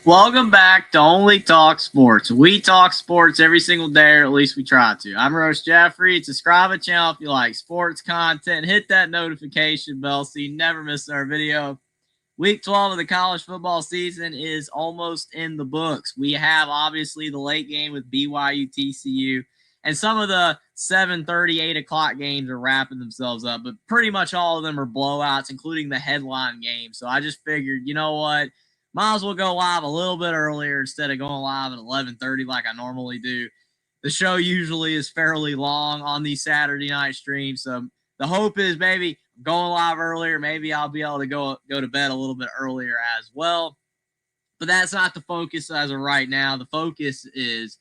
Welcome back to Only Talk Sports. We talk sports every single day, or at least we try to. I'm Roche Jeffrey. Subscribe to the channel if you like sports content. Hit that notification bell so you never miss our video. Week 12 of the college football season is almost in the books. We have, obviously, the late game with BYU, TCU, and some of the 7:30, 8 o'clock games are wrapping themselves up, but pretty much all of them are blowouts, including the headline game. So I just figured, you know what? Might as well go live a little bit earlier instead of going live at 11:30 like I normally do. The show usually is fairly long on these Saturday night streams, so the hope is maybe going live earlier. Maybe I'll be able to go to bed a little bit earlier as well. But that's not the focus as of right now. The focus is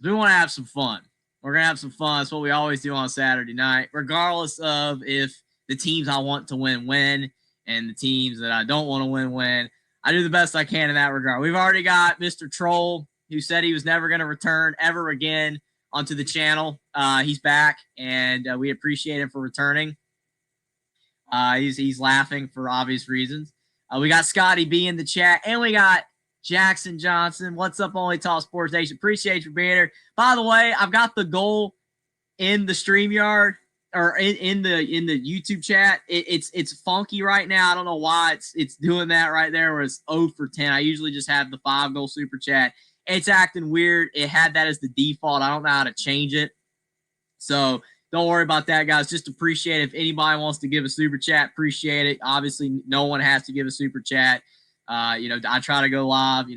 we want to have some fun. We're going to have some fun. That's what we always do on Saturday night, regardless of if the teams I want to win and the teams that I don't want to win. I do the best I can in that regard. We've already got Mr. Troll, who said he was never going to return ever again onto the channel. He's back, and we appreciate him for returning. He's laughing for obvious reasons. We got Scotty B in the chat, and we got Jackson Johnson. What's up, Only Talk Sports Nation? Appreciate you being here. By the way, I've got the goal in the StreamYard or in the YouTube chat. It's funky right now. I don't know why it's doing that right there where it's 0 for 10. I usually just have the 5-goal super chat. It's acting weird. It had that as the default. I don't know how to change it. So don't worry about that, guys. Just appreciate it. If anybody wants to give a super chat, appreciate it. Obviously, no one has to give a super chat. I try to go live,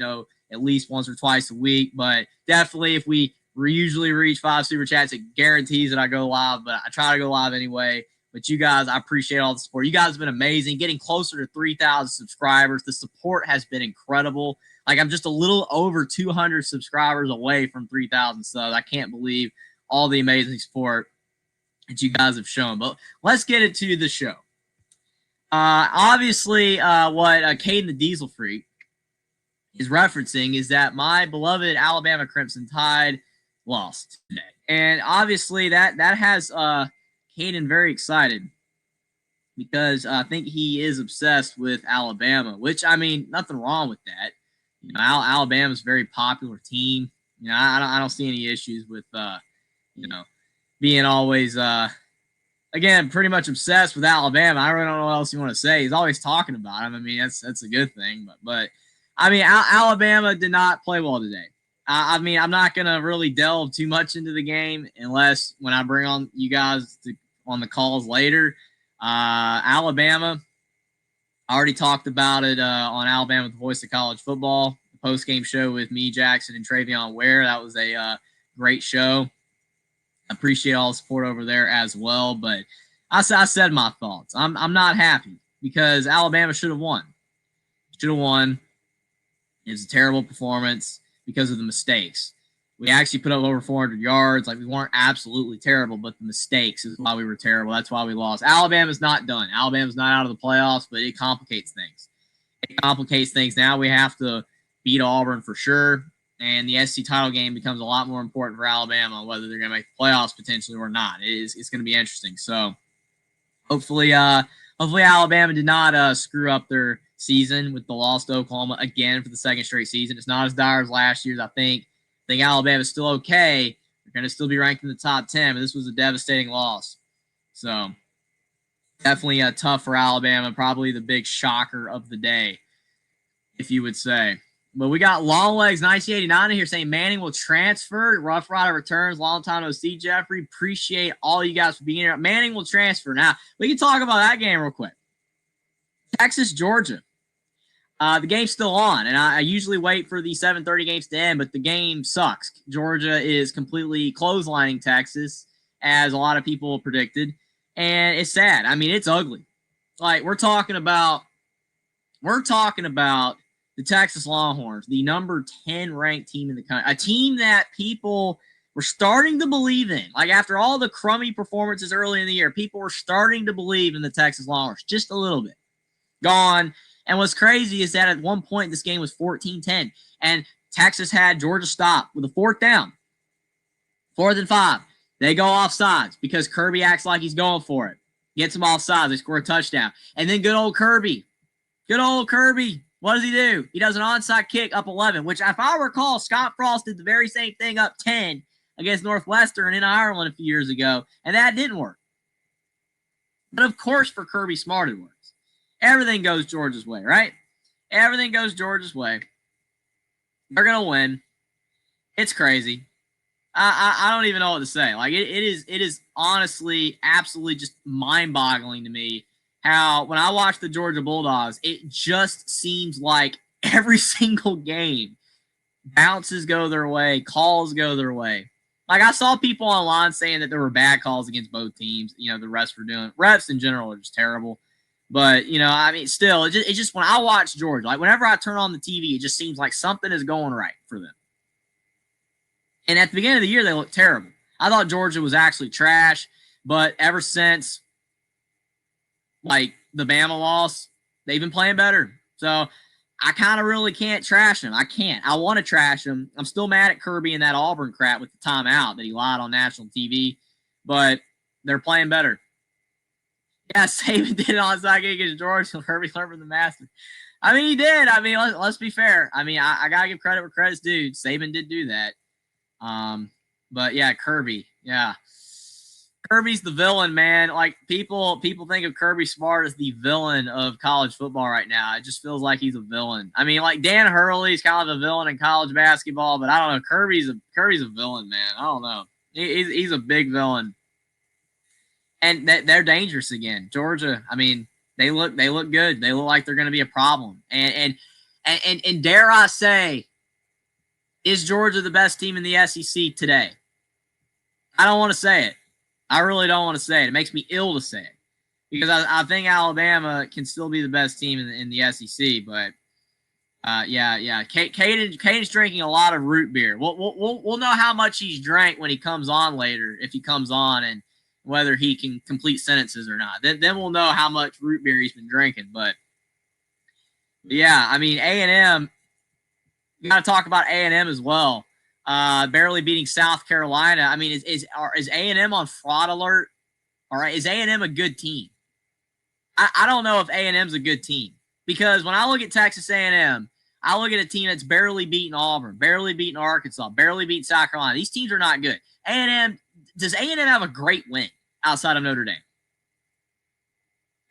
at least once or twice a week. But definitely if we usually reach 5 super chats, it guarantees that I go live. But I try to go live anyway. But you guys, I appreciate all the support. You guys have been amazing. Getting closer to 3,000 subscribers. The support has been incredible. Like, I'm just a little over 200 subscribers away from 3,000 subs. I can't believe all the amazing support that you guys have shown. But let's get into the show. Obviously, what Caden the Diesel Freak is referencing is that my beloved Alabama Crimson Tide lost today. And obviously that has Caden very excited because I think he is obsessed with Alabama, which, I mean, nothing wrong with that. Alabama's a very popular team. I don't see any issues with, being always, again, pretty much obsessed with Alabama. I really don't know what else you want to say. He's always talking about him. I mean, that's a good thing. But I mean, Alabama did not play well today. I mean, I'm not going to really delve too much into the game unless when I bring on you guys on the calls later. Alabama, I already talked about it on Alabama, the Voice of College Football, the post-game show with me, Jackson, and Travion Ware. That was a great show. I appreciate all the support over there as well. But I said my thoughts. I'm not happy because Alabama should have won. Should have won. It's a terrible performance because of the mistakes. We actually put up over 400 yards. Like, we weren't absolutely terrible, but the mistakes is why we were terrible. That's why we lost. Alabama's not done. Alabama's not out of the playoffs, but it complicates things. It complicates things. Now we have to beat Auburn for sure, and the SEC title game becomes a lot more important for Alabama, whether they're going to make the playoffs potentially or not. It's going to be interesting. So hopefully Alabama did not screw up their season with the loss to Oklahoma again for the second straight season. It's not as dire as last year's, I think. I think Alabama's still okay. They're going to still be ranked in the top 10, but this was a devastating loss. So definitely tough for Alabama, probably the big shocker of the day, if you would say. But we got Long Legs 1989 in here saying Manning will transfer. Rough Rider returns. Long time no see, Jeffrey. Appreciate all you guys for being here. Manning will transfer. Now, we can talk about that game real quick. Texas, Georgia. The game's still on, and I usually wait for the 7:30 games to end, but the game sucks. Georgia is completely clotheslining Texas, as a lot of people predicted, and it's sad. I mean, it's ugly. Like, we're talking about the Texas Longhorns, the number 10 ranked team in the country, a team that people were starting to believe in. Like, after all the crummy performances early in the year, people were starting to believe in the Texas Longhorns just a little bit. Gone. And what's crazy is that at one point this game was 14-10, and Texas had Georgia stop with a 4th down, 4th and 5. They go offsides because Kirby acts like he's going for it. Gets them offsides. They score a touchdown. And then good old Kirby What does he do? He does an onside kick up 11, which if I recall, Scott Frost did the very same thing up 10 against Northwestern in Ireland a few years ago, and that didn't work. But of course, for Kirby Smart, it works. Everything goes Georgia's way, right? Everything goes Georgia's way. They're going to win. It's crazy. I don't even know what to say. Like it is honestly absolutely just mind-boggling to me how when I watch the Georgia Bulldogs, it just seems like every single game bounces go their way, calls go their way. Like I saw people online saying that there were bad calls against both teams. You know, the refs were doing refs in general are just terrible. But you know, I mean, still, it just when I watch Georgia, like whenever I turn on the TV, it just seems like something is going right for them. And at the beginning of the year, they looked terrible. I thought Georgia was actually trash, but ever since, like, the Bama loss, they've been playing better. So I kind of really can't trash them. I can't. I want to trash them. I'm still mad at Kirby and that Auburn crap with the timeout that he lied on national TV, but they're playing better. Yeah, Saban did it on side against Georgia. Kirby learned from the master. I mean, he did. I mean, let's be fair. I mean, I got to give credit where credit's due. Saban did do that. But yeah, Kirby, yeah. Kirby's the villain, man. Like people think of Kirby Smart as the villain of college football right now. It just feels like he's a villain. I mean, like Dan Hurley's kind of a villain in college basketball, but I don't know. Kirby's a villain, man. I don't know. He's a big villain, and they're dangerous again. Georgia. I mean, they look good. They look like they're going to be a problem. And dare I say, is Georgia the best team in the SEC today? I don't want to say it. I really don't want to say it. It makes me ill to say it because I think Alabama can still be the best team in the SEC. But yeah. Caden's drinking a lot of root beer. We'll know how much he's drank when he comes on later, if he comes on, and whether he can complete sentences or not. Then we'll know how much root beer he's been drinking. But yeah, I mean A&M. You got to talk about A&M as well. Barely beating South Carolina. I mean, is A&M on fraud alert? All right, is A&M a good team? I don't know if A&M's a good team because when I look at Texas A&M, I look at a team that's barely beaten Auburn, barely beaten Arkansas, barely beaten South Carolina. These teams are not good. Does A&M have a great win outside of Notre Dame?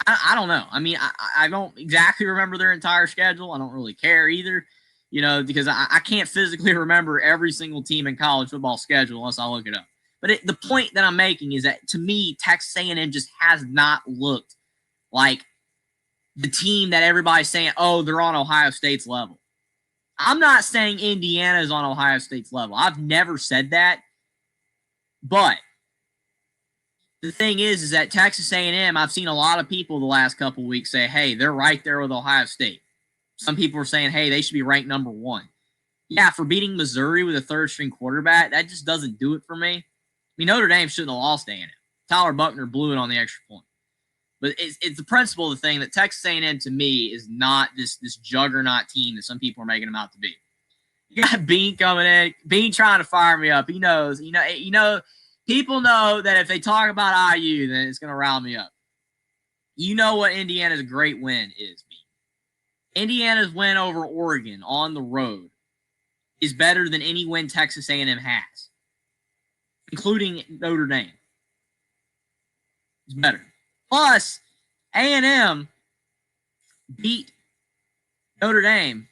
I don't know. I mean, I don't exactly remember their entire schedule. I don't really care either. You know, because I can't physically remember every single team in college football schedule unless I look it up. But the point that I'm making is that, to me, Texas A&M just has not looked like the team that everybody's saying, oh, they're on Ohio State's level. I'm not saying Indiana is on Ohio State's level. I've never said that. But the thing is that Texas A&M, I've seen a lot of people the last couple of weeks say, hey, they're right there with Ohio State. Some people are saying, hey, they should be ranked number 1. Yeah, for beating Missouri with a third-string quarterback, that just doesn't do it for me. I mean, Notre Dame shouldn't have lost A&M. Tyler Buckner blew it on the extra point. But it's the principle of the thing that Texas A&M, to me, is not this juggernaut team that some people are making them out to be. You got Bean coming in. Bean trying to fire me up. He knows. People know that if they talk about IU, then it's going to rile me up. You know what Indiana's great win is, Bean. Indiana's win over Oregon on the road is better than any win Texas A&M has, including Notre Dame. It's better. Plus, A&M beat Notre Dame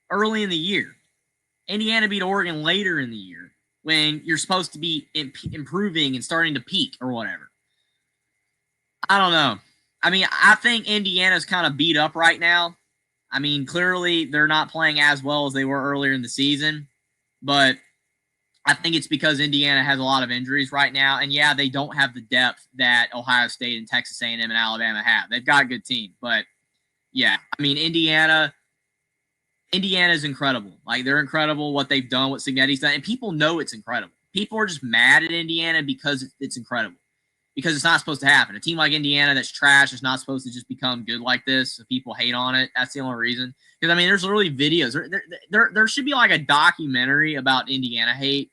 early in the year. Indiana beat Oregon later in the year when you're supposed to be improving and starting to peak or whatever. I don't know. I mean, I think Indiana's kind of beat up right now. I mean, clearly they're not playing as well as they were earlier in the season, but I think it's because Indiana has a lot of injuries right now, and yeah, they don't have the depth that Ohio State and Texas A&M and Alabama have. They've got a good team, but yeah, I mean, Indiana's incredible. Like, they're incredible what they've done, what Cignetti's done, and people know it's incredible. People are just mad at Indiana because it's incredible. Because it's not supposed to happen. A team like Indiana that's trash is not supposed to just become good like this. So people hate on it. That's the only reason. Because, I mean, there's literally videos. There should be like a documentary about Indiana hate.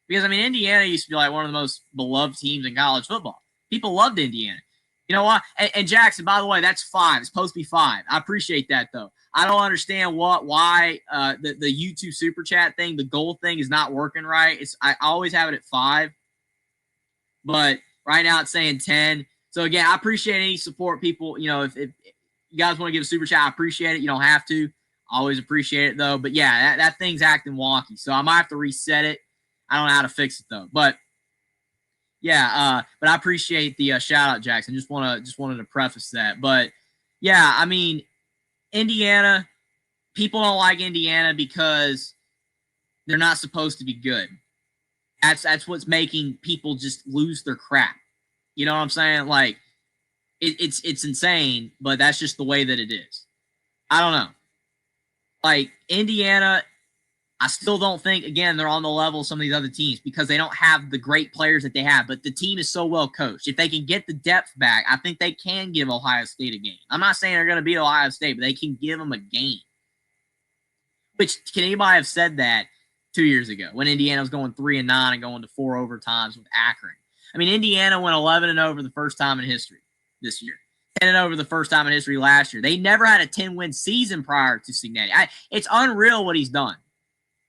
Because, I mean, Indiana used to be like one of the most beloved teams in college football. People loved Indiana. You know what? And Jackson, by the way, that's 5. It's supposed to be 5. I appreciate that, though. I don't understand why the YouTube super chat thing, the goal thing is not working right. I always have it at 5, but right now it's saying 10. So again, I appreciate any support, people. You know, if you guys want to give a super chat, I appreciate it. You don't have to. I always appreciate it though. But yeah, that thing's acting wonky, so I might have to reset it. I don't know how to fix it though. But yeah, but I appreciate the shout out, Jackson. Just wanted to preface that. But yeah, I mean, Indiana, people don't like Indiana because they're not supposed to be good. That's what's making people just lose their crap. You know what I'm saying? Like, it's insane, but that's just the way that it is. I don't know. Like, Indiana, I still don't think, again, they're on the level of some of these other teams because they don't have the great players that they have, but the team is so well coached. If they can get the depth back, I think they can give Ohio State a game. I'm not saying they're going to beat Ohio State, but they can give them a game. Which, can anybody have said that 2 years ago when Indiana was going 3-9 and going to 4 overtimes with Akron? I mean, Indiana went 11-0 for the first time in history this year. 10-0 for the first time in history last year. They never had a 10-win season prior to Cignetti. It's unreal what he's done.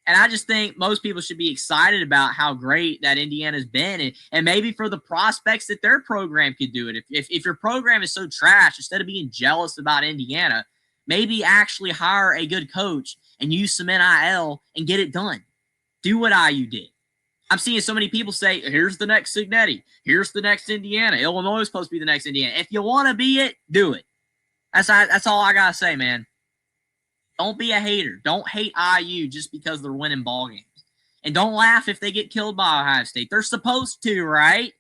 And I just think most people should be excited about how great that Indiana's been and maybe for the prospects that their program could do it. If your program is so trash, instead of being jealous about Indiana, maybe actually hire a good coach and use some NIL and get it done. Do what IU did. I'm seeing so many people say, here's the next Cignetti. Here's the next Indiana. Illinois is supposed to be the next Indiana. If you want to be it, do it. That's all I got to say, man. Don't be a hater. Don't hate IU just because they're winning ball games. And don't laugh if they get killed by Ohio State. They're supposed to, right?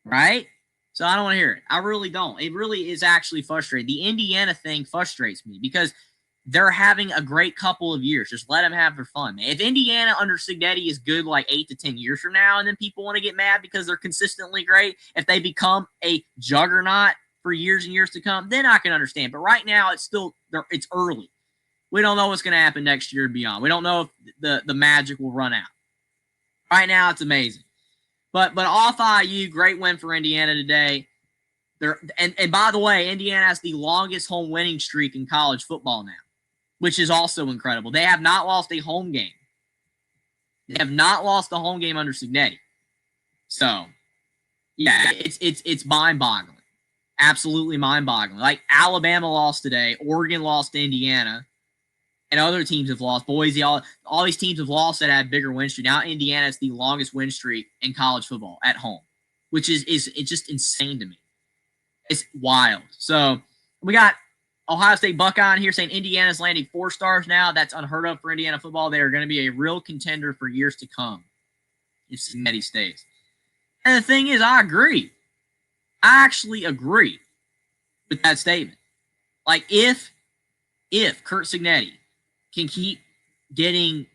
Right? So I don't want to hear it. I really don't. It really is actually frustrating. The Indiana thing frustrates me because they're having a great couple of years. Just let them have their fun, man. If Indiana under Cignetti is good like 8 to 10 years from now and then people want to get mad because they're consistently great, if they become a juggernaut for years and years to come, then I can understand. But right now it's early. We don't know what's going to happen next year and beyond. We don't know if the magic will run out. Right now, it's amazing. But off IU, great win for Indiana today. And by the way, Indiana has the longest home winning streak in college football now, which is also incredible. They have not lost a home game. They have not lost a home game under Cignetti. So, yeah, it's mind-boggling. Absolutely mind-boggling. Like, Alabama lost today. Oregon lost to Indiana. And other teams have lost. Boise, all these teams have lost that had bigger win streak. Now Indiana is the longest win streak in college football at home, which is it's just insane to me. It's wild. So we got Ohio State Buckeye on here saying Indiana's landing 4 stars now. That's unheard of for Indiana football. They are going to be a real contender for years to come if Cignetti stays. And the thing is, I agree. I actually agree with that statement. Like, if Curt Cignetti can keep getting,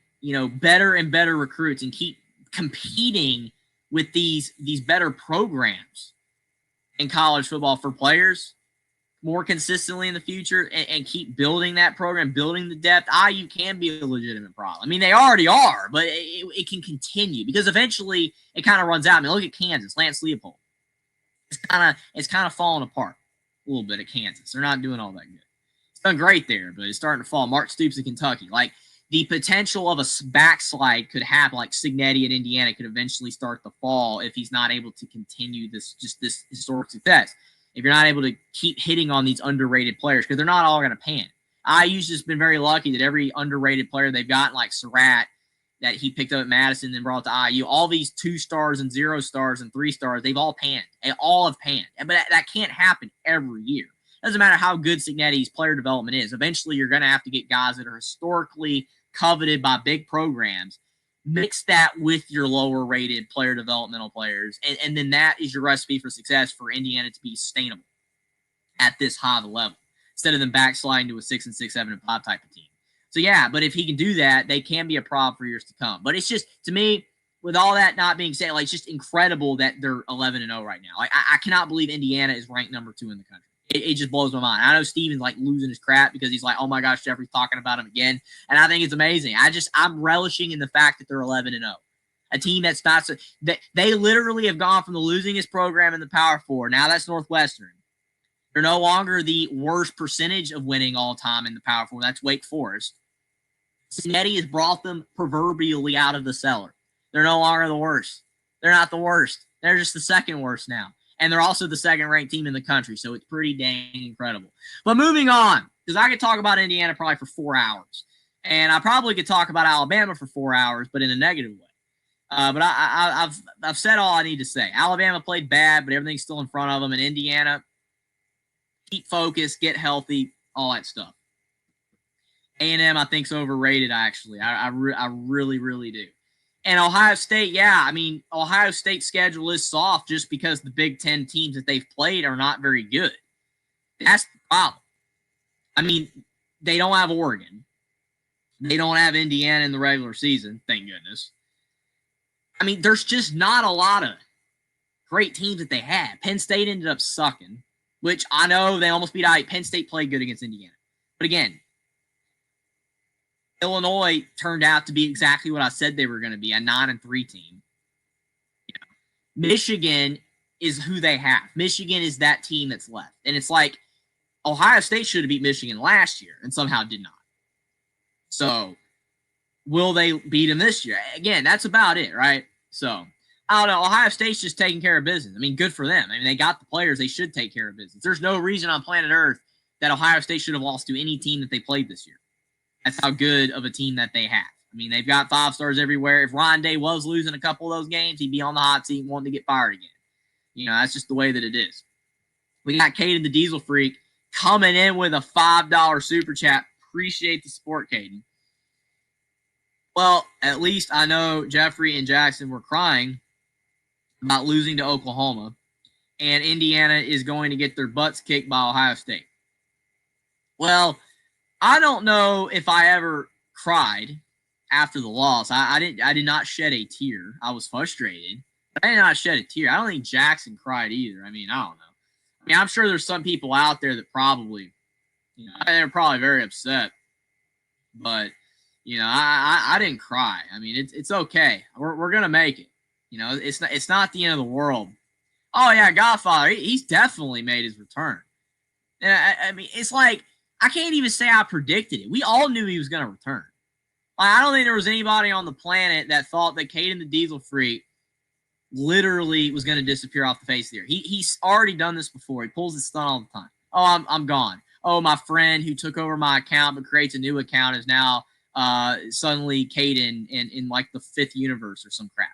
better and better recruits and keep competing with these better programs in college football for players more consistently in the future and keep building that program, building the depth, IU can be a legitimate problem. I mean, they already are, but it can continue because eventually it kind of runs out. I mean, look at Kansas, Lance Leopold. It's kind of falling apart a little bit at Kansas. They're not doing all that good. Done great there, but it's starting to fall. Mark Stoops in Kentucky. Like, the potential of a backslide could happen. Like, Cignetti in Indiana could eventually start to fall if he's not able to continue this historic success. If you're not able to keep hitting on these underrated players, because they're not all going to pan. IU's just been very lucky that every underrated player they've gotten, like Surratt, that he picked up at Madison and then brought to IU, all these 2 stars and 0 stars and 3 stars, they've all panned. They all have panned. But that can't happen every year. Doesn't matter how good Cignetti's player development is. Eventually, you're going to have to get guys that are historically coveted by big programs. Mix that with your lower-rated player developmental players, and then that is your recipe for success for Indiana to be sustainable at this high of a level, instead of them backsliding to a 6-6, 7-5 type of team. So, yeah, but if he can do that, they can be a problem for years to come. But it's just, to me, with all that not being said, like, it's just incredible that they're 11-0 right now. Like, I cannot believe Indiana is ranked number 2 in the country. It just blows my mind. I know Steven's like losing his crap because he's like, oh my gosh, Jeffrey's talking about him again. And I think it's amazing. I'm relishing in the fact that they're 11-0. A team that's not so – they literally have gone from the losingest program in the Power 4. Now that's Northwestern. They're no longer the worst percentage of winning all time in the Power Four. That's Wake Forest. Cincinnati has brought them proverbially out of the cellar. They're no longer the worst. They're not the worst. They're just the second worst now. And they're also the second-ranked team in the country, so it's pretty dang incredible. But moving on, because I could talk about Indiana probably for 4 hours. And I probably could talk about Alabama for 4 hours, but in a negative way. But I've said all I need to say. Alabama played bad, but everything's still in front of them. And Indiana, keep focused, get healthy, all that stuff. A&M, I think, is overrated, actually. I really, really do. And Ohio State, yeah, I mean, Ohio State's schedule is soft just because the Big Ten teams that they've played are not very good. That's the problem. I mean, they don't have Oregon. They don't have Indiana in the regular season, thank goodness. I mean, there's just not a lot of great teams that they had. Penn State ended up sucking, which I know they almost beat out. Penn State played good against Indiana. But again, Illinois turned out to be exactly what I said they were going to be, a 9-3 team. Michigan is who they have. Michigan is that team that's left. And it's like Ohio State should have beat Michigan last year and somehow did not. So will they beat them this year? Again, that's about it, right? So I don't know. Ohio State's just taking care of business. I mean, good for them. I mean, they got the players. They should take care of business. There's no reason on planet Earth that Ohio State should have lost to any team that they played this year. That's how good of a team that they have. I mean, they've got 5 stars everywhere. If Ryan Day was losing a couple of those games, he'd be on the hot seat and wanting to get fired again. You know, that's just the way that it is. We got Caden the Diesel Freak coming in with a $5 super chat. Appreciate the support, Caden. Well, at least I know Jeffrey and Jackson were crying about losing to Oklahoma, and Indiana is going to get their butts kicked by Ohio State. Well, I don't know if I ever cried after the loss. I did not shed a tear. I was frustrated, but I did not shed a tear. I don't think Jackson cried either. I mean, I don't know. I mean, I'm sure there's some people out there that probably, you know, they're probably very upset. But, you know, I didn't cry. I mean, it's okay. We're gonna make it. You know, it's not the end of the world. Oh yeah, Godfather, he's definitely made his return. And I mean, it's like, I can't even say I predicted it. We all knew he was going to return. I don't think there was anybody on the planet that thought that Caden the Diesel Freak literally was going to disappear off the face of the earth. He's already done this before. He pulls his stunt all the time. Oh, I'm gone. Oh, my friend who took over my account but creates a new account is now suddenly Caden in like the 5th universe or some crap.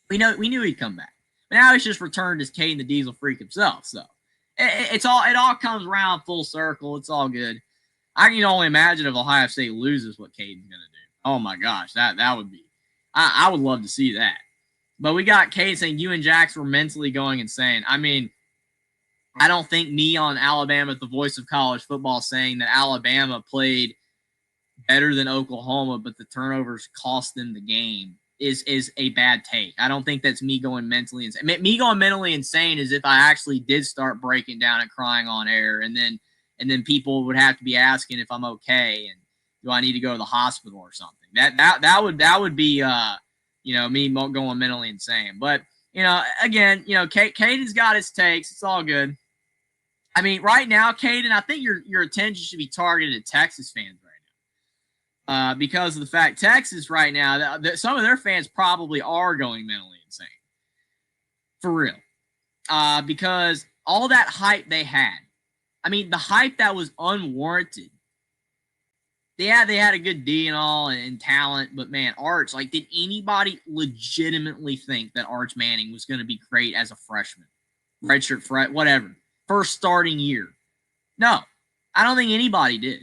We knew he'd come back. But now he's just returned as Caden the Diesel Freak himself, so. It all comes around full circle. It's all good. I can only imagine if Ohio State loses what Caden's going to do. Oh, my gosh. That would be – I would love to see that. But we got Caden saying you and Jax were mentally going insane. I mean, I don't think me on Alabama at the voice of college football saying that Alabama played better than Oklahoma, but the turnovers cost them the game is a bad take. I don't think that's me going mentally insane. Me going mentally insane is if I actually did start breaking down and crying on air, and then people would have to be asking if I'm okay and do I need to go to the hospital or something. That would be you know, me going mentally insane. But you know, again, you know, Caden's got his takes. It's all good. I mean, right now, Caden, I think your attention should be targeted at Texas fans right now. Because of the fact Texas right now, some of their fans probably are going mentally insane. For real. Because all that hype they had, I mean, the hype that was unwarranted. Yeah, they had a good D and all and talent, but man, Arch, like, did anybody legitimately think that Arch Manning was going to be great as a freshman? Redshirt, whatever. First starting year. No, I don't think anybody did.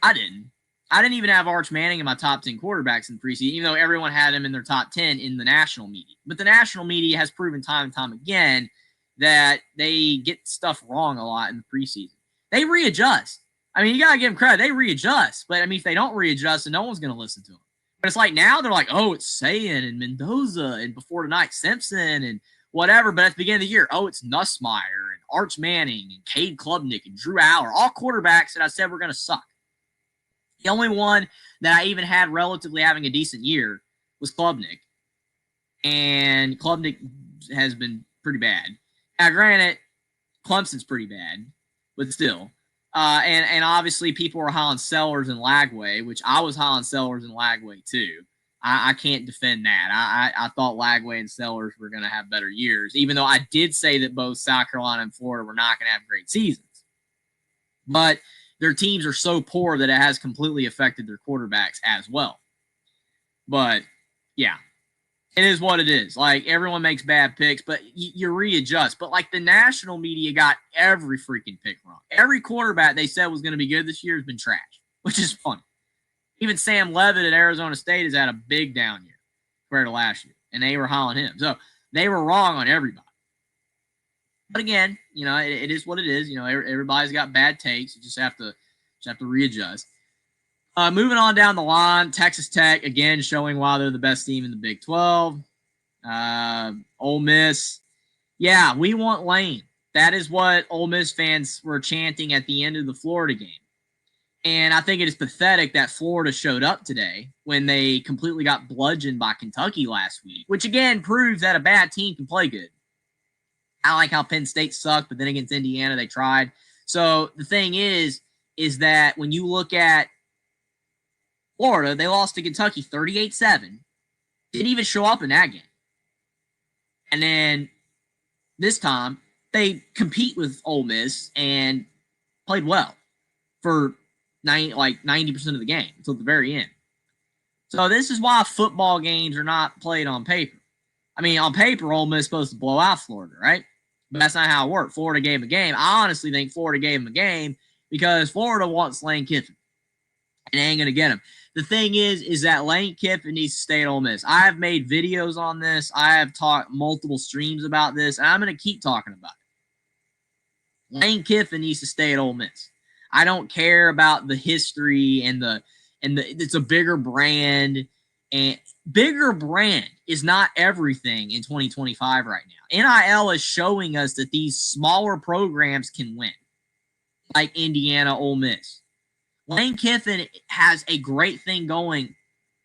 I didn't. I didn't even have Arch Manning in my top 10 quarterbacks in the preseason, even though everyone had him in their top 10 in the national media. But the national media has proven time and time again that they get stuff wrong a lot in the preseason. They readjust. I mean, you got to give them credit. They readjust. But, I mean, if they don't readjust, then no one's going to listen to them. But it's like now they're like, oh, it's Sayan and Mendoza and before tonight Simpson and whatever. But at the beginning of the year, oh, it's Nussmeier and Arch Manning and Cade Klubnik and Drew Aller, all quarterbacks that I said were going to suck. The only one that I even had relatively having a decent year was Klubnik. And Klubnik has been pretty bad. Now, granted, Clemson's pretty bad, but still. And obviously people were high on Sellers and Lagway, which I was high on Sellers and Lagway too. I can't defend that. I thought Lagway and Sellers were going to have better years, even though I did say that both South Carolina and Florida were not going to have great seasons. But their teams are so poor that it has completely affected their quarterbacks as well. But, yeah, it is what it is. Like, everyone makes bad picks, but you readjust. But, like, the national media got every freaking pick wrong. Every quarterback they said was going to be good this year has been trash, which is funny. Even Sam Leavitt at Arizona State has had a big down year compared to last year, and they were high on him. So they were wrong on everybody. But again, you know, it is what it is. You know, everybody's got bad takes. You just have to readjust. Moving on down the line, Texas Tech, again, showing why they're the best team in the Big 12. Ole Miss. Yeah, we want Lane. That is what Ole Miss fans were chanting at the end of the Florida game. And I think it is pathetic that Florida showed up today when they completely got bludgeoned by Kentucky last week, which again proves that a bad team can play good. I like how Penn State sucked, but then against Indiana, they tried. So the thing is that when you look at Florida, they lost to Kentucky 38-7. Didn't even show up in that game. And then this time, they compete with Ole Miss and played well for 90% of the game until the very end. So this is why football games are not played on paper. I mean, on paper, Ole Miss is supposed to blow out Florida, right? But that's not how it worked. Florida gave them a game. I honestly think Florida gave them a game because Florida wants Lane Kiffin, and they ain't going to get him. The thing is that Lane Kiffin needs to stay at Ole Miss. I have made videos on this. I have talked multiple streams about this, and I'm going to keep talking about it. Lane Kiffin needs to stay at Ole Miss. I don't care about the history and it's a bigger brand, and bigger brand is not everything in 2025 right now. NIL is showing us that these smaller programs can win, like Indiana, Ole Miss. Lane Kiffin has a great thing going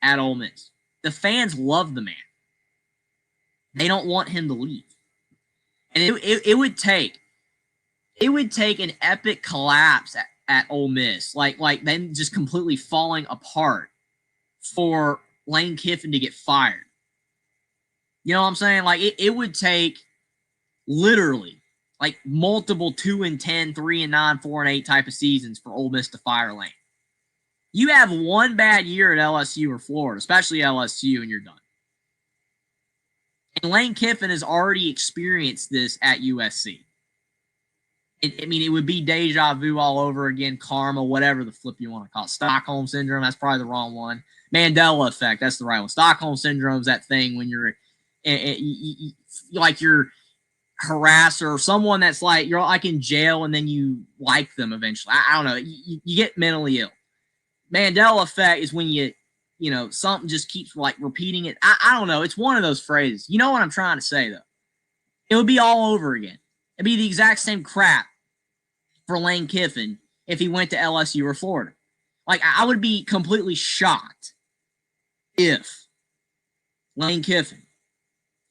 at Ole Miss. The fans love the man. They don't want him to leave. And it would take an epic collapse at Ole Miss, like them just completely falling apart for Lane Kiffin to get fired. You know what I'm saying? Like it would take literally like multiple 2-10, 3-9, 4-8 type of seasons for Ole Miss to fire Lane. You have one bad year at LSU or Florida, especially LSU, and you're done. And Lane Kiffin has already experienced this at USC. It would be deja vu all over again, karma, whatever the flip you want to call it. Stockholm Syndrome, that's probably the wrong one. Mandela Effect, that's the right one. Stockholm Syndrome is that thing when you're like you're harasser or someone that's like, you're like in jail and then you like them eventually. I don't know. You get mentally ill. Mandela Effect is when you know, something just keeps like repeating it. I don't know. It's one of those phrases. You know what I'm trying to say, though? It would be all over again. It'd be the exact same crap for Lane Kiffin if he went to LSU or Florida. Like, I would be completely shocked if Lane Kiffin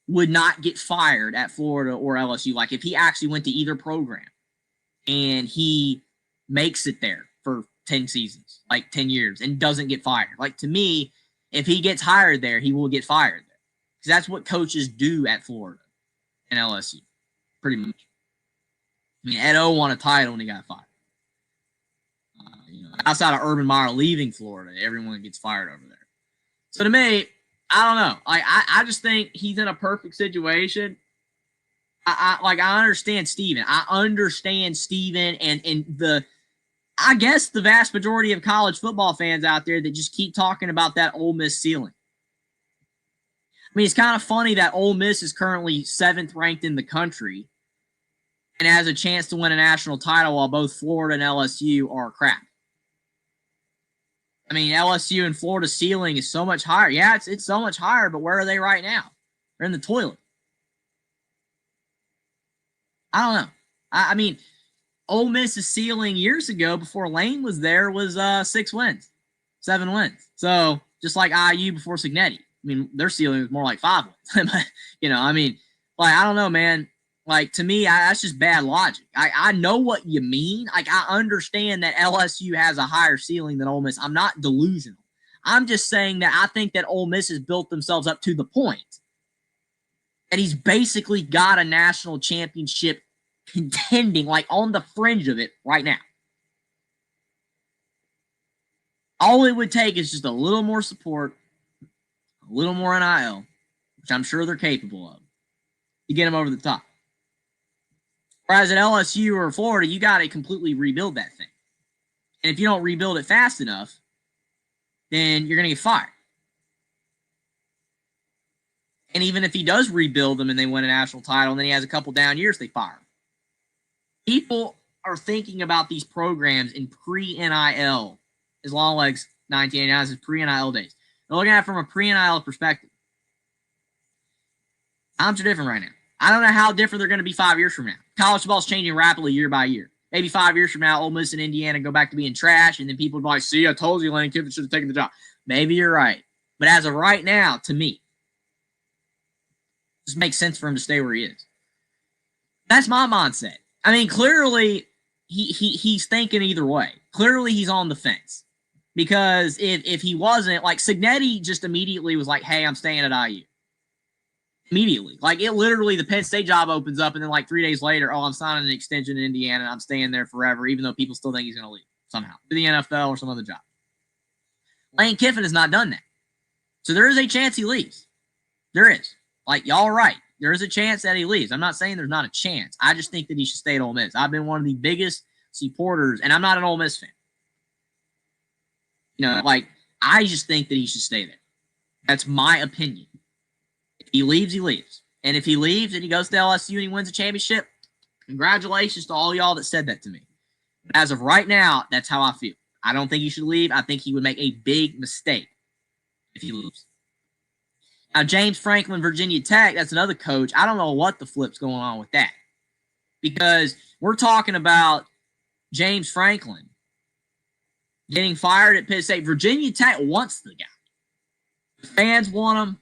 would not get fired at Florida or LSU. Like, if he actually went to either program and he makes it there for 10 seasons, like 10 years, and doesn't get fired. Like, to me, if he gets hired there, he will get fired there. Because that's what coaches do at Florida and LSU, pretty much. I mean, Ed O won a title when he got fired. Outside of Urban Meyer leaving Florida, everyone gets fired over there. So to me, I don't know. I just think he's in a perfect situation. I understand Steven. And I guess the vast majority of college football fans out there that just keep talking about that Ole Miss ceiling. I mean, it's kind of funny that Ole Miss is currently 7th ranked in the country and has a chance to win a national title while both Florida and LSU are crap. I mean, LSU and Florida's ceiling is so much higher. Yeah, it's so much higher, but where are they right now? They're in the toilet. I don't know. I mean, Ole Miss's ceiling years ago before Lane was there was 6 wins, 7 wins. So just like IU before Signetti. I mean, their ceiling was more like 5 wins. But, I mean, like, I don't know, man. Like, to me, that's just bad logic. I know what you mean. Like, I understand that LSU has a higher ceiling than Ole Miss. I'm not delusional. I'm just saying that I think that Ole Miss has built themselves up to the point that he's basically got a national championship contending, like on the fringe of it right now. All it would take is just a little more support, a little more NIL, which I'm sure they're capable of, to get them over the top. Whereas at LSU or Florida, you got to completely rebuild that thing. And if you don't rebuild it fast enough, then you're going to get fired. And even if he does rebuild them and they win a national title and then he has a couple down years, they fire him. People are thinking about these programs in pre-NIL, as Long Legs 1989 says, pre-NIL days. They're looking at it from a pre-NIL perspective. Times are different right now. I don't know how different they're going to be 5 years from now. College football is changing rapidly year by year. Maybe 5 years from now, Ole Miss and Indiana go back to being trash, and then people will be like, see, I told you Lane Kiffin should have taken the job. Maybe you're right. But as of right now, to me, it just makes sense for him to stay where he is. That's my mindset. I mean, clearly, he's thinking either way. Clearly, he's on the fence. Because if he wasn't, like, Cignetti just immediately was like, hey, I'm staying at IU. Immediately. Like, it literally, the Penn State job opens up, and then, like, 3 days later, I'm signing an extension in Indiana, and I'm staying there forever, even though people still think he's going to leave somehow to the NFL or some other job. Lane Kiffin has not done that. So there is a chance he leaves. There is. Like, y'all are right. There is a chance that he leaves. I'm not saying there's not a chance. I just think that he should stay at Ole Miss. I've been one of the biggest supporters, and I'm not an Ole Miss fan. You know, like, I just think that he should stay there. That's my opinion. If he leaves, he leaves. And if he leaves and he goes to LSU and he wins a championship, congratulations to all y'all that said that to me. But as of right now, that's how I feel. I don't think he should leave. I think he would make a big mistake if he leaves. Now, James Franklin, Virginia Tech, that's another coach. I don't know what the flip's going on with that. Because we're talking about James Franklin getting fired at Penn State. Virginia Tech wants the guy. The fans want him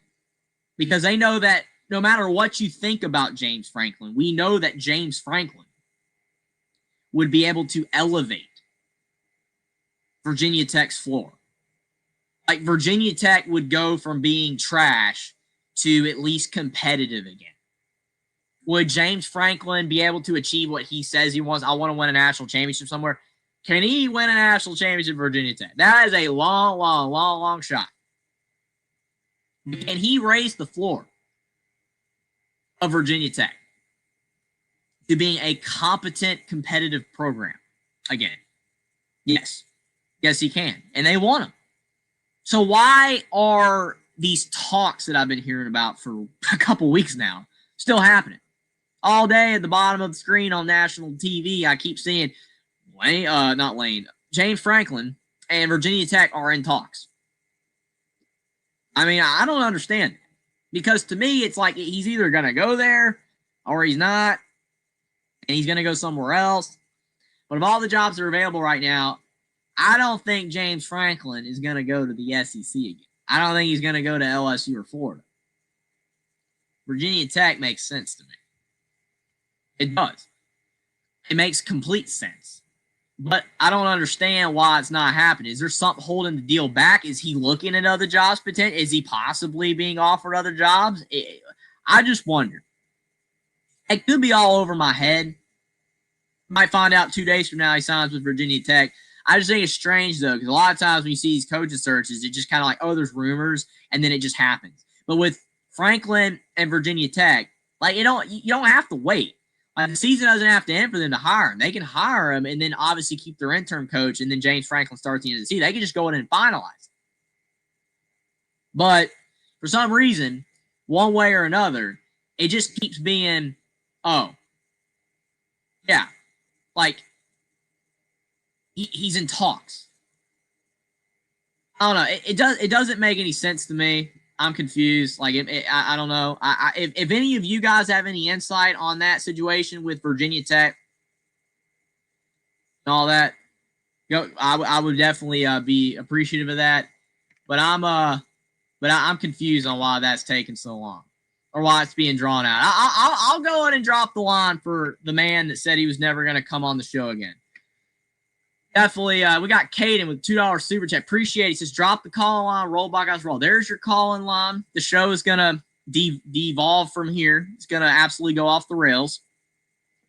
because they know that no matter what you think about James Franklin, we know that James Franklin would be able to elevate Virginia Tech's floor. Like, Virginia Tech would go from being trash to at least competitive again. Would James Franklin be able to achieve what he says he wants? I want to win a national championship somewhere. Can he win a national championship at Virginia Tech? That is a long shot. Can he raise the floor of Virginia Tech to being a competent, competitive program again? Yes. Yes, he can. And they want him. So why are these talks that I've been hearing about for a couple weeks now still happening? All day at the bottom of the screen on national TV, I keep seeing James Franklin and Virginia Tech are in talks. I mean, I don't understand it. Because to me, it's like he's either going to go there or he's not, and he's going to go somewhere else. But of all the jobs that are available right now, I don't think James Franklin is going to go to the SEC again. I don't think he's going to go to LSU or Florida. Virginia Tech makes sense to me. It does. It makes complete sense. But I don't understand why it's not happening. Is there something holding the deal back? Is he looking at other jobs? Is he possibly being offered other jobs? I just wonder. It could be all over my head. Might find out 2 days from now he signs with Virginia Tech. I just think it's strange, though, because a lot of times when you see these coaching searches, it just kind of like, oh, there's rumors, and then it just happens. But with Franklin and Virginia Tech, like, you don't have to wait. Like, the season doesn't have to end for them to hire him. They can hire him and then obviously keep their interim coach, and then James Franklin starts the end of the season. They can just go in and finalize. But for some reason, one way or another, it just keeps being, oh, yeah, like, he's in talks. I don't know. It doesn't make any sense to me. I'm confused. Like, I don't know. If any of you guys have any insight on that situation with Virginia Tech and all that, I would definitely be appreciative of that. But I'm confused on why that's taking so long. or why it's being drawn out. I'll go in and drop the line for the man that said he was never going to come on the show again. Definitely, we got Caden with $2 super chat. Appreciate it. He says, drop the call line, roll by guys, roll. There's your call in line. The show is going to devolve from here. It's going to absolutely go off the rails.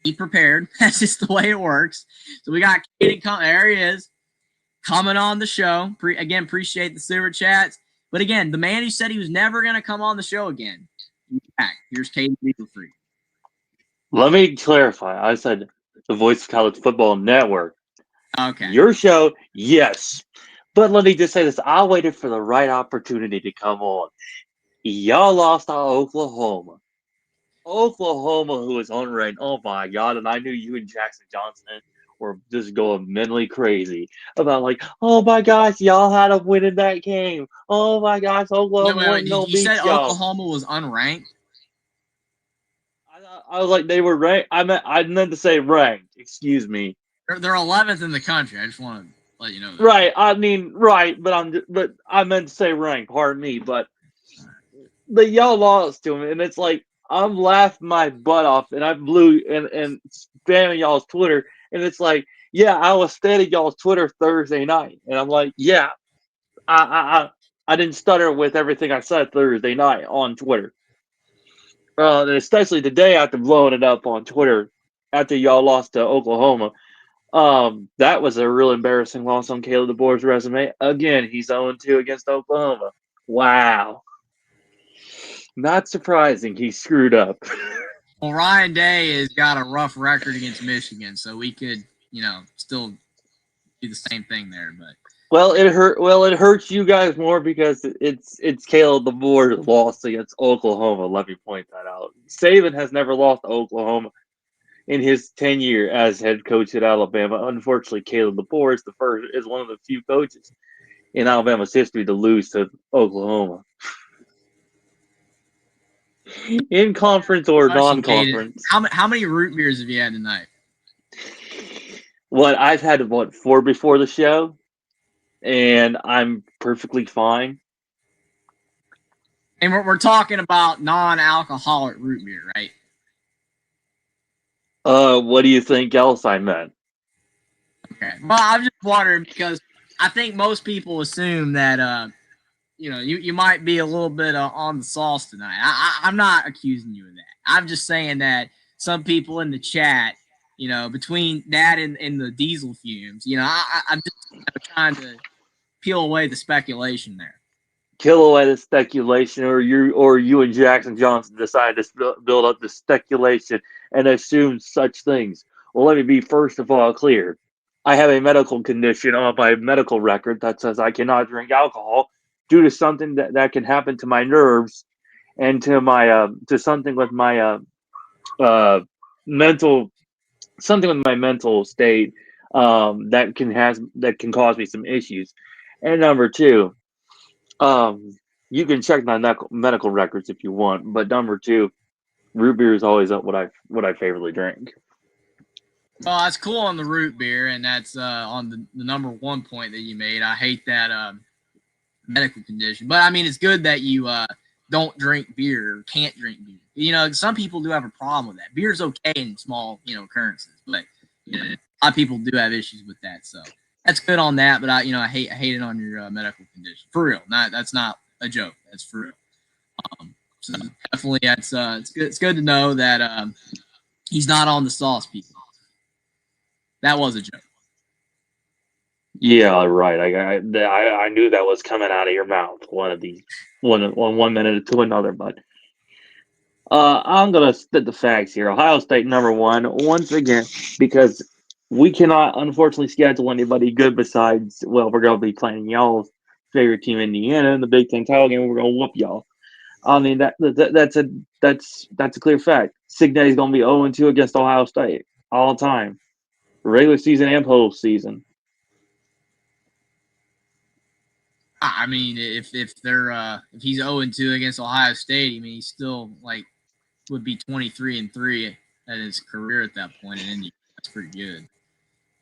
Be prepared. That's just the way it works. So we got Caden. There he is, coming on the show. Again, appreciate the super chats. But again, the man who said he was never going to come on the show again. Back. Here's Caden Diesel Free. Let me clarify. I said the Voice of College Football Network. Okay. Your show, yes. But let me just say this. I waited for the right opportunity to come on. Y'all lost to Oklahoma. Oklahoma, who was unranked. Oh, my God. And I knew you and Jackson Johnson were just going mentally crazy about, like, oh, my gosh, y'all had a win in that game. Oh, my gosh, Oklahoma wait. You said y'all. Oklahoma was unranked? I was like, they were ranked. I meant to say ranked. Excuse me. They're 11th in the country. I just want to let you know that. Right. I mean, right. But I meant to say ranked. Pardon me. But y'all lost to him, and it's like I'm laughing my butt off, and I blew and spamming y'all's Twitter, and it's like, yeah, I was studying y'all's Twitter Thursday night, and I'm like, yeah, I didn't stutter with everything I said Thursday night on Twitter. And especially today after blowing it up on Twitter after y'all lost to Oklahoma. That was a real embarrassing loss on Caleb DeBoer's resume. Again, he's 0-2 against Oklahoma. Wow. Not surprising he screwed up. Well, Ryan Day has got a rough record against Michigan, so we could, still do the same thing there. But it hurts you guys more because it's Caleb DeBoer's loss against Oklahoma. Let me point that out. Saban has never lost to Oklahoma in his tenure as head coach at Alabama. Unfortunately, Caleb DeBoer is one of the few coaches in Alabama's history to lose to Oklahoma. In conference or non-conference. How many root beers have you had tonight? I've had 4 before the show, and I'm perfectly fine. And we're talking about non-alcoholic root beer, right? What do you think else I meant? Okay. Well, I'm just wondering because I think most people assume that you might be a little bit on the sauce tonight. I'm not accusing you of that. I'm just saying that some people in the chat, between that and the diesel fumes, I'm just trying to peel away the speculation there. Kill away the speculation, or you and Jackson Johnson decided to build up the speculation and assume such things. Well, let me be first of all clear. I have a medical condition on my medical record that says I cannot drink alcohol due to something that can happen to my nerves and to my to something with my mental state that can cause me some issues. And number 2, you can check my medical records if you want, but number 2, root beer is always what I favorably drink. Well, that's cool on the root beer, and that's on the number 1 point that you made. I hate that medical condition, but I mean, it's good that you don't drink beer or can't drink beer. Some people do have a problem with that. Beer's okay in small, occurrences, but a lot of people do have issues with that. So that's good on that. But I hate it on your medical condition for real. That's not a joke. That's for real. So definitely, it's good. It's good to know that he's not on the sauce, people. That was a joke. Yeah, right. I knew that was coming out of your mouth. One minute to another, but I'm gonna spit the facts here. Ohio State number 1 once again because we cannot unfortunately schedule anybody good besides. Well, we're gonna be playing y'all's favorite team, Indiana, in the Big Ten title game. We're gonna whoop y'all. I mean that's a clear fact. Signet's gonna be 0-2 against Ohio State all the time, regular season and postseason. I mean, if he's 0-2 against Ohio State, I mean, he still would be 23-3 at his career at that point in Indy. That's pretty good.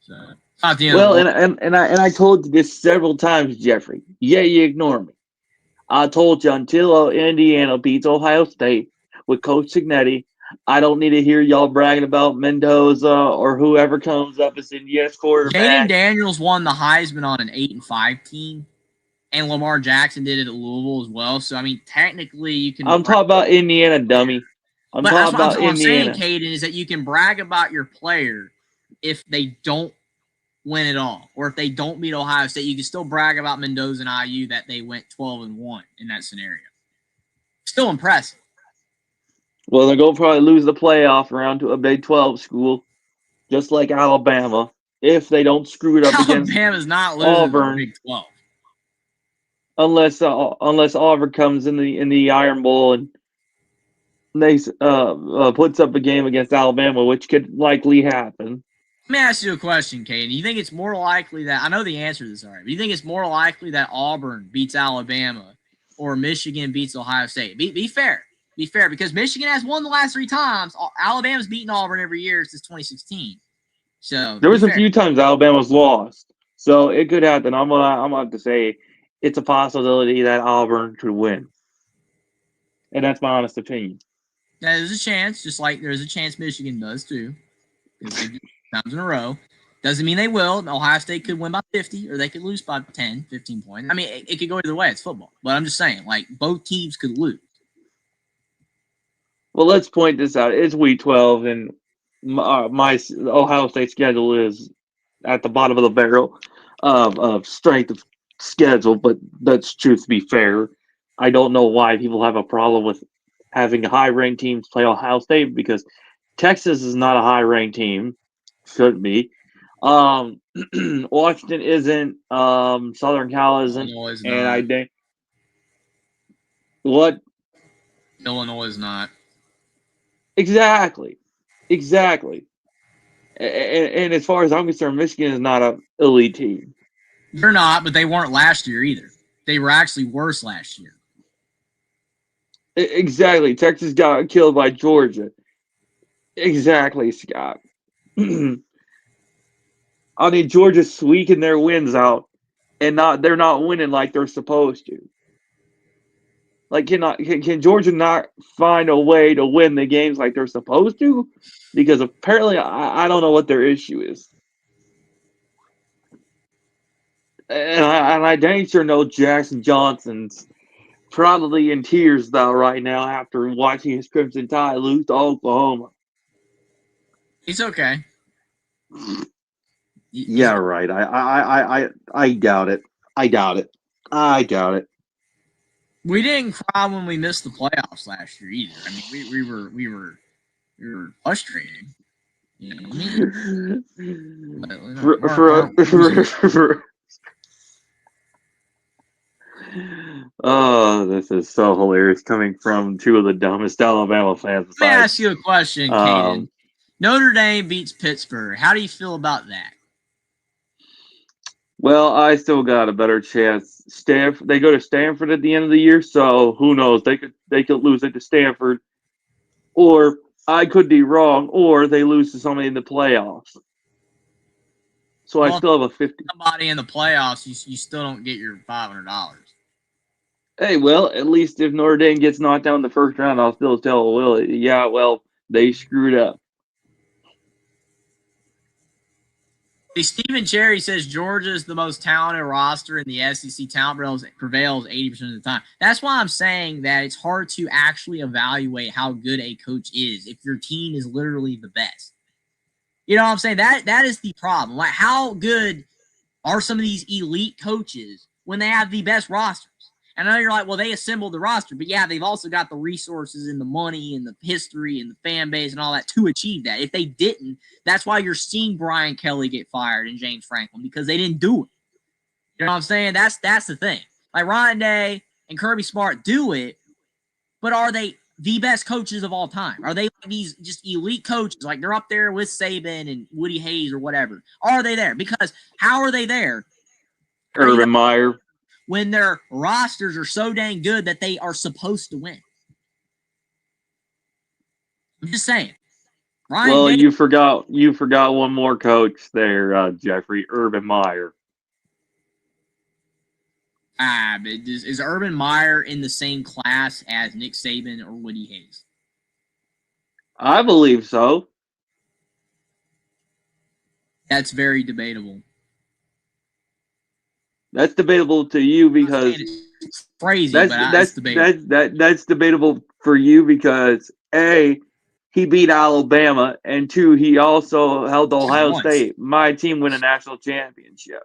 So not the end. Well, and I told you this several times, Jeffrey. Yeah, you ignore me. I told you until Indiana beats Ohio State, with Coach Signetti. I don't need to hear y'all bragging about Mendoza or whoever comes up as in yes Jaden quarterback. Daniels won the Heisman on an 8-5 team, and Lamar Jackson did it at Louisville as well. So I mean, technically, you can. I'm talking about Indiana, dummy. I'm But that's talking about what I'm saying, Indiana. Caden, is that you can brag about your player if they don't win it all, or if they don't beat Ohio State. You can still brag about Mendoza and IU that they went 12-1 in that scenario. Still impressive. Well, they're going to probably lose the playoff round to a Big 12 school, just like Alabama, if they don't screw it up against Alabama's not losing to the Auburn. Big 12. Unless Auburn comes in the Iron Bowl and they puts up a game against Alabama, which could likely happen. Let me ask you a question, Caden. Do you think it's more likely that, I know the answer to this already, but do you think it's more likely that Auburn beats Alabama or Michigan beats Ohio State? Be fair. Be fair, because Michigan has won the last 3 times. Alabama's beaten Auburn every year since 2016. So There be was a fair. few times Alabama's lost, so it could happen. I'm gonna have to say it's a possibility that Auburn could win, and that's my honest opinion. There's a chance, just like there's a chance Michigan does too, because they do times in a row. Doesn't mean they will. Ohio State could win by 50, or they could lose by 10, 15 points. I mean, it could go either way. It's football. But I'm just saying, like, both teams could lose. Well, let's point this out. It's Week 12, and my Ohio State schedule is at the bottom of the barrel of strength of schedule, but that's true to be fair. I don't know why people have a problem with having high-ranked teams play Ohio State because Texas is not a high-ranked team. Shouldn't be. Washington isn't. Southern Cal isn't. Illinois is And I not. think what Illinois is not. exactly. And as far as I'm concerned, Michigan is not an elite team. They're not, but they weren't last year either. They were actually worse last year. Exactly. Texas got killed by Georgia. Exactly, Scott. I mean, Georgia's squeaking their wins out, and they're not winning like they're supposed to. Like, can Georgia not find a way to win the games like they're supposed to? Because apparently, I don't know what their issue is. And I dang sure know Jackson Johnson's probably in tears though right now after watching his Crimson Tide lose to Oklahoma. He's okay. Yeah, right. I doubt it. I doubt it. We didn't cry when we missed the playoffs last year either. I mean, we were frustrated. You know what I mean? Oh, this is so hilarious coming from 2 of the dumbest Alabama fans. Let me ask you a question, Caden. Notre Dame beats Pittsburgh. How do you feel about that? Well, I still got a better chance. They go to Stanford at the end of the year, so who knows? They could lose it to Stanford, or I could be wrong, or they lose to somebody in the playoffs. So I still have a 50. Somebody in the playoffs, you still don't get your $500. Hey, well, at least if Notre Dame gets knocked out in the first round, I'll still tell Will, yeah, well, they screwed up. Stephen Cherry says Georgia is the most talented roster in the SEC. Talent prevails 80% of the time. That's why I'm saying that it's hard to actually evaluate how good a coach is if your team is literally the best. You know what I'm saying? That is the problem. Like, how good are some of these elite coaches when they have the best rosters? And I know you're like, well, they assembled the roster, but yeah, they've also got the resources and the money and the history and the fan base and all that to achieve that. If they didn't, that's why you're seeing Brian Kelly get fired and James Franklin, because they didn't do it. You know what I'm saying? That's the thing. Like, Ryan Day and Kirby Smart do it, but are they the best coaches of all time? Are they like these just elite coaches? Like, they're up there with Saban and Woody Hayes or whatever. Are they there? Because how are they there? Urban Meyer. When their rosters are so dang good that they are supposed to win. I'm just saying. Well, you forgot one more coach there, Jeffrey. Urban Meyer. But is Urban Meyer in the same class as Nick Saban or Woody Hayes? I believe so. That's very debatable. That's debatable to you I'm not saying because it's crazy, but it's debatable. that's debatable for you because A, he beat Alabama, and two, he also held Just Ohio once. State. My team win a national championship.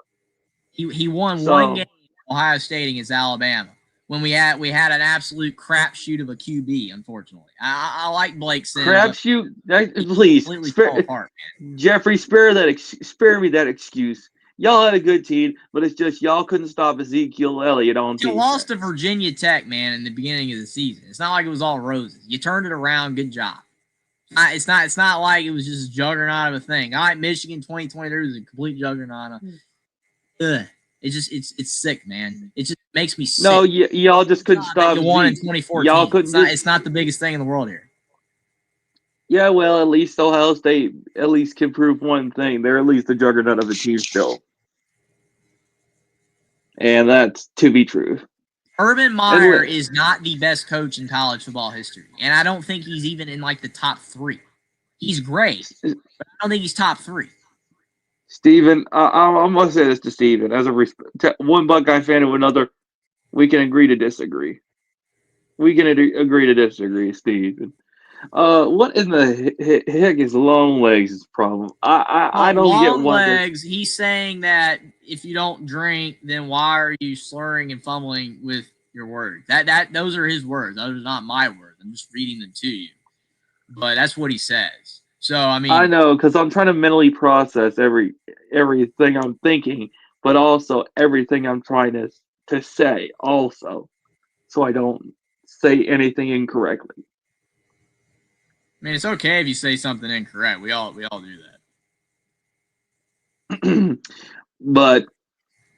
He won one game So Ohio State against Alabama when we had an absolute crapshoot of a QB. Unfortunately, I like Blake Sims. crapshoot. He Please, completely fell apart, man. Jeffrey, spare me that excuse. Y'all had a good team, but it's just y'all couldn't stop Ezekiel Elliott on You lost to defense. Virginia Tech, man, in the beginning of the season. It's not like it was all roses. You turned it around. Good job. It's not like it was just a juggernaut of a thing. All right, Michigan 2023 was a complete juggernaut. Ugh. It's sick, man. It just makes me sick. No, y'all just couldn't That stop you won in Zeke. 2014. Y'all couldn't It's not the biggest thing in the world here. Yeah, well, at least Ohio State at least can prove one thing. They're at least the juggernaut of a team still. And that's to be true. Urban Meyer is not the best coach in college football history. And I don't think he's even in like the top 3. He's great, but I don't think he's top 3. Steven, I'm going to say this to Steven. As one Buckeye fan to another, we can agree to disagree. We can agree to disagree, Steven. What in the heck is long legs' problem? I don't get long what legs. He's saying that if you don't drink, then why are you slurring and fumbling with your words? Those are his words. Those are not my words. I'm just reading them to you. But that's what he says. So I mean, I know because I'm trying to mentally process everything I'm thinking, but also everything I'm trying to say also, so I don't say anything incorrectly. I mean, it's okay if you say something incorrect. We all do that. But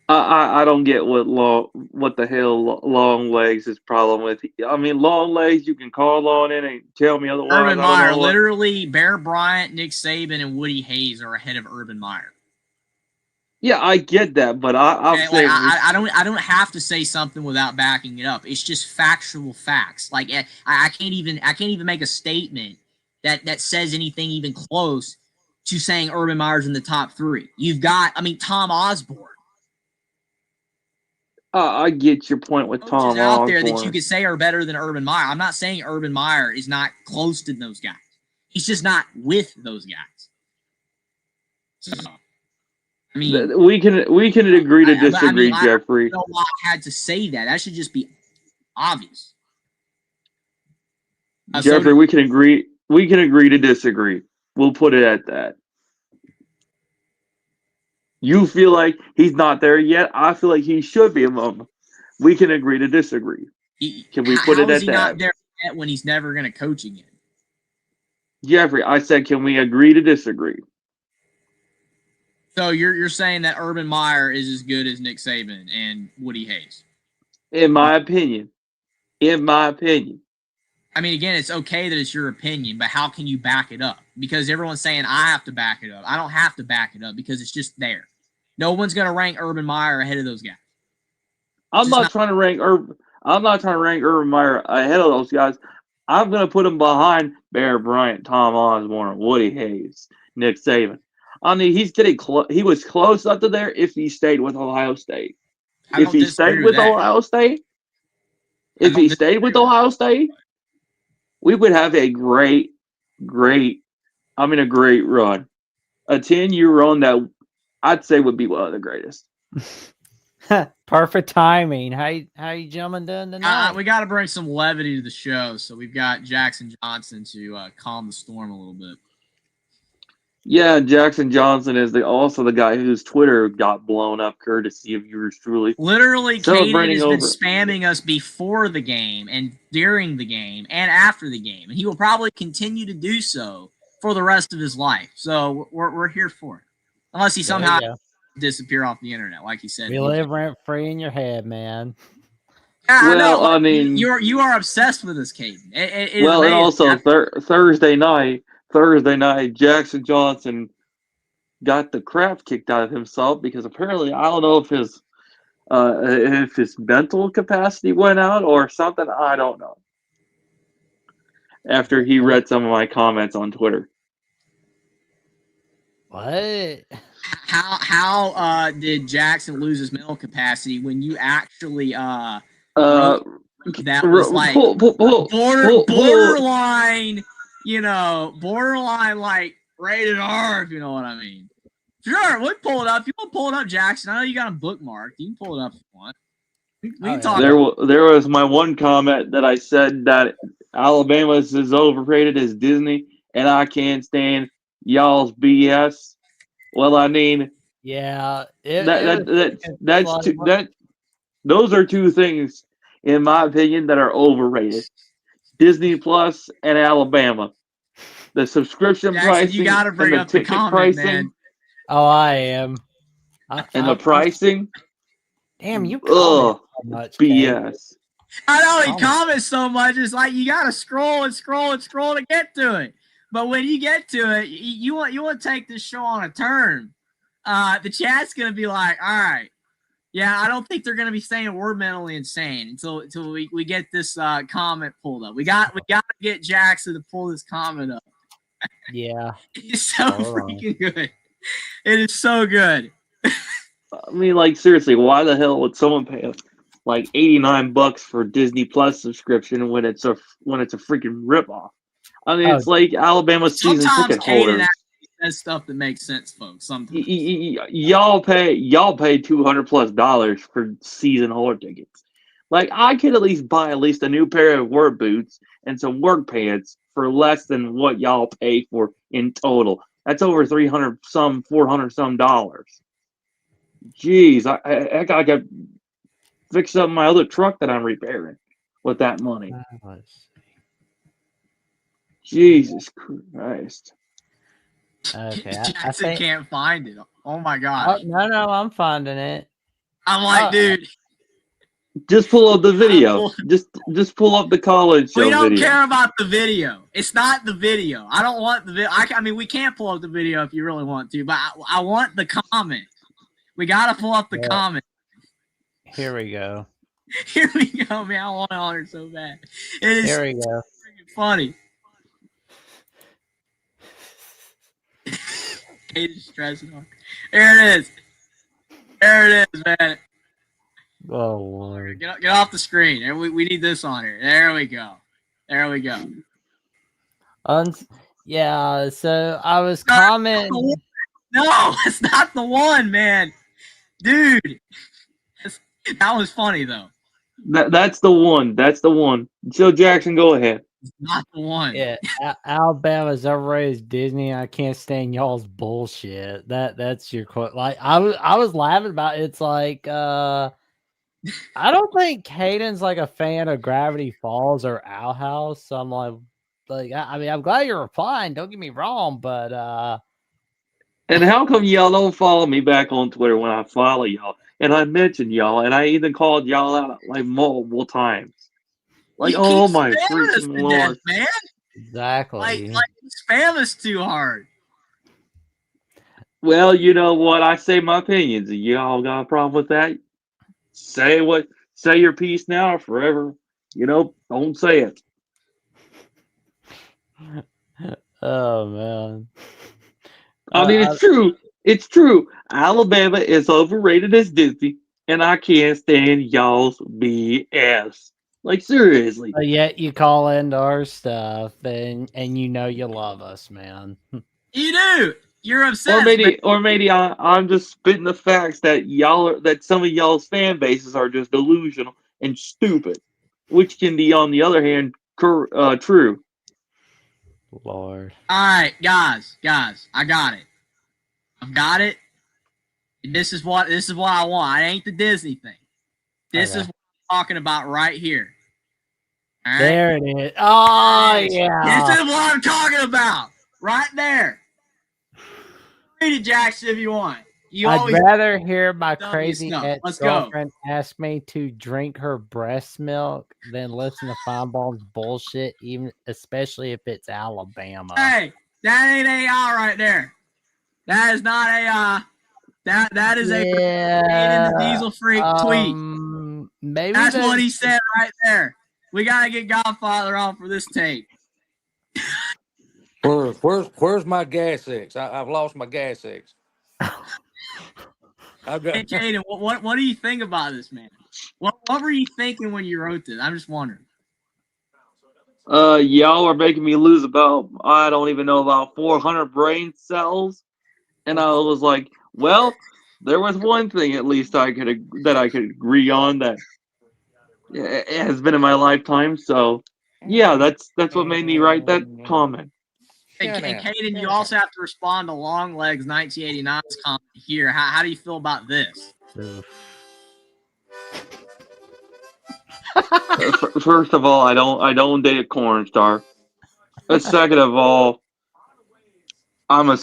I don't get what the hell long legs is problem with. I mean, long legs you can call on it and tell me otherwise. Urban I don't Meyer, know what. literally, Bear Bryant, Nick Saban, and Woody Hayes are ahead of Urban Meyer. Yeah, I get that, but I'm Okay, saying I don't have to say something without backing it up. It's just factual facts. Like I can't even make a statement that says anything even close to saying Urban Meyer's in the top 3. You've got, I mean, Tom Osborne. I get your point with Coaches Tom out there that you Osborne. could say are better than Urban Meyer. I'm not saying Urban Meyer is not close to those guys. He's just not with those guys. So, I mean, We can agree to disagree, I Jeffrey. don't know why I had to say that. That should just be obvious. Jeffrey, we can agree. We can agree to disagree. We'll put it at that. You feel like he's not there yet. I feel like he should be among them. We can agree to disagree. Can we put it How is at he that? not there yet when he's never going to coach again? Jeffrey, I said, can we agree to disagree? So you're saying that Urban Meyer is as good as Nick Saban and Woody Hayes? In my opinion. In my opinion. I mean, again, it's okay that it's your opinion, but how can you back it up? Because everyone's saying I have to back it up. I don't have to back it up because it's just there. No one's going to rank Urban Meyer ahead of those guys. I'm not trying to rank Urban Meyer ahead of those guys. I'm going to put him behind Bear Bryant, Tom Osborne, Woody Hayes, Nick Saban. I mean, he's getting close. He was close up to there if he stayed with Ohio State. If he stayed with Ohio State, we would have a great run. A 10-year run that I'd say would be one of the greatest. Perfect timing. How you gentlemen doing tonight? We got to bring some levity to the show, so we've got Jackson Johnson to calm the storm a little bit. Yeah, Jackson Johnson is also the guy whose Twitter got blown up, courtesy of yours truly. Literally, Caden has been spamming us before the game and during the game and after the game, and he will probably continue to do so for the rest of his life. So we're here for it, unless he somehow disappear off the internet, like he said. We live rent free in your head, man. Yeah, well, I know. You are obsessed with this, Caden. And also Thursday night, Jackson Johnson got the crap kicked out of himself because apparently I don't know if his mental capacity went out or something. I don't know. after he read some of my comments on Twitter. What? How did Jackson lose his mental capacity when you actually Uh, wrote that was like borderline, borderline like rated R, if you know what I mean. Sure, we'll pull it up. If you want to pull it up, Jackson, I know you got them bookmarked. You can pull it up if you want. We can talk. There was my one comment that I said that Alabama is as overrated as Disney, and I can't stand y'all's BS. Well, I mean, Yeah, those are two things, in my opinion, that are overrated: Disney Plus and Alabama. The subscription Jackson, pricing, you got to bring and up the the ticket comment, pricing, man. Oh, I am. and the pricing. Damn, you comment so much, BS. I know he comments so much. It's like you got to scroll and scroll and scroll to get to it. But when you get to it, you want to take this show on a turn. The chat's gonna be like, all right, yeah, I don't think they're gonna be saying we're mentally insane until we get this comment pulled up. We got to get Jackson to pull this comment up. Yeah, it's so freaking good. It is so good. I mean, like, seriously, why the hell would someone pay like $89 for Disney Plus subscription when it's a freaking ripoff? I mean, it's like Alabama's season ticket holders. That's stuff that makes sense, folks. Sometimes y'all pay $200+ for season holder tickets. Like, I could at least buy a new pair of work boots and some work pants for less than what y'all pay for in total. That's over $400 some dollars. Jeez, I gotta fix up my other truck that I'm repairing with that money. Jesus Christ. Okay, I can't find it. Oh my god. No, I'm finding it. I'm like, dude. Just pull up the video. Just pull up the college show. We don't video. care about the video. It's not the video. I don't want the video. I mean, we can't pull up the video if you really want to, but I want the comment. We gotta pull up the comment. Here we go. Here we go, man. I want to honor so bad. It is here we go. Funny. Kate is stressing on. There it is. There it is, man. Oh Lord. Get off the screen. And we need this on here. There we go. There we go. Yeah, so I was commenting. No, it's not the one, man. Dude. That was funny though. That's the one. That's the one. Joe Jackson, go ahead. It's not the one. Yeah, Alabama's overrated as Disney. I can't stand y'all's bullshit. That's your quote. Like I was laughing about it. It's like I don't think Caden's like a fan of Gravity Falls or Owl House. So I'm like I mean I'm glad you're replying. Don't get me wrong, but and how come y'all don't follow me back on Twitter when I follow y'all and I mention y'all and I even called y'all out like multiple times? Like, oh my freaking Lord, man! Exactly. Like spam us too hard. Well, you know what? I say my opinions. Y'all got a problem with that? Say your piece now or forever. Don't say it. Oh man. I mean, it's true. It's true. Alabama is overrated as Disney, and I can't stand y'all's BS. Like, seriously. But yet you call into our stuff, and you know you love us, man. You do. You're obsessed. Or maybe I'm just spitting the facts that some of y'all's fan bases are just delusional and stupid, which can be, on the other hand, true. Lord. All right, guys, I got it. I've got it. This is what I want. It ain't the Disney thing. This is what I'm talking about right here. All right? There it is. Oh yeah. This is what I'm talking about. Right there. Read it, Jackson, if you want. I'd rather hear my crazy ex-girlfriend ask me to drink her breast milk than listen to Feinbaum's bullshit, especially if it's Alabama. Hey, that ain't AR right there. That is not a that is a the Diesel Freak tweet. Maybe that's what he said right there. We gotta get Godfather on for this tape. Where's my gas X? I've lost my gas X. I've Hey, got. Caden, what do you think about this, man? What were you thinking when you wrote this? I'm just wondering. Y'all are making me lose about, I don't even know, about 400 brain cells. And I was like, well, there was one thing at least I could agree on that it has been in my lifetime. So yeah, that's what made me write that comment. And, Shut and up. Caden, you Shut also have to respond to Longlegs 1989's comment here. How do you feel about this? First of all, I don't date a corn star. Second of all, I'm a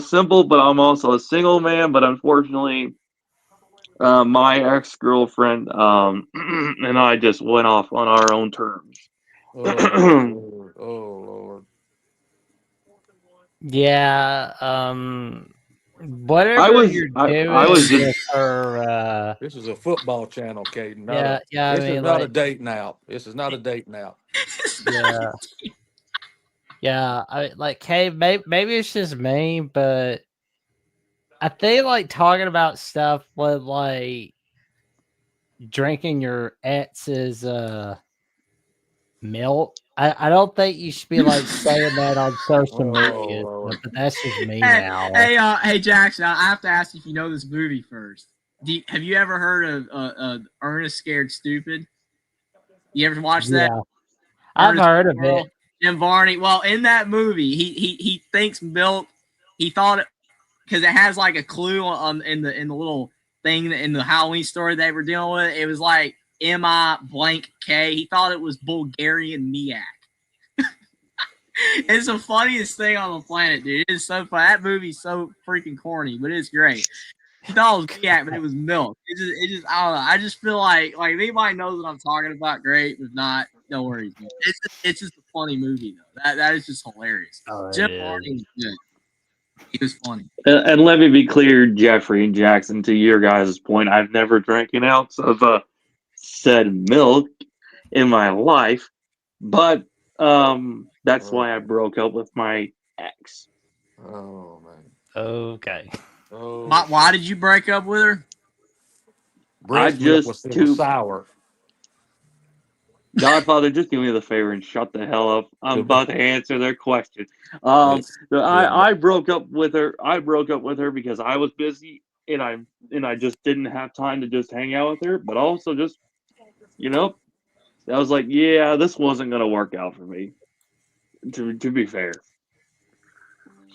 simple, but I'm also a single man. But unfortunately, my ex girlfriend and I just went off on our own terms. Oh Lord. Oh Lord. Yeah, I whatever was you're I doing was just with her, This is a football channel, Caden. yeah, I This is mean, not a like, date now. This is not a date now. yeah, yeah, hey, maybe it's just me, but I think like talking about stuff with like drinking your ex's milk. I don't think you should be like saying that on social media, Oh Lord. but that's just me Hey, now. hey, Jackson, I have to ask if you know this movie first. Have you ever heard of Ernest Scared Stupid? You ever watched that? Yeah, I've Ernest heard of it. Jim Varney. Well, in that movie, he thinks milk. He thought it because it has like a clue on in the little thing in the Halloween story they were dealing with. It was like M-I blank K. He thought it was Bulgarian Miak. It's the funniest thing on the planet, dude. It is so funny. That movie's so freaking corny, but it's great. He thought it was Miak, but it was milk. It just I don't know. I just feel like if anybody knows what I'm talking about, great. If not, no worries. Man. It's just a funny movie though. That is just hilarious. Oh, it Jim is. Varney was good. He was funny. and let me be clear, Jeffrey and Jackson, to your guys' point, I've never drank an ounce of said milk in my life, but that's why I broke up with my ex. Oh man. Okay. Oh. Why did you break up with her? Breast milk was sour. Godfather, just do me the favor and shut the hell up. I'm about to answer their question. Yes. I broke up with her. I broke up with her because I was busy and I just didn't have time to just hang out with her. But also just I was like, yeah, this wasn't gonna work out for me. To be fair,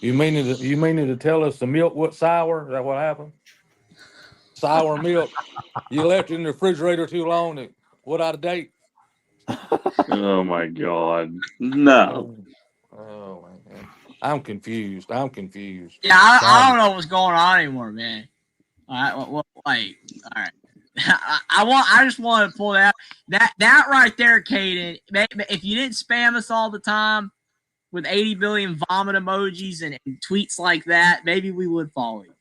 You meaning to tell us the milk was sour? Is that what happened? Sour milk. You left it in the refrigerator too long. It went out of date. oh my god, no. Oh man. I'm confused. Yeah, I don't know what's going on anymore, man. All right, all right. I just want to pull that right there, Caden. If you didn't spam us all the time with 80 billion vomit emojis and tweets like that, maybe we would follow you.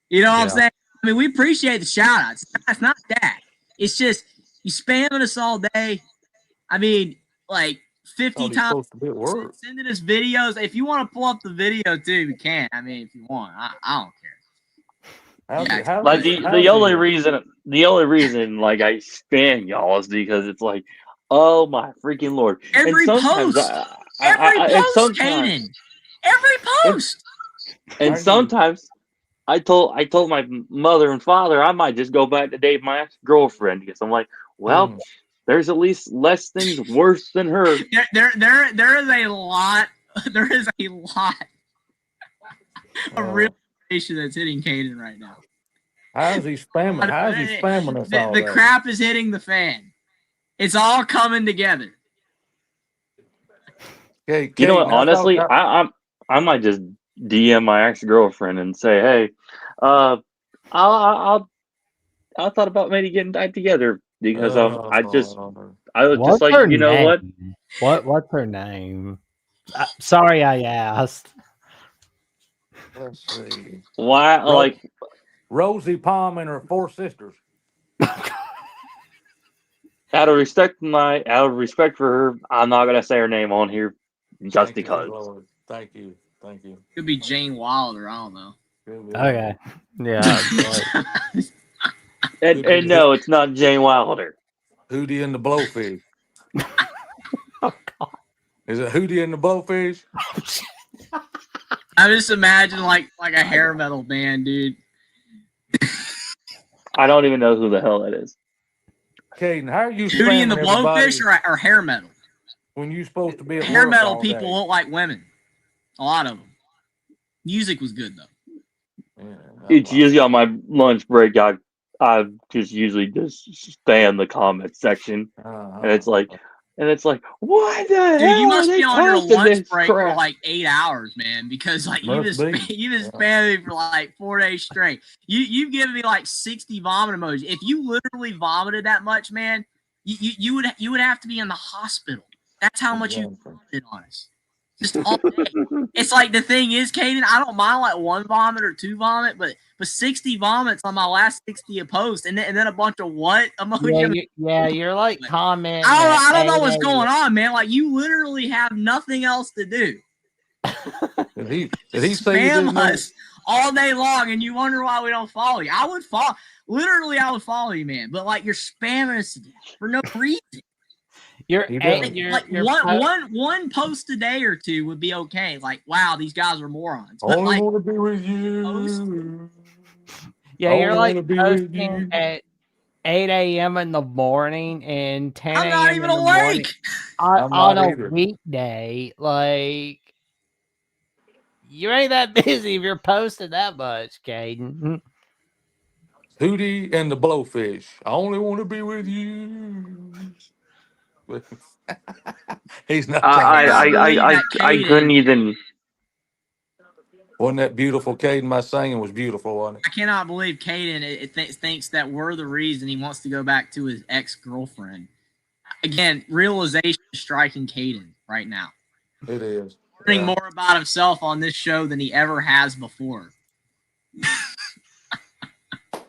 You know what I'm saying? I mean, we appreciate the shout outs. It's not that. It's just you spamming us all day. I mean, like 50 times sending us videos. If you want to pull up the video too, we can. I mean, if you want, I don't care. Like the only reason like I spam y'all is because it's like, oh my freaking lord! Every post, Caden. Every post. And sometimes I told my mother and father I might just go back to date my ex-girlfriend because I'm like, well, there's at least less things worse than her. There is a lot. There is a lot of realization that's hitting Caden right now. How's he spamming? How's he spamming us all? The crap is hitting the fan. It's all coming together. You know what? Honestly, I might just DM my ex-girlfriend and say, hey, I thought about maybe getting back together because I was just like, you know name? What's her name? Sorry, I asked. Let's see. Why, like Rosie Palm and her 4 sisters. Out of respect for her, I'm not gonna say her name on here just because. Thank you. Thank you. Could be Jane Wilder. I don't know. Okay. Yeah. And no, it's not Jane Wilder. Hootie and the Blowfish. Oh, God. Is it Hootie and the Blowfish? I just imagine like a hair metal band, dude. I don't even know who the hell that is. Caden, how are you Hootie and the spamming everybody Blowfish or hair metal? when you're supposed to be at Hair work metal all people day? look like women. A lot of them. Music was good though. Yeah, It's usually on my lunch break. I just usually just stay in the comment section, and it's like, what the Dude, hell you are must they be on your posting lunch this break for crap? like 8 hours, man, because like you've Must been be. spamming for like 4 days straight. You've given me like 60 vomit emojis. If you literally vomited that much, man, you would have to be in the hospital. That's how much you vomited on us. Just all day. It's like the thing is, Caden, I don't mind like 1 vomit or 2 vomit, but 60 vomits on my last 60 post, and then a bunch of what emoji? Yeah, you're like commenting. I don't know what's going on, man. Like you literally have nothing else to do. Did he say you Spam didn't know? us all day long, and you wonder why we don't follow you. I would follow. Literally, I would follow you, man. But like you're spamming us for no reason. One post a day or 2 would be okay. Like, wow, these guys are morons. But Only like, want to be with you. Yeah, you're Only like wanna be with posting you. at 8 a.m. in the morning and 10 I'm not a.m. even in the morning awake. I'm on not a either. weekday. Like, you ain't that busy if you're posting that much, Caden. Hootie and the Blowfish. I only want to be with you. He's not trying to. I couldn't even. Wasn't that beautiful, Caden? My singing was beautiful, wasn't it? I cannot believe Caden thinks that we're the reason he wants to go back to his ex-girlfriend. Again, realization is striking Caden right now. It is. Learning more about himself on this show than he ever has before.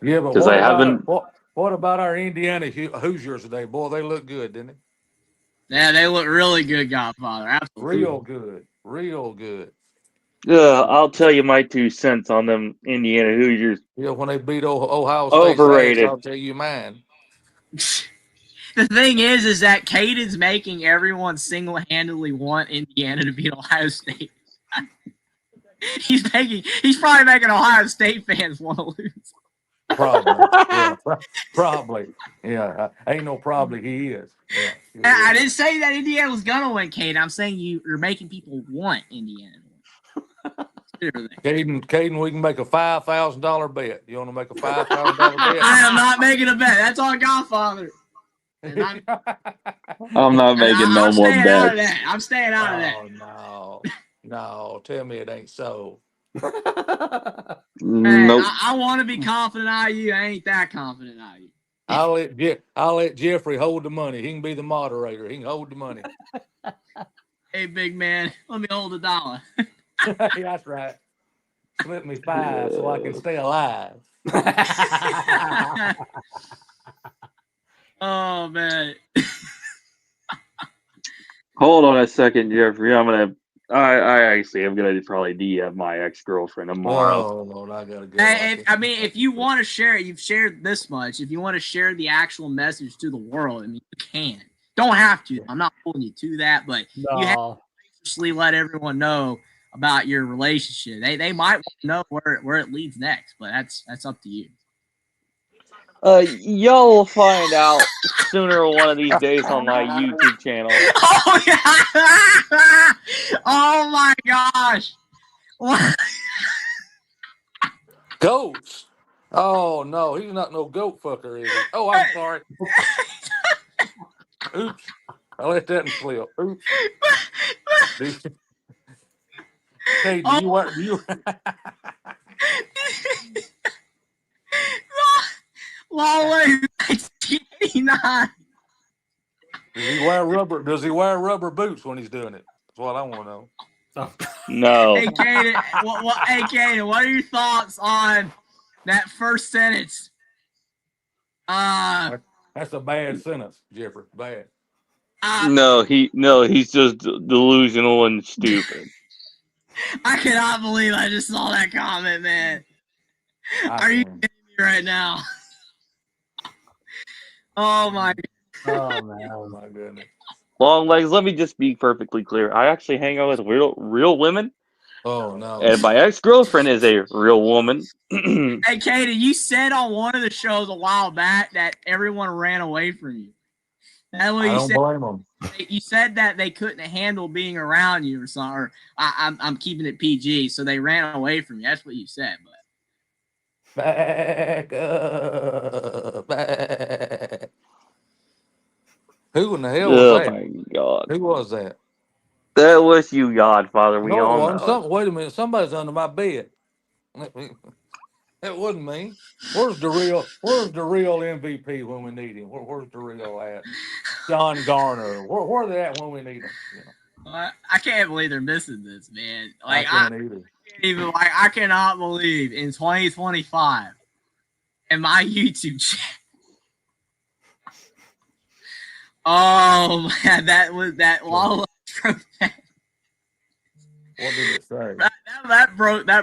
Yeah, but what about our Indiana Hoosiers today? Boy, they look good, didn't they? Yeah, they look really good, Godfather. Absolutely. Real good. Real good. I'll tell you my 2 cents on them Indiana Hoosiers. Yeah, when they beat Ohio State's Overrated. ass, I'll tell you mine. The thing is that Caden's making everyone single-handedly want Indiana to beat Ohio State. He's probably making Ohio State fans want to lose. Probably. Yeah. Probably. Yeah. Ain't no probably. He is. Yeah. I didn't say that Indiana was gonna win, Caden. I'm saying you're making people want Indiana to win. Caden, we can make a $5,000 bet. You want to make a $5,000 bet? I am not making a bet. That's on Godfather. I'm not making no more bets. I'm staying out of that. Oh, no. Tell me it ain't so. Nope. I want to be confident out of you. I ain't that confident out of you. I'll let Jeffrey hold the money. He can be the moderator. He can hold the money. Hey, big man, let me hold $1. That's right. Slip me 5 so I can stay alive. Oh man. Hold on a second, Jeffrey. I am gonna probably DM my ex-girlfriend tomorrow. Oh Lord, I gotta go. Hey, if you want to share it, you've shared this much. If you want to share the actual message to the world, I mean, you can. Don't have to. I'm not holding you to that, but you have to graciously let everyone know about your relationship. They might want to know where it leads next, but that's up to you. Y'all will find out sooner one of these days on my YouTube channel. Oh yeah! Oh my gosh! What? Goats. Oh no, he's not no goat fucker, is he? Oh, I'm sorry. Oops. I let that slip. Oops. Hey, do you Long way 1989. Does he wear rubber boots when he's doing it? That's what I want to know. No. Hey Kaden, what are your thoughts on that first sentence? That's a bad sentence, Jeffrey. Bad. No, he's just delusional and stupid. I cannot believe I just saw that comment, man. Are you kidding me right now? Oh my Oh man. Oh my goodness. Long legs. Let me just be perfectly clear. I actually hang out with real women, Oh no. and my ex-girlfriend is a real woman. Hey, Katie, you said on one of the shows a while back that everyone ran away from you. That's what I you don't said. blame them. You said that they couldn't handle being around you or something. Or I'm keeping it PG, so they ran away from you. That's what you said. But Back up, back. Who in the hell was Oh that? my God, Who was that? that was you, Godfather. We No, it all wasn't. know it. Wait a minute. Somebody's under my bed. It wasn't me. Where's the real MVP when we need him? Where's the real at? John Garner. Where they at when we need them? You know, I can't believe they're missing this, man. I Like can't either. can't even like I cannot believe in 2025 in my YouTube channel. Oh man, that was that Lala that What did it say?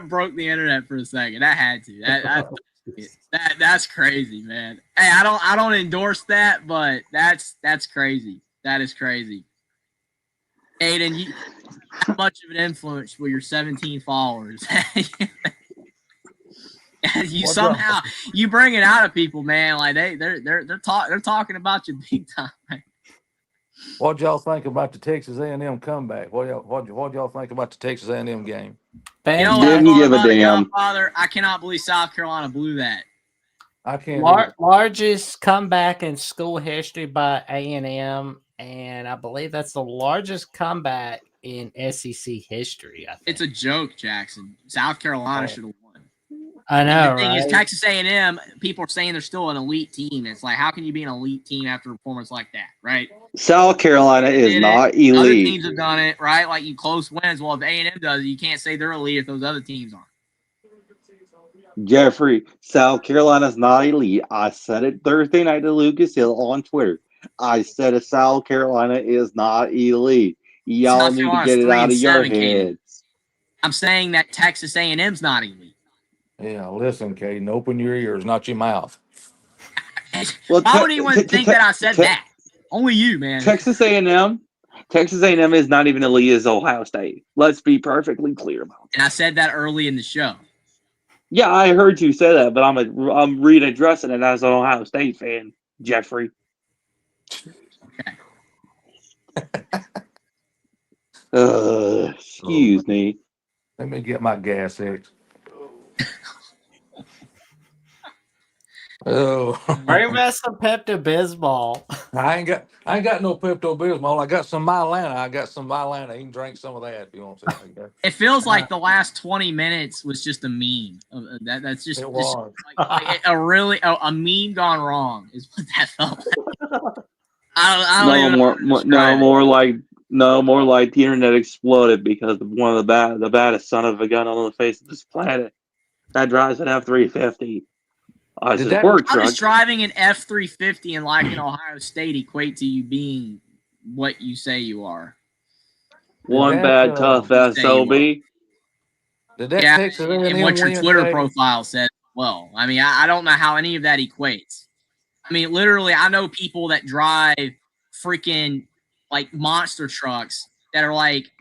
broke the internet for a second. That had to. That's crazy, man. Hey, I don't endorse that, but that's crazy. That is crazy. Aiden, you how much of an influence with your 17 followers? You somehow you bring it out of people, man. Like they're talking about you big time. What y'all think about the Texas A&M comeback? What y'all think about the Texas A&M game? You know what I Didn't thought give a about it, damn. Godfather? I cannot believe South Carolina blew that. I can't. either. Largest comeback in school history by A&M, and I believe that's the largest comeback in SEC history. I think It's a joke, Jackson. South Carolina should have won. I And know, the thing right? is, Texas A&M, people are saying they're still an elite team. It's like, how can you be an elite team after a performance like that, right? South Carolina is Did not it. Other elite. teams have done it, right? Like you close wins. Well, if A&M does it, you can't say they're elite if those other teams aren't. Jeffrey, South Carolina's not elite. I said it Thursday night to Lucas Hill on Twitter. I said it, South Carolina is not elite. Y'all South need to Carolina's get it out of your 3-7, Kaden. heads. I'm saying that Texas A&M's not elite. Yeah, listen, Caden, open your ears, not your mouth. Well, Why would anyone think that I said that? Only you, man. Texas A&M is not even elite as Ohio State. Let's be perfectly clear about that. And I said that early in the show. Yeah, I heard you say that, but I'm readdressing it as an Ohio State fan, Jeffrey. Excuse me. Let me get my gas X. Oh, Bring back some Pepto Bismol. I ain't got no Pepto Bismol. I got some Mylanta. You can drink some of that if you want to. Okay? It feels like the last 20 minutes was just a meme. That's just, It was. like a meme gone wrong is what that felt like. I don't even know how to describe it. More like the internet exploded because of one of the baddest son of a gun on the face of this planet that drives an F-350. How does driving an F-350 and like in Ohio State equate to you being what you say you are? One bad tough SOB. Did that Texas A&M and what your win Twitter today? profile said? Well, I mean, I don't know how any of that equates. I mean, literally, I know people that drive freaking like monster trucks that are like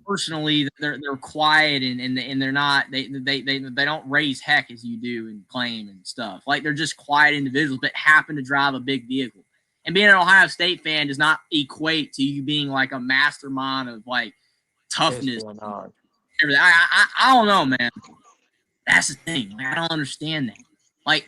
personally they're quiet and they're not they don't raise heck as you do and claim and stuff. Like they're just quiet individuals but happen to drive a big vehicle. And being an Ohio State fan does not equate to you being like a mastermind of like toughness. Everything. I don't know, man. That's the thing. Like, I don't understand that. Like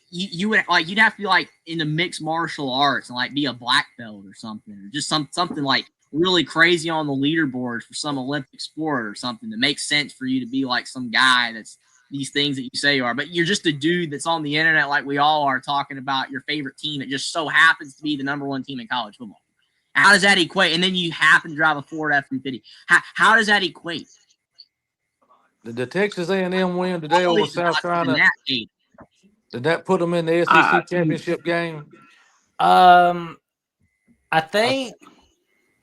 you would like you'd have to be like in the mixed martial arts and like be a black belt or something, or just something like really crazy on the leaderboard for some Olympic sport or something that makes sense for you to be like some guy that's these things that you say you are. But you're just a dude that's on the internet like we all are talking about your favorite team. It just so happens to be the number one team in college football. How does that equate? And then you happen to drive a Ford F-350. How does that equate? Did the Texas A&M win today over South Carolina? Did that put them in the SEC championship game? I think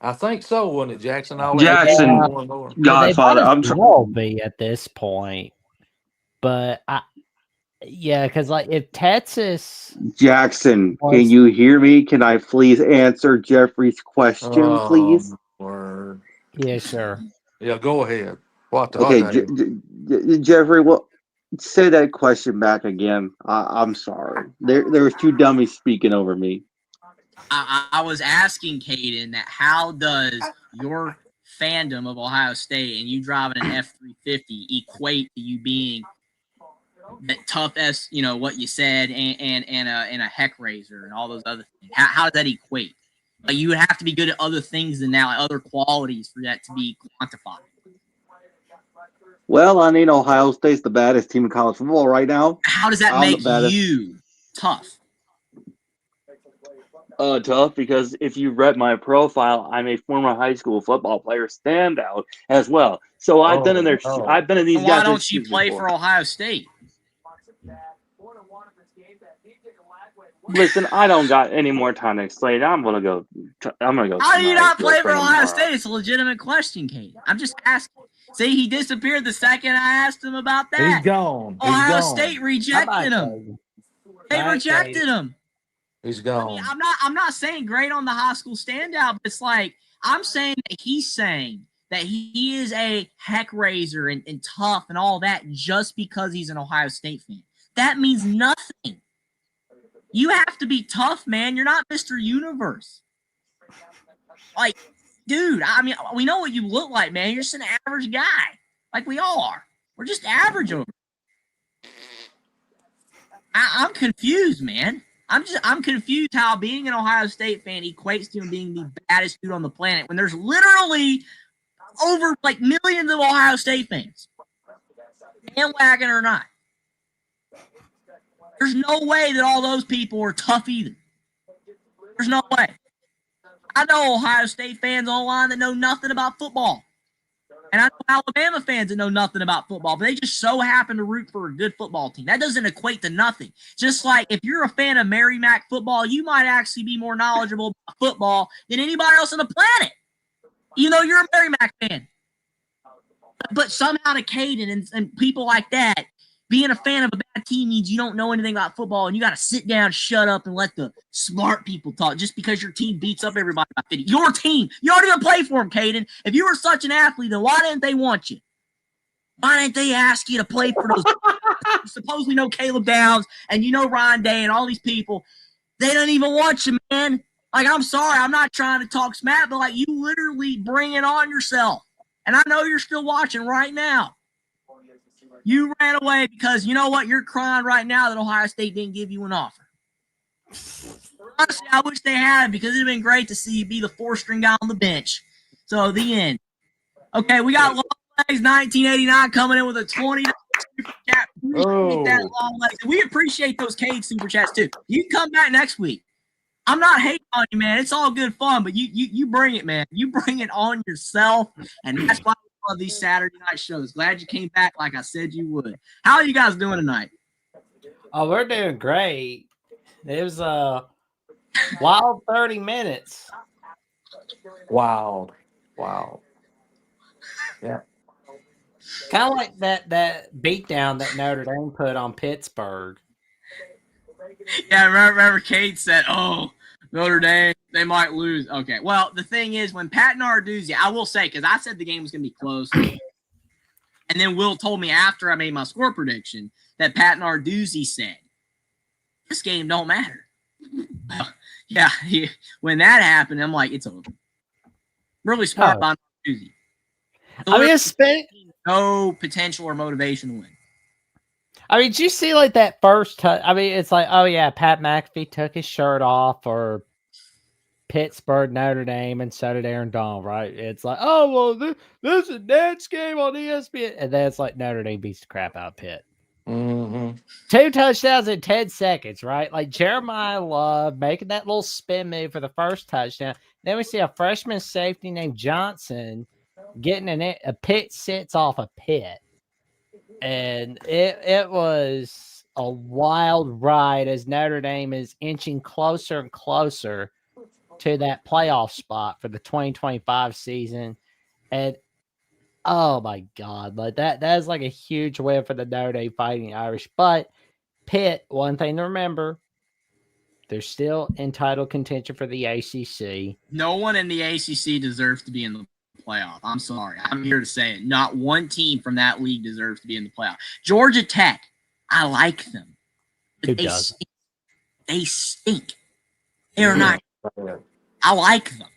I think so, wasn't it, Jackson? All Jackson, Yeah. more and more. They Godfather. might I'm as trying. well be at this point. But yeah, because like if Texas Jackson, can was, you hear me? Can I please answer Jeffrey's question, please? Word. yeah, sure. Yeah, go ahead. What the Okay, hell? Jeffrey, well, say that question back again. I'm sorry. There was two dummies speaking over me. I was asking Caden that how does your fandom of Ohio State and you driving an F-350 equate to you being that tough as what you said and a heck raiser and all those other things? How does that equate? Like you would have to be good at other things than that, like other qualities for that to be quantified. Well, I mean, Ohio State's the baddest team in college football right now. How does that I'm the make baddest. you tough? Tough because if you read my profile, I'm a former high school football player standout as well. So I've been in their, I've been in these And why guys' don't you shoes play before. for Ohio State? Listen, I don't got any more time to explain. I'm gonna go. I'm gonna go. How do you not play for girlfriend Ohio tomorrow. State? It's a legitimate question, Kate. I'm just asking. See, he disappeared the second I asked him about that. He's gone. Ohio He's State gone. rejected him. They Bye, rejected Kate. him. He's I gone. mean, I'm not saying great on the high school standout, but it's like I'm saying that he's saying that he is a heck raiser and tough and all that just because he's an Ohio State fan. That means nothing. You have to be tough, man. You're not Mr. Universe. Like, dude, I mean, we know what you look like, man. You're just an average guy. Like we all are. We're just average over. I'm confused, man. I'm confused how being an Ohio State fan equates to him being the baddest dude on the planet when there's literally over like millions of Ohio State fans. Bandwagon or not. There's no way that all those people are tough either. There's no way. I know Ohio State fans online that know nothing about football. And I know Alabama fans that know nothing about football, but they just so happen to root for a good football team. That doesn't equate to nothing. Just like if you're a fan of Mary Mac football, you might actually be more knowledgeable about football than anybody else on the planet, even though you're a Mary Mac fan. But somehow to Caden and people like that, being a fan of a bad team means you don't know anything about football and you got to sit down, shut up, and let the smart people talk just because your team beats up everybody by 50. Your team. You don't even play for them, Caden. If you were such an athlete, then why didn't they want you? Why didn't they ask you to play for those? You supposedly know Caleb Downs and you know Ryan Day and all these people. They don't even want you, man. Like, I'm sorry. I'm not trying to talk smack, but like you literally bring it on yourself. And I know you're still watching right now. You ran away because you know what? You're crying right now that Ohio State didn't give you an offer. Honestly, I wish they had because it'd have been great to see you be the four-string guy on the bench. So, the end. Okay, we got Long Legs 1989 coming in with a $20 super chat. Appreciate that, Long Legs. And we appreciate those Cade super chats, too. You can come back next week. I'm not hating on you, man. It's all good fun, but you bring it, man. You bring it on yourself, and that's why I love these Saturday night shows. Glad you came back like I said you would. How are you guys doing tonight? Oh, we're doing great. It was a wild 30 minutes. Wow. Yeah. Kind of like that beatdown that Notre Dame put on Pittsburgh. Yeah, remember Cade said, oh, Notre Dame, they might lose. Okay, well, the thing is, when Pat Narduzzi, I will say, because I said the game was going to be close, and then Will told me after I made my score prediction that Pat Narduzzi said, this game don't matter. Yeah, when that happened, I'm like, it's over. Really smart by Narduzzi. I mean, it's no potential or motivation to win. I mean, did you see like that first touch? I mean, it's like, oh yeah, Pat McAfee took his shirt off, or Pittsburgh, Notre Dame, and so did Aaron Donald, right? It's like, oh well, this is a dance game on ESPN, and then it's like Notre Dame beats the crap out of Pitt. Mm-hmm. 2 touchdowns in 10 seconds, right? Like Jeremiah Love making that little spin move for the first touchdown. Then we see a freshman safety named Johnson getting a pick six off a Pitt. And it was a wild ride as Notre Dame is inching closer and closer to that playoff spot for the 2025 season. And oh my God, like that is like a huge win for the Notre Dame Fighting Irish. But Pitt, one thing to remember, they're still in title contention for the ACC. No one in the ACC deserves to be in the playoff. I'm sorry. I'm here to say it. Not one team from that league deserves to be in the playoff. Georgia Tech, I like them. Who does? They stink. They're not. I like them.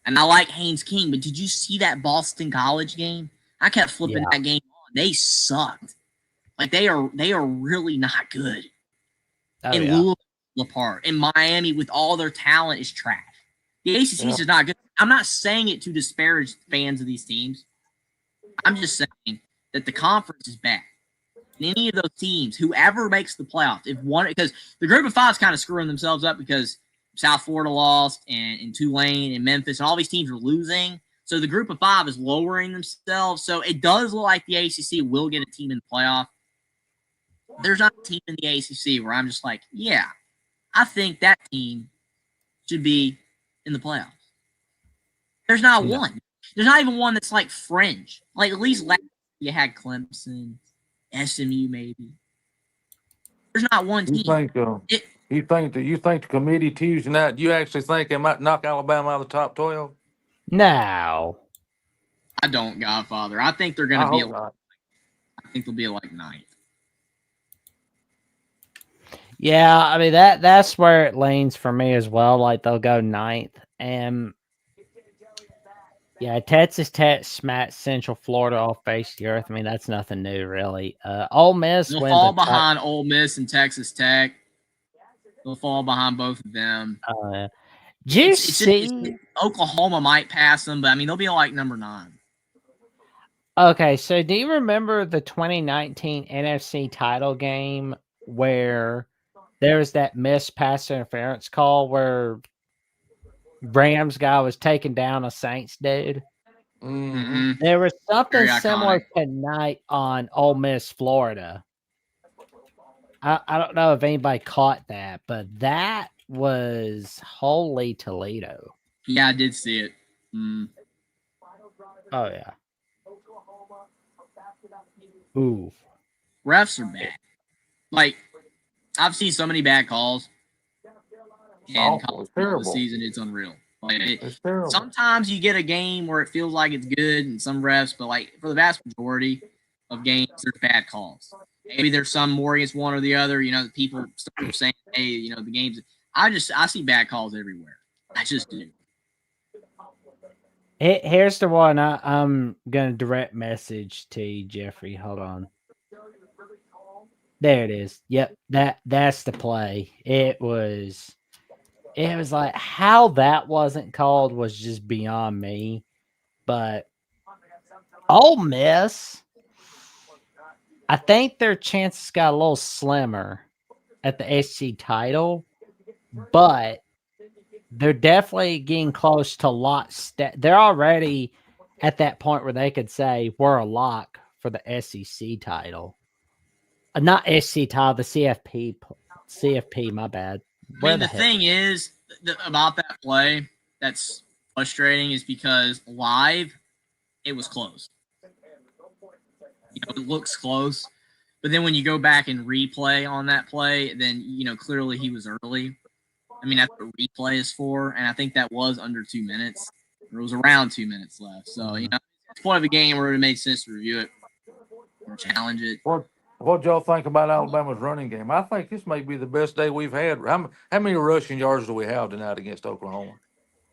And I like Haynes King. But did you see that Boston College game? I kept flipping that game on. They sucked. Like they are really not good. Oh, Louisville apart. And Miami with all their talent is trash. The ACC is not good. I'm not saying it to disparage fans of these teams. I'm just saying that the conference is bad. And any of those teams, whoever makes the playoffs, because the group of five is kind of screwing themselves up because South Florida lost and Tulane and Memphis and all these teams are losing. So the group of five is lowering themselves. So it does look like the ACC will get a team in the playoff. There's not a team in the ACC where I'm just like, yeah, I think that team should be in the playoffs. There's not one. There's not even one that's like fringe. Like at least last year you had Clemson, SMU maybe. There's not one team. You think the committee Tuesday night? You actually think they might knock Alabama out of the top 12? No, I don't, Godfather. I think they're going to be. I think they'll be like ninth. Yeah, I mean that's where it leans for me as well. Like they'll go ninth, and yeah, Texas Tech smacked Central Florida off face the earth. I mean that's nothing new, really. Ole Miss will fall behind Ole Miss and Texas Tech. They'll fall behind both of them. Oklahoma might pass them, but I mean they'll be like number 9. Okay, so do you remember the 2019 NFC title game where there was that missed pass interference call where Rams guy was taking down a Saints dude? Mm-hmm. There was something similar tonight on Ole Miss, Florida. I don't know if anybody caught that, but that was holy Toledo. Yeah, I did see it. Oh, yeah. Ooh. Refs are bad. Like, I've seen so many bad calls. And the season, it's unreal. Like, it's terrible. Sometimes you get a game where it feels like it's good and some refs, but like for the vast majority of games, there's bad calls. Maybe there's some more against one or the other. You know, people start saying, hey, you know, the games. I see bad calls everywhere. I just do. Here's the one I'm going to direct message to you, Jeffrey. Hold on. There it is. Yep, that's the play. It was like how that wasn't called was just beyond me. But Ole Miss, I think their chances got a little slimmer at the SC title, but they're definitely getting close to they're already at that point where they could say we're a lock for the SEC title. Not SC title, the CFP. CFP, my bad. The thing is about that play that's frustrating is because live, it was close. You know, it looks close. But then when you go back and replay on that play, then, you know, clearly he was early. I mean, that's what replay is for. And I think that was under 2 minutes. Or it was around 2 minutes left. So, you know, it's part of a game where it made sense to review it or challenge it. What y'all think about Alabama's running game? I think this may be the best day we've had. How many rushing yards do we have tonight against Oklahoma?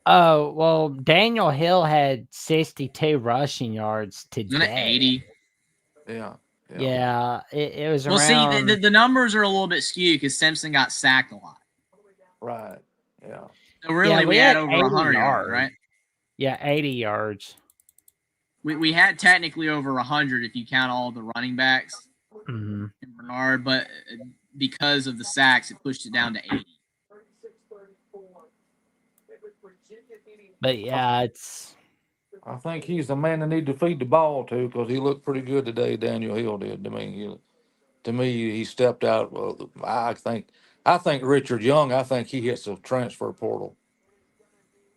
Oh, well, Daniel Hill had 62 rushing yards today. 80. Yeah, it was around. Well, see, the numbers are a little bit skewed because Simpson got sacked a lot. Right, yeah. So really, we had over 100 yards, right? Yeah, 80 yards. We had technically over 100 if you count all the running backs. Mm-hmm. And Bernard, but because of the sacks, it pushed it down to 80. But yeah, I think he's the man that need to feed the ball to because he looked pretty good today. Daniel Hill did. To me, he stepped out. Well, I think Richard Young. I think he hits the transfer portal.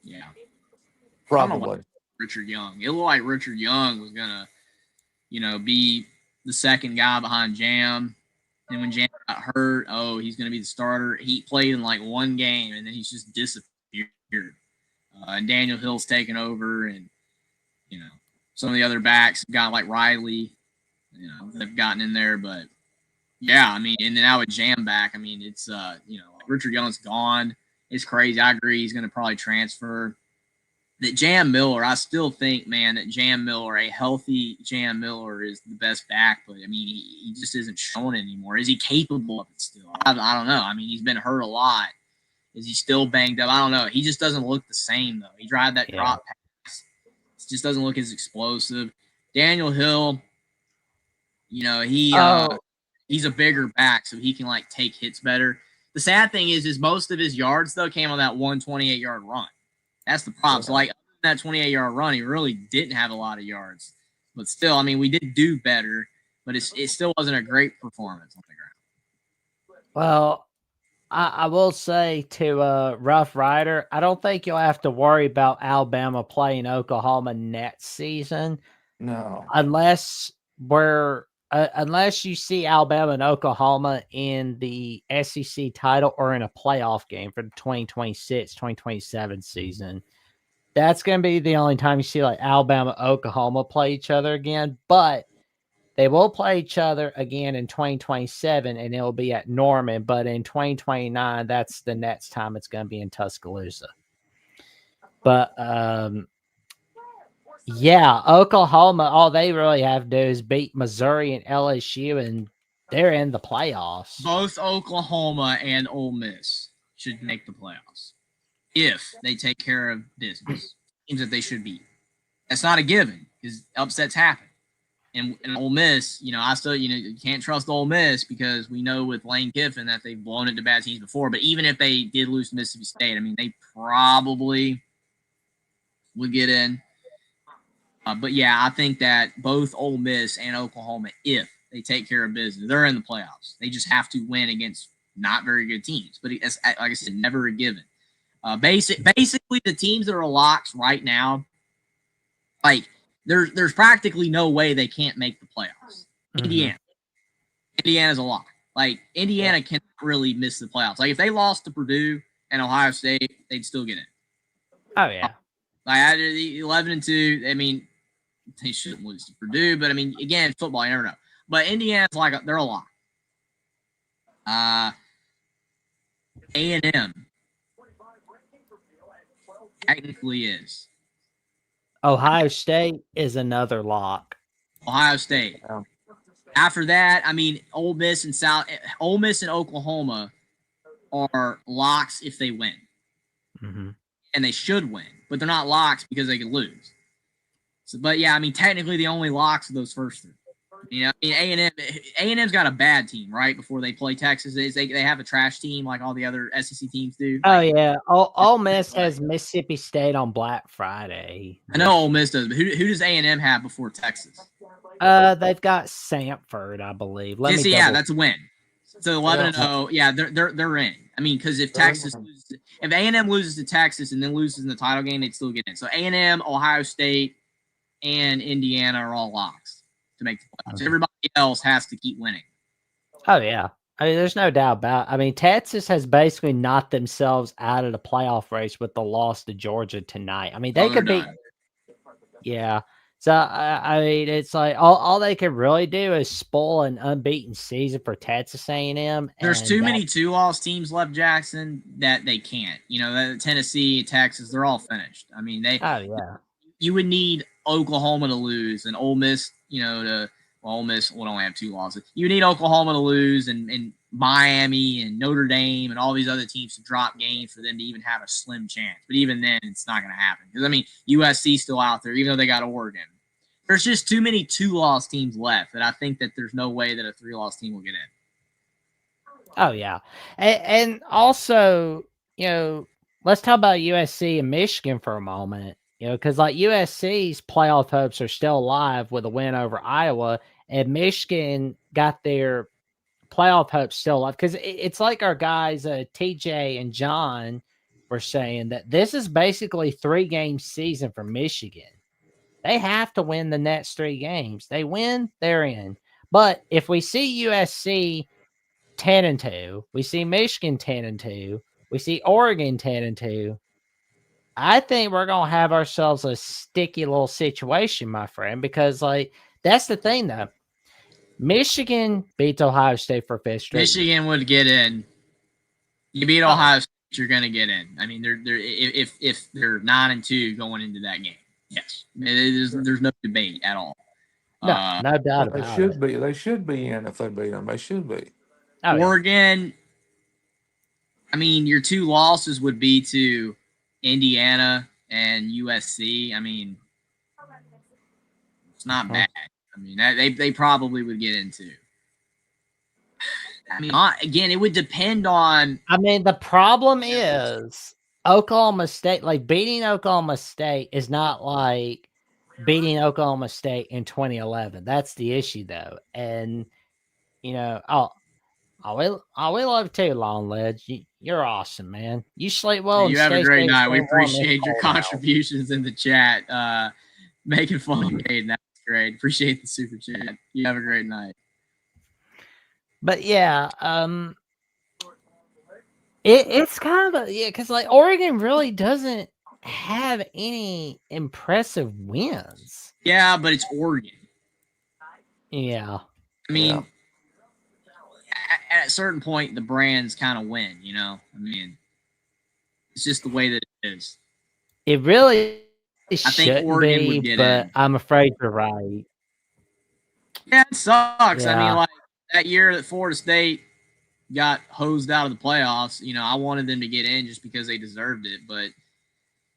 Yeah. I don't know Probably. what Richard Young. It looked like Richard Young was gonna, be the second guy behind Jam. And when Jam got hurt, he's gonna be the starter. He played in like one game, and then he's just disappeared. And Daniel Hill's taken over, and some of the other backs, a guy like Riley, they've gotten in there, but yeah, I mean, and then now with Jam back, I mean, it's Richard Young's gone. It's crazy. I agree. He's going to probably transfer. That Jam Miller, I still think, man, that Jam Miller, a healthy Jam Miller, is the best back. But I mean, he just isn't showing it anymore. Is he capable of it still? I don't know. I mean, he's been hurt a lot. Is he still banged up? I don't know. He just doesn't look the same though. He tried that drop pass. It just doesn't look as explosive. Daniel Hill, he's a bigger back, so he can like take hits better. The sad thing is most of his yards though came on that 128-yard run. That's the problem. So like that 28-yard run, he really didn't have a lot of yards. But still, I mean, we did do better, but it still wasn't a great performance on the ground. Well, I will say to Rough Rider, I don't think you'll have to worry about Alabama playing Oklahoma next season. No. Unless you see Alabama and Oklahoma in the SEC title or in a playoff game for the 2026-2027 season. That's going to be the only time you see like Alabama, Oklahoma play each other again. But they will play each other again in 2027, and it'll be at Norman. But in 2029, that's the next time it's going to be in Tuscaloosa. But yeah, Oklahoma, all they really have to do is beat Missouri and LSU, and they're in the playoffs. Both Oklahoma and Ole Miss should make the playoffs if they take care of business. Teams that they should beat. That's not a given because upsets happen. And Ole Miss, I still, you can't trust Ole Miss because we know with Lane Kiffin that they've blown it to bad teams before. But even if they did lose to Mississippi State, I mean, they probably would get in. But yeah, I think that both Ole Miss and Oklahoma, if they take care of business, they're in the playoffs. They just have to win against not very good teams. But it's, like I said, never a given. Basically, the teams that are locks right now, like there's practically no way they can't make the playoffs. Mm-hmm. Indiana's a lock. Like Indiana cannot really miss the playoffs. Like if they lost to Purdue and Ohio State, they'd still get in. Oh yeah. Like I did 11-2. I mean, they shouldn't lose to Purdue, but I mean, again, football, you never know. But Indiana's they're a lock. A&M technically is. Ohio State is another lock. Ohio State. After that, I mean, Ole Miss and Oklahoma are locks if they win. Mm-hmm. And they should win, but they're not locks because they could lose. So, but yeah, I mean, technically the only locks are those first three. A&M's got a bad team right before they play Texas. They have a trash team like all the other SEC teams do. Oh yeah, Ole Miss has Mississippi State on Black Friday. I know Ole Miss does, but who does A&M have before Texas? They've got Samford, I believe. That's a win. So 11-0. Yeah, they're in. I mean, because if A&M loses to Texas and then loses in the title game, they'd still get in. So A&M, Ohio State, and Indiana are all locks to make the playoffs. Okay. Everybody else has to keep winning. Oh yeah, I mean, there's no doubt about it. I mean, Texas has basically knocked themselves out of the playoff race with the loss to Georgia tonight. I mean, they could be. Yeah. So I mean, it's like all they can really do is spoil an unbeaten season for Texas A&M. There's too many 2-loss teams left, Jackson, that they can't. Tennessee, Texas, they're all finished. I mean, you would need Oklahoma to lose and Ole Miss, Ole Miss will only have 2 losses. You need Oklahoma to lose and Miami and Notre Dame and all these other teams to drop games for them to even have a slim chance. But even then, it's not going to happen. Because, I mean, USC's still out there, even though they got Oregon. There's just too many 2-loss teams left that I think that there's no way that a 3-loss team will get in. Oh, yeah. And also, let's talk about USC and Michigan for a moment. Because like USC's playoff hopes are still alive with a win over Iowa, and Michigan got their playoff hopes still alive. Because it's like our guys, TJ and John, were saying that this is basically 3-game season for Michigan. They have to win the next 3 games. They win, they're in. But if we see USC 10-2, we see Michigan 10-2, we see Oregon 10-2, I think we're gonna have ourselves a sticky little situation, my friend, because like that's the thing though. Michigan beats Ohio State for 5th straight. Michigan would get in. You beat Ohio State, you're gonna get in. I mean, they're if they're 9-2 going into that game, yes, there's no debate at all. No, no doubt They about should it. be. They should be in if they beat them. They should be. Oh, yeah. Oregon. I mean, your 2 losses would be to Indiana and USC. I mean, it's not bad. I mean, they probably would get into. I mean, again, it would depend on. I mean, the problem is Oklahoma State, like beating Oklahoma State is not like beating Oklahoma State in 2011. That's the issue, though. And, you know, we love too, Long Ledge. You're awesome, man. You sleep well. You and have a stay great safe, night. We stay warm, appreciate it's your cold out. contributions in the chat. Making fun of Caden. That's great. Appreciate the super chat. You have a great night. But yeah, it's kind of because like Oregon really doesn't have any impressive wins. Yeah, but it's Oregon. Yeah, I mean, at a certain point, the brands kind of win. You know, I mean, it's just the way that it is. it really think shouldn't Oregon be, would get but in. I'm afraid you're right. Yeah, it sucks. I Yeah. mean, like that year that Florida State got hosed out of the playoffs, you know, I wanted them to get in just because they deserved it. But,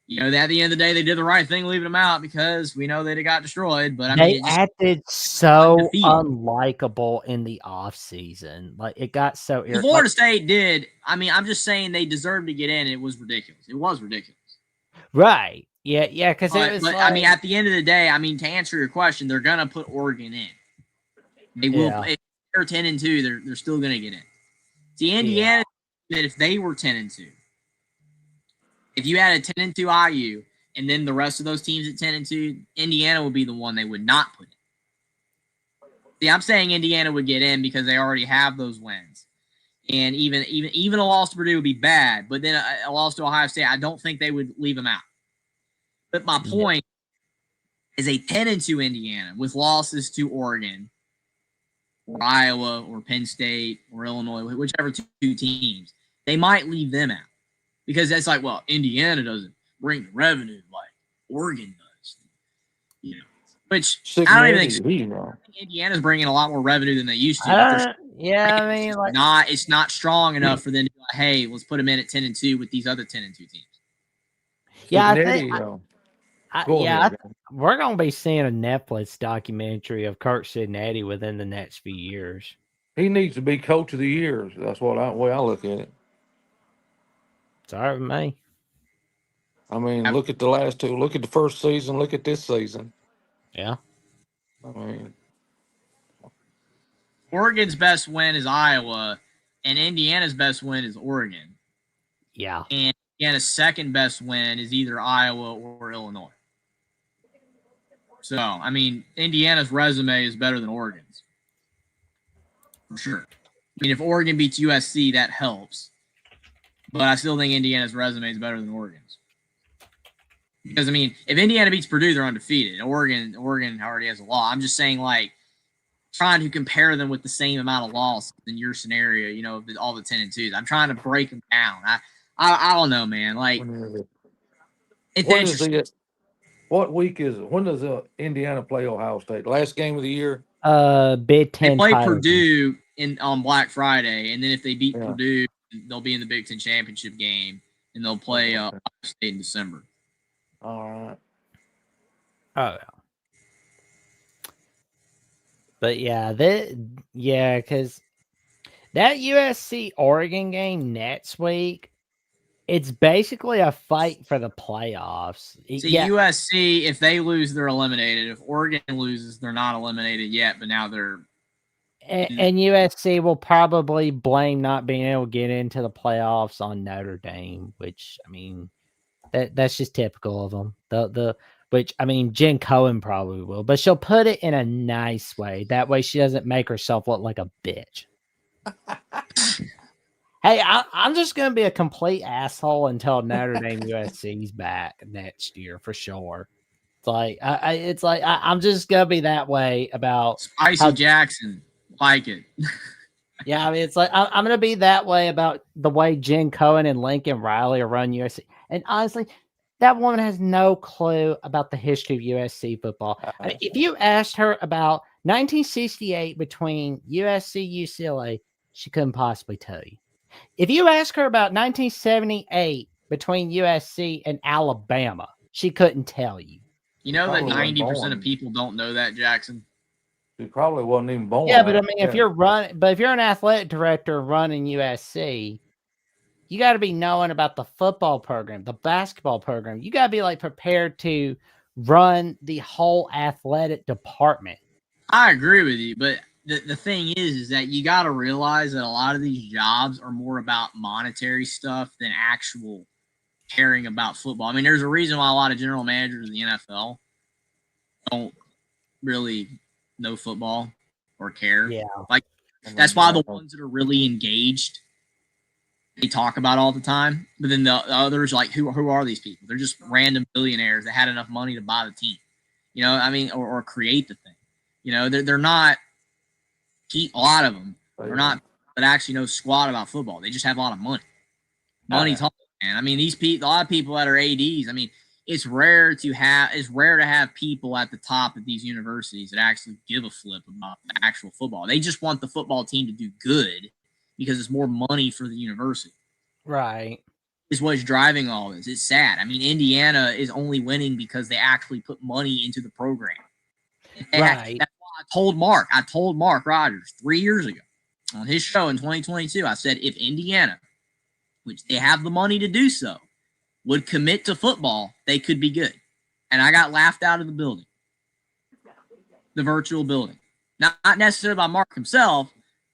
you know, at the end of the day, they did the right thing leaving them out because we know they got destroyed. But, I mean, They it just, acted so undefeated. unlikable in the offseason. Like it got so Florida State did. I mean, I'm just saying they deserved to get in. It was ridiculous. It was ridiculous. right. Yeah, because it was But like, I mean, at the end of the day, I mean, to answer your question, they're gonna put Oregon in. They will. Yeah. If they're 10-2, they're still gonna get in. See, Indiana, that if they were 10-2, if you had a 10-2 IU and then the rest of those teams at 10-2, Indiana would be the one they would not put in. See, I'm saying Indiana would get in because they already have those wins. And even a loss to Purdue would be bad, but then a loss to Ohio State, I don't think they would leave them out. But my point is a 10-2 Indiana with losses to Oregon or Iowa or Penn State or Illinois, whichever 2 teams, they might leave them out because that's like, well, Indiana doesn't bring the revenue like Oregon does, you know. Which I don't even think Indiana's bringing a lot more revenue than they used to. I mean, like it's not strong enough for them to be like, hey, let's put them in at 10-2 with these other 10-2 teams. Yeah, I think. ahead, we're gonna be seeing a Netflix documentary of Kirk Cincinnati within the next few years. He needs to be coach of the year. That's what way I look at it. It's all right with me. I mean, look at the last 2. Look at the first season. Look at this season. Yeah. I mean, Oregon's best win is Iowa, and Indiana's best win is Oregon. Yeah. And Indiana's second best win is either Iowa or Illinois. So, I mean, Indiana's resume is better than Oregon's. For sure. I mean, if Oregon beats USC, that helps. But I still think Indiana's resume is better than Oregon's. Because, I mean, if Indiana beats Purdue, they're undefeated. Oregon already has a loss. I'm just saying, like, trying to compare them with the same amount of loss in your scenario, you know, all the 10-2s. I'm trying to break them down. I don't know, man. Like, it's interesting. What week is it? When does Indiana play Ohio State? Last game of the year? Big Ten. They play title. Purdue on Black Friday, and then if they beat Purdue, they'll be in the Big Ten championship game, and they'll play Ohio State in December. All right. Oh, but yeah, because that USC Oregon game next week, it's basically a fight for the playoffs. See, USC, if they lose, they're eliminated. If Oregon loses, they're not eliminated yet, but now they're And USC will probably blame not being able to get into the playoffs on Notre Dame, which I mean, that's just typical of them. Which I mean, Jen Cohen probably will, but she'll put it in a nice way. That way, she doesn't make herself look like a bitch. Hey, I'm just gonna be a complete asshole until Notre Dame USC's back next year for sure. It's like I'm just gonna be that way about Spicy Jackson, like it. Yeah, I mean, it's like I'm gonna be that way about the way Jen Cohen and Lincoln Riley are run USC. And honestly, that woman has no clue about the history of USC football. I mean, if you asked her about 1968 between USC UCLA, she couldn't possibly tell you. If you ask her about 1978 between USC and Alabama, she couldn't tell you. You know that Probably 90% of born. people don't know that, Jackson. He probably wasn't even born. Yeah, but I mean, Yeah. if you're an athletic director running USC, you got to be knowing about the football program, the basketball program. You got to be like prepared to run the whole athletic department. I agree with you, but the thing is that you got to realize that a lot of these jobs are more about monetary stuff than actual caring about football. I mean, there's a reason why a lot of general managers in the NFL don't really know football or care. Yeah. Like, that's why the ones that are really engaged, they talk about all the time. But then the others, like, who are these people? They're just random billionaires that had enough money to buy the team. You know, I mean, or create the thing. You know, they're not, a lot of them are not, but actually know squat about football. They just have a lot of money. Money talk, man. I mean, these people, a lot of people that are ADs, I mean, it's rare to have people at the top of these universities that actually give a flip about the actual football. They just want the football team to do good because it's more money for the university. Right. Is what's driving all this. It's sad. I mean, Indiana is only winning because they actually put money into the program. Right. That's why I told Mark Rogers 3 years ago on his show in 2022, I said, if Indiana, which they have the money to do so, would commit to football, they could be good. And I got laughed out of the building, the virtual building. Not necessarily by Mark himself,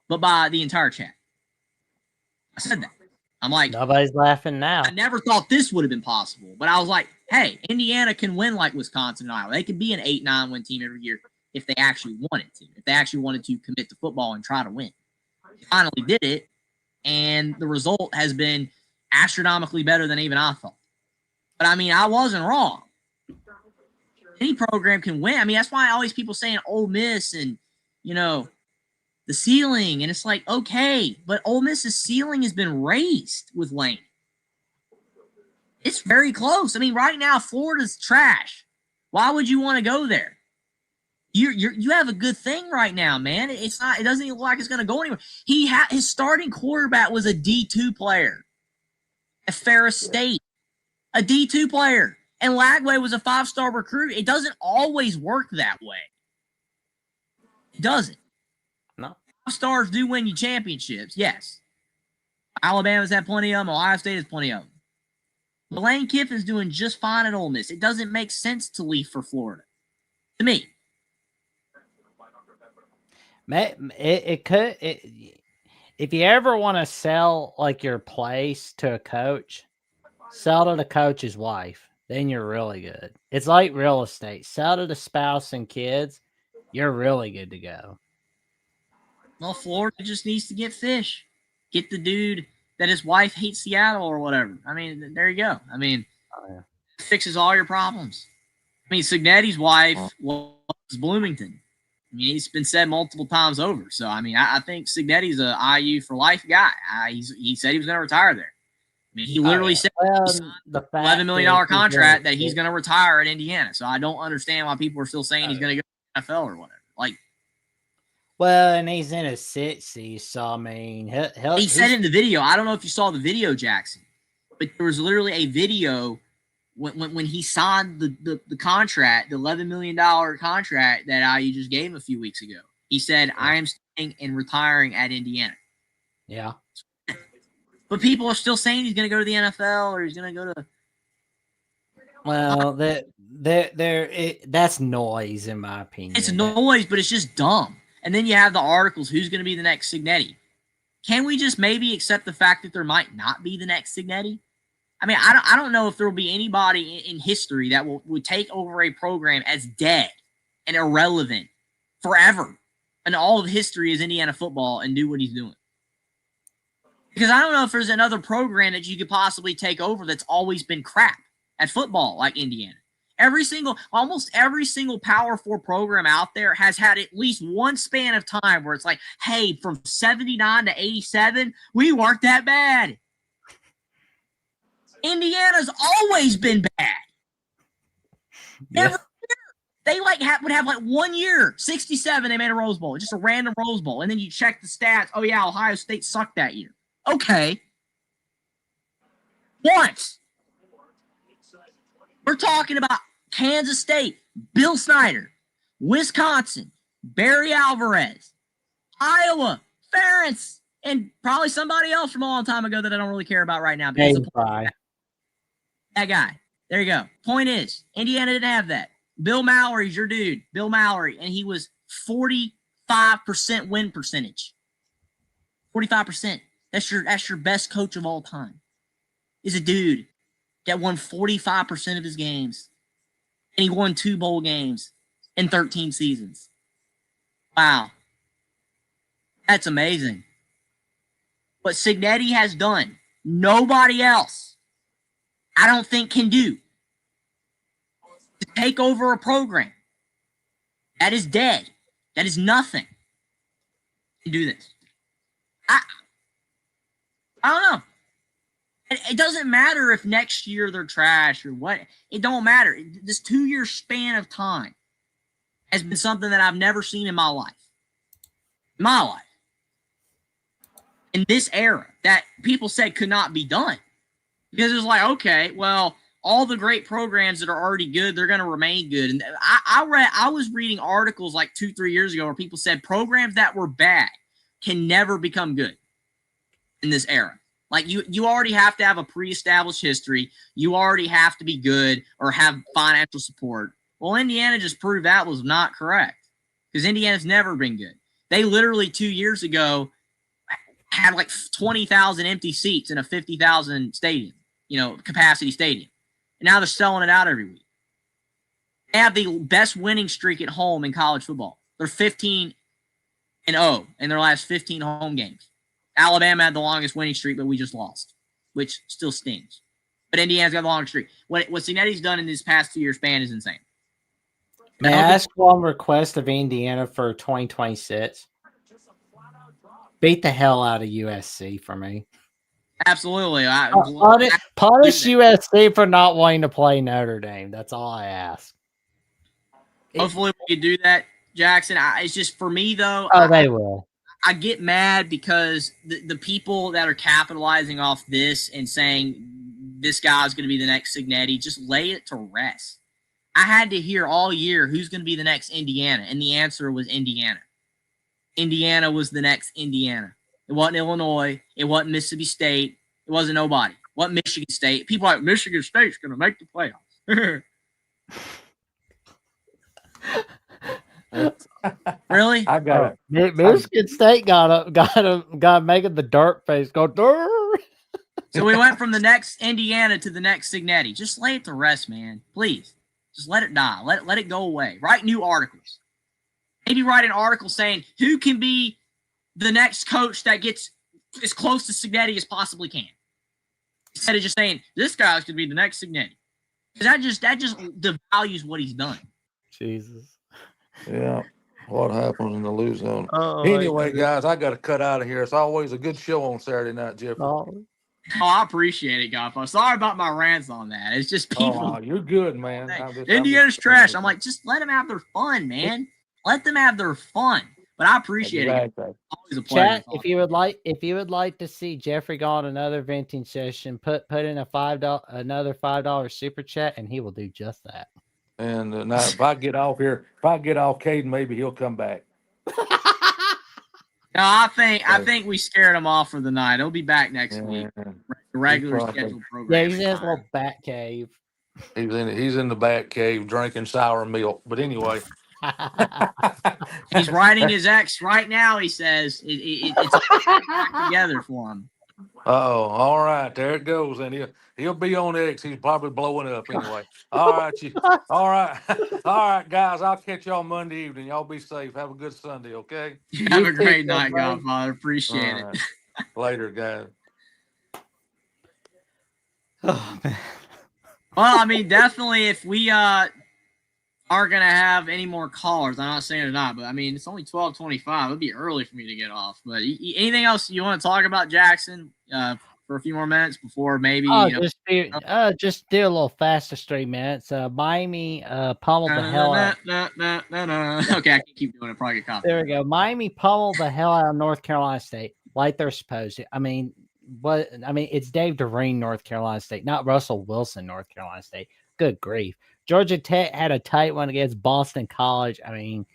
but by the entire chat. I said that. I'm like, nobody's laughing now. I never thought this would have been possible. But I was like, hey, Indiana can win like Wisconsin and Iowa. They could be an 8-9 win team every year if they actually wanted to. If they actually wanted to commit to football and try to win. They finally did it, and the result has been astronomically better than even I thought. But I mean, I wasn't wrong. Any program can win. I mean, that's why always people saying Ole Miss and, you know, the ceiling. And it's like, okay, but Ole Miss's ceiling has been raised with Lane. It's very close. I mean, right now, Florida's trash. Why would you want to go there? You have a good thing right now, man. It doesn't even look like it's going to go anywhere. His starting quarterback was a D2 player at Ferris State. A D2 player. And Lagway was a 5-star recruit. It doesn't always work that way. It doesn't. No. 5 stars do win you championships, yes. Alabama's had plenty of them. Ohio State has plenty of them. But Lane Kiffin's doing just fine at Ole Miss. It doesn't make sense to leave for Florida. To me. It could. If you ever want to sell like your place to a coach, sell to the coach's wife. Then you're really good. It's like real estate. Sell to the spouse and kids. You're really good to go. Well, Florida just needs to get Fish. Get the dude that his wife hates Seattle or whatever. I mean, there you go. I mean, it fixes all your problems. I mean, Signetti's wife was Bloomington. I mean, it's been said multiple times over. So, I mean, I think Signetti's a IU for life guy. He said he was going to retire there. I mean, he literally said the $11 million contract that he's going to retire at Indiana. So I don't understand why people are still saying he's going to go to the NFL or whatever. Like, well, and he's in his 60s, so I mean, he said in the video. I don't know if you saw the video, Jackson, but there was literally a video when he signed the contract, the $11 million contract that IU just gave him a few weeks ago. He said, "I am staying and retiring at Indiana." Yeah. But people are still saying he's going to go to the NFL or he's going to go to. Well, that's noise, in my opinion. It's noise, but it's just dumb. And then you have the articles, who's going to be the next Cignetti? Can we just maybe accept the fact that there might not be the next Cignetti? I mean, I don't know if there will be anybody in history that would take over a program as dead and irrelevant forever in all of history as Indiana football and do what he's doing. Because I don't know if there's another program that you could possibly take over that's always been crap at football like Indiana. Almost every single Power 4 program out there has had at least one span of time where it's like, hey, from 79 to 87, we weren't that bad. Indiana's always been bad. Yeah. Every year. They would have 1 year, 67, they made a Rose Bowl, just a random Rose Bowl. And then you check the stats. Oh, yeah, Ohio State sucked that year. Okay. Once. We're talking about Kansas State, Bill Snyder, Wisconsin, Barry Alvarez, Iowa, Ferentz, and probably somebody else from a long time ago that I don't really care about right now. That guy. There you go. Point is, Indiana didn't have that. Bill Mallory's your dude. Bill Mallory, and he was 45% win percentage. 45%. That's your best coach of all time. Is a dude that won 45% of his games. And he won 2 bowl games in 13 seasons. Wow. That's amazing. What Cignetti has done, nobody else, I don't think, can do. To take over a program that is dead, that is nothing, to do this. I don't know. It doesn't matter if next year they're trash or what. It don't matter. This 2-year span of time has been something that I've never seen in my life. In this era that people said could not be done. Because it was like, okay, well, all the great programs that are already good, they're going to remain good. And I was reading articles like 2-3 years ago where people said programs that were bad can never become good in this era. Like you already have to have a pre-established history. You already have to be good or have financial support. Well, Indiana just proved that was not correct because Indiana's never been good. They literally 2 years ago had like 20,000 empty seats in a 50,000 stadium, capacity stadium. And now they're selling it out every week. They have the best winning streak at home in college football. They're 15-0 in their last 15 home games. Alabama had the longest winning streak, but we just lost, which still stings. But Indiana's got the longest streak. What Cignetti's done in this past 2 year span is insane. May I ask one request of Indiana for 2026? Beat the hell out of USC for me. Absolutely. Punish USC for not wanting to play Notre Dame. That's all I ask. Hopefully we can do that, Jackson. It's just for me, though. They will. I get mad because the people that are capitalizing off this and saying this guy's going to be the next Cignetti, just lay it to rest. I had to hear all year who's going to be the next Indiana, and the answer was Indiana. Indiana was the next Indiana. It wasn't Illinois. It wasn't Mississippi State. It wasn't nobody. It wasn't Michigan State. People are like, Michigan State's going to make the playoffs. Really? I got it. Michigan State got making the dirt face go dirt. So we went from the next Indiana to the next Cignetti. Just lay it to rest, man. Please. Just let it die. Let it go away. Write new articles. Maybe write an article saying who can be the next coach that gets as close to Cignetti as possibly can. Instead of just saying this guy's going to be the next Cignetti. Because that just devalues what he's done. Jesus. Yeah. What happens in the lose zone? Anyway, guys, I got to cut out of here. It's always a good show on Saturday night, Jeffrey. Oh, I appreciate it, Goffo. Sorry about my rants on that. It's just people. Oh, you're good, man. Indiana's trash. I'm like, just let them have their fun, man. Let them have their fun. But I appreciate it. Always a pleasure. Chat, if you would like to see Jeffrey go on another venting session, put in another $5 super chat, and he will do just that. And now, if I get off Caden, maybe he'll come back. No, I think we scared him off for the night. He'll be back next week. Regular scheduled program. Yeah, he's in his little bat cave. He's in the bat cave drinking sour milk. But anyway, He's writing his ex right now. He says it's all back together for him. Oh, all right, there it goes, and he'll be on X. He's probably blowing up anyway. All right, all right, all right, guys. I'll catch y'all Monday evening. Y'all be safe. Have a good Sunday, okay? Have a too, great good night, buddy. Godfather. Appreciate All it. right. Later, guys. Oh, man. Well, I mean, definitely if we aren't gonna have any more callers, I'm not saying it's not, but I mean it's only 12:25. It'd be early for me to get off. But anything else you want to talk about, Jackson? For a few more minutes before maybe Oh, just do a little faster 3 minutes. Miami pummeled the hell out. Okay, I can keep doing it. Probably get caught. There we go. Miami pummeled the hell out of North Carolina State like they're supposed to. I mean, it's Dave Doreen, North Carolina State, not Russell Wilson, North Carolina State. Good grief. Georgia Tech had a tight one against Boston College. I mean,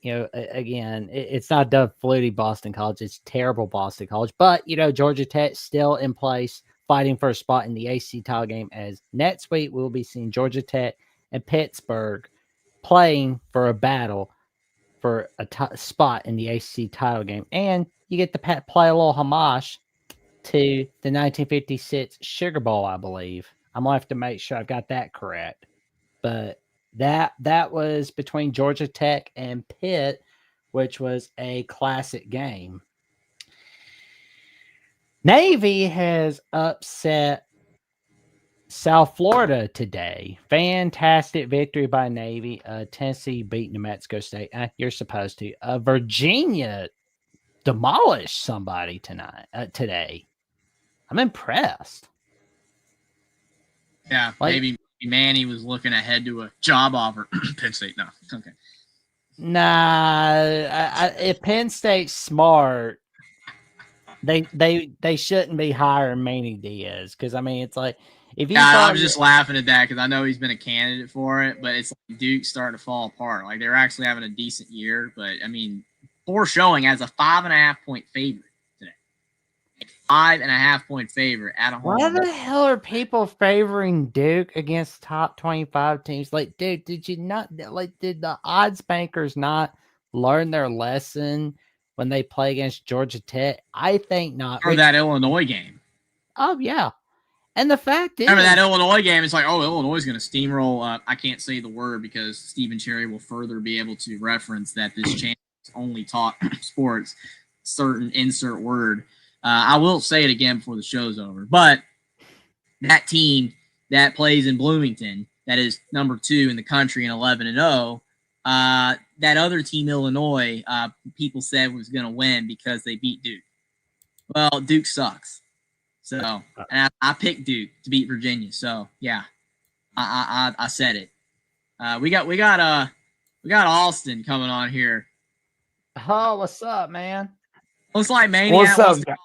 again, it's not Doug Flutie Boston College. It's terrible Boston College. But, Georgia Tech still in place, fighting for a spot in the AC title game, as next week we'll be seeing Georgia Tech and Pittsburgh playing for a battle for a spot in the AC title game. And you get to play a little homage to the 1956 Sugar Bowl, I believe. I'm going to have to make sure I've got that correct. But that was between Georgia Tech and Pitt, which was a classic game. Navy has upset South Florida today. Fantastic victory by Navy. Tennessee beat New Mexico State. You're supposed to. Virginia demolished somebody today. I'm impressed. Yeah, maybe Manny was looking ahead to a job offer. Penn State, no. Okay. Nah, if Penn State's smart, they shouldn't be hiring Manny Diaz, because it's like if you. Yeah, I was just laughing at that because I know he's been a candidate for it, but it's like Duke's starting to fall apart. Like they're actually having a decent year, but I mean, poor showing as a 5.5 point favorite today. 5.5 point favorite at home. Why the hell are people favoring Duke against top 25 teams? Like, dude, did the odds bankers not learn their lesson when they play against Georgia Tech? I think not. Or that Illinois game. Oh, yeah. And the fact is, remember that Illinois game? It's like, oh, Illinois is going to steamroll. I can't say the word because Stephen Cherry will further be able to reference that this channel only taught sports, certain insert word. I will say it again before the show's over. But that team that plays in Bloomington, that is number 2 in the country in 11-0, that other team, Illinois, people said was going to win because they beat Duke. Well, Duke sucks. So, and I picked Duke to beat Virginia. So, yeah, I said it. We got Austin coming on here. Oh, what's up, man? Looks like Maniac. What's up?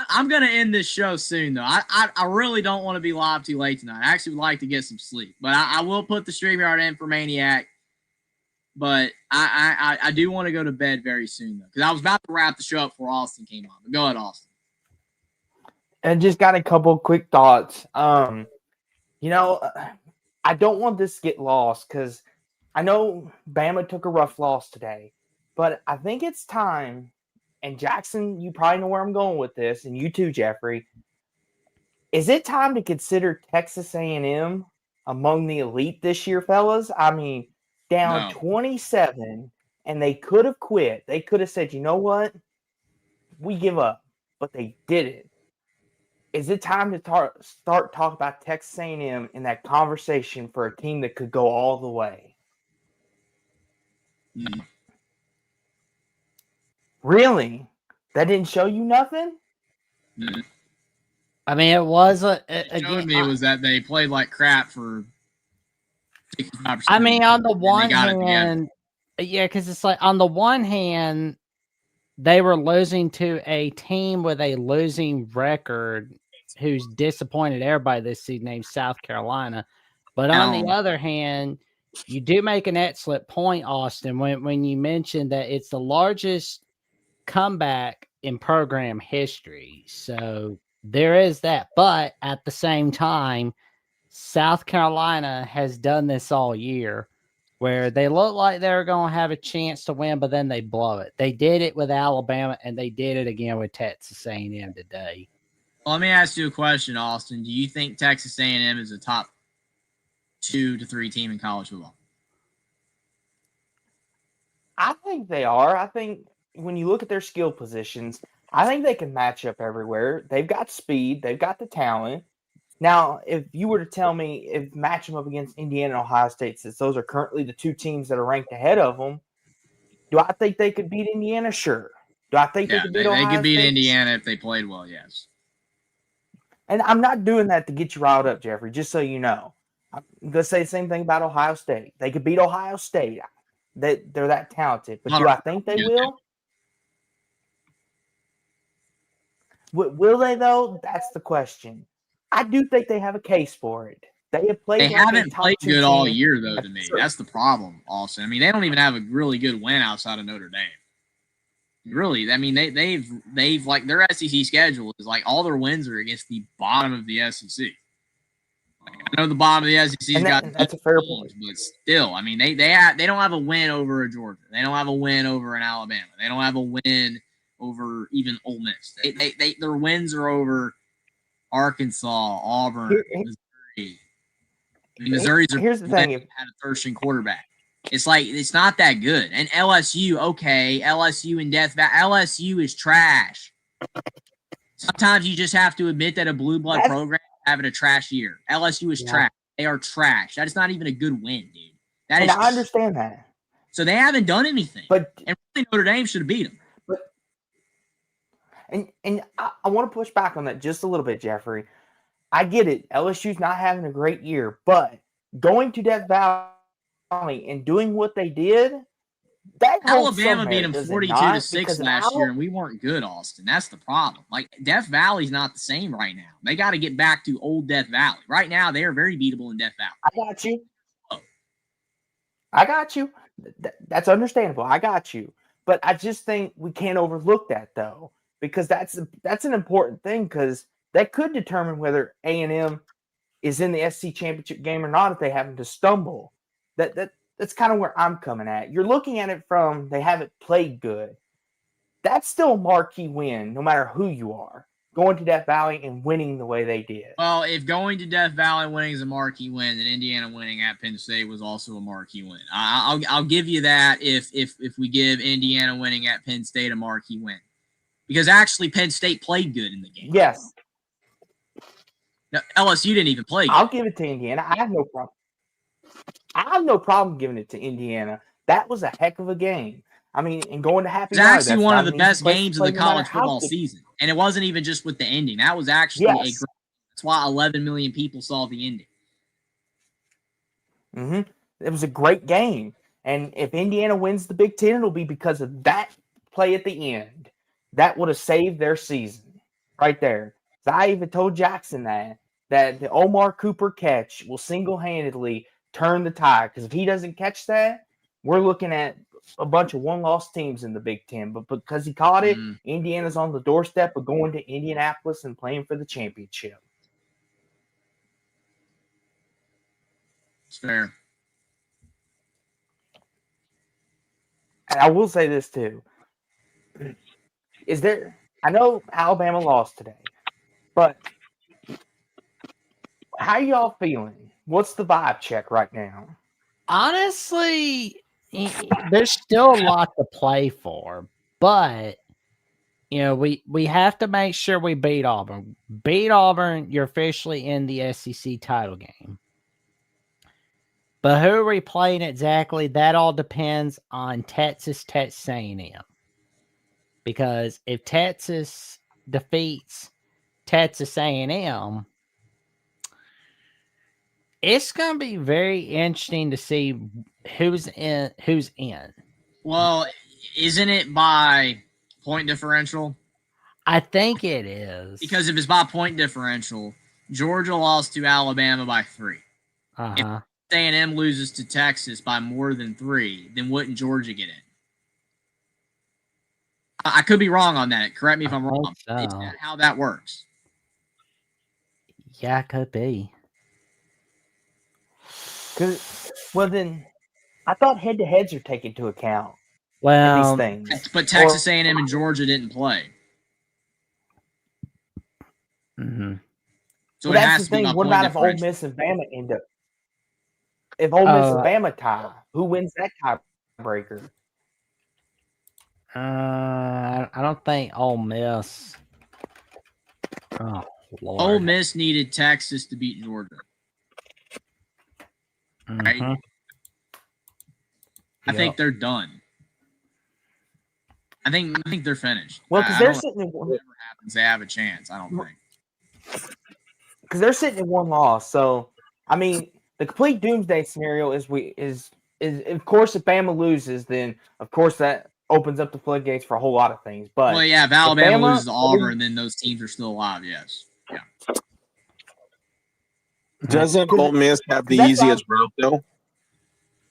I'm gonna end this show soon, though. I really don't want to be live too late tonight. I actually would like to get some sleep, but I will put the StreamYard in for Maniac. But I do want to go to bed very soon, though, because I was about to wrap the show up before Austin came on. But go ahead, Austin. And just got a couple quick thoughts. I don't want this to get lost because I know Bama took a rough loss today, but I think it's time. And Jackson, you probably know where I'm going with this, and you too, Jeffrey. Is it time to consider Texas A&M among the elite this year, fellas? I mean, down 27, and they could have quit. They could have said, you know what? We give up. But they didn't. Is it time to start talking about Texas A&M in that conversation for a team that could go all the way? Mm. Really? That didn't show you nothing? Mm. I mean, it was it showed me was that they played like crap for 65%. I mean, on the one hand, yeah, because it's like on the one hand, they were losing to a team with a losing record who's disappointed everybody this season, named South Carolina. But on the other hand, you do make an excellent point, Austin, when you mentioned that it's the largest comeback in program history. So there is that. But at the same time, South Carolina has done this all year where they look like they're going to have a chance to win, but then they blow it. They did it with Alabama, and they did it again with Texas A&M today. Well, let me ask you a question, Austin. Do you think Texas A&M is a top 2 to 3 team in college football? I think they are. I think when you look at their skill positions, I think they can match up everywhere. They've got speed. They've got the talent. Now, if you were to tell me if match them up against Indiana and Ohio State, since those are currently the 2 teams that are ranked ahead of them, do I think they could beat Indiana? Sure. Do I think they could beat they Ohio could beat State? Indiana if they played well, yes. And I'm not doing that to get you riled up, Jeffrey, just so you know. I'm going to say the same thing about Ohio State. They could beat Ohio State. They're that talented. But do I think they will? Will they, though? That's the question. I do think they have a case for it. They have played. They haven't played good all year, though, to me. Sure. That's the problem, Austin. I mean, they don't even have a really good win outside of Notre Dame. Really, I mean, they've like their SEC schedule is like all their wins are against the bottom of the SEC. Like, I know the bottom of the SEC's that's a fair point, but still, I mean, they don't have a win over a Georgia. They don't have a win over an Alabama. They don't have a win over even Ole Miss. Their wins are over Arkansas, Auburn, Missouri. Here's the thing: had a third-string quarterback. It's like it's not that good. And LSU, okay, LSU in Death Valley. LSU is trash. Sometimes you just have to admit that a blue blood program is having a trash year. LSU is trash. They are trash. That is not even a good win, dude. I understand that. So they haven't done anything. And really Notre Dame should have beat them. And I want to push back on that just a little bit, Jeffrey. I get it. LSU's not having a great year, but going to Death Valley and doing what they did, that Alabama beat them 42-6 last year, and we weren't good, Austin. That's the problem. Like, Death Valley's not the same right now. They got to get back to old Death Valley. Right now, they are very beatable in Death Valley. I got you. That's understandable. I got you. But I just think we can't overlook that, though, because that's an important thing, because that could determine whether A&M is in the SC championship game or not if they happen to stumble. That's kind of where I'm coming at. You're looking at it from they haven't played good. That's still a marquee win, no matter who you are. Going to Death Valley and winning the way they did. Well, if going to Death Valley winning is a marquee win, then Indiana winning at Penn State was also a marquee win. I'll give you that if we give Indiana winning at Penn State a marquee win, because actually Penn State played good in the game. Yes. No, LSU didn't even play good. I'll give it to Indiana. I have no problem. I have no problem giving it to Indiana. That was a heck of a game. I mean, and going to Happy Valley. It's actually one of the best games of the college football season. And it wasn't even just with the ending. That was actually a great. That's why 11 million people saw the ending. It was a great game. And if Indiana wins the Big Ten, it'll be because of that play at the end. That would have saved their season right there. I even told Jackson that the Omar Cooper catch will single-handedly turn the tide, because if he doesn't catch that, we're looking at a bunch of one-loss teams in the Big Ten. But because he caught it, Indiana's on the doorstep of going to Indianapolis and playing for the championship. It's fair. And I will say this too. I know Alabama lost today, but how y'all feeling? What's the vibe check right now? Honestly, there's still a lot to play for, but we have to make sure we beat Auburn. Beat Auburn, you're officially in the SEC title game. But who are we playing exactly? That all depends on Texas A&M. Because if Texas defeats Texas A&M, it's going to be very interesting to see who's in. Well, isn't it by point differential? I think it is. Because if it's by point differential, Georgia lost to Alabama by 3. Uh-huh. If A&M loses to Texas by more than 3, then wouldn't Georgia get in? I could be wrong on that. Correct me if I'm wrong. So. Is that how that works? Yeah, it could be. Well, then, I thought head-to-heads are taken into account in these Well, things. But Texas A&M and Georgia didn't play, mhm. so But it that's has the to be thing. my What point about if Ole differential. Miss and Bama end up? If Ole Miss and Oh, Bama tie, who wins that tiebreaker? I don't think Ole Miss. Oh Ole Lord. Miss needed Texas to beat Georgia. Right? Mhm. I think Yep. they're done. I think they're finished. Well, because I they're don't sitting in know whatever happens, they have a chance. I don't think. because they're sitting in one loss. So I mean, the complete doomsday scenario is of course if Bama loses, then of course that opens up the floodgates for a whole lot of things. But Well, yeah, if Alabama loses to Auburn, then those teams are still alive. Yes. Yeah. Doesn't Ole Miss have the 'cause that's easiest route though?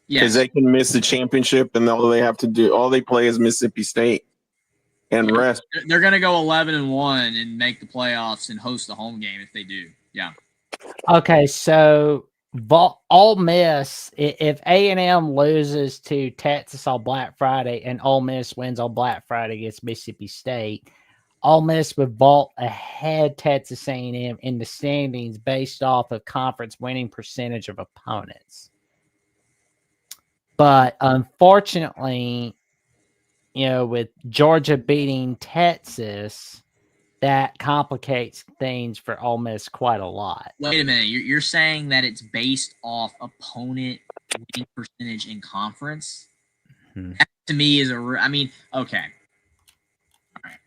Because Yes. they can miss the championship, and all they play is Mississippi State and rest. They're going to go 11-1 and make the playoffs and host the home game if they do. Yeah. Okay, so Ole Miss, if A&M loses to Texas on Black Friday and Ole Miss wins on Black Friday against Mississippi State, Ole Miss would vault ahead Texas A&M in the standings based off of conference winning percentage of opponents. But unfortunately, with Georgia beating Texas, that complicates things for Ole Miss quite a lot. Wait a minute. You're saying that it's based off opponent winning percentage in conference? Mhm. That to me is okay. All right.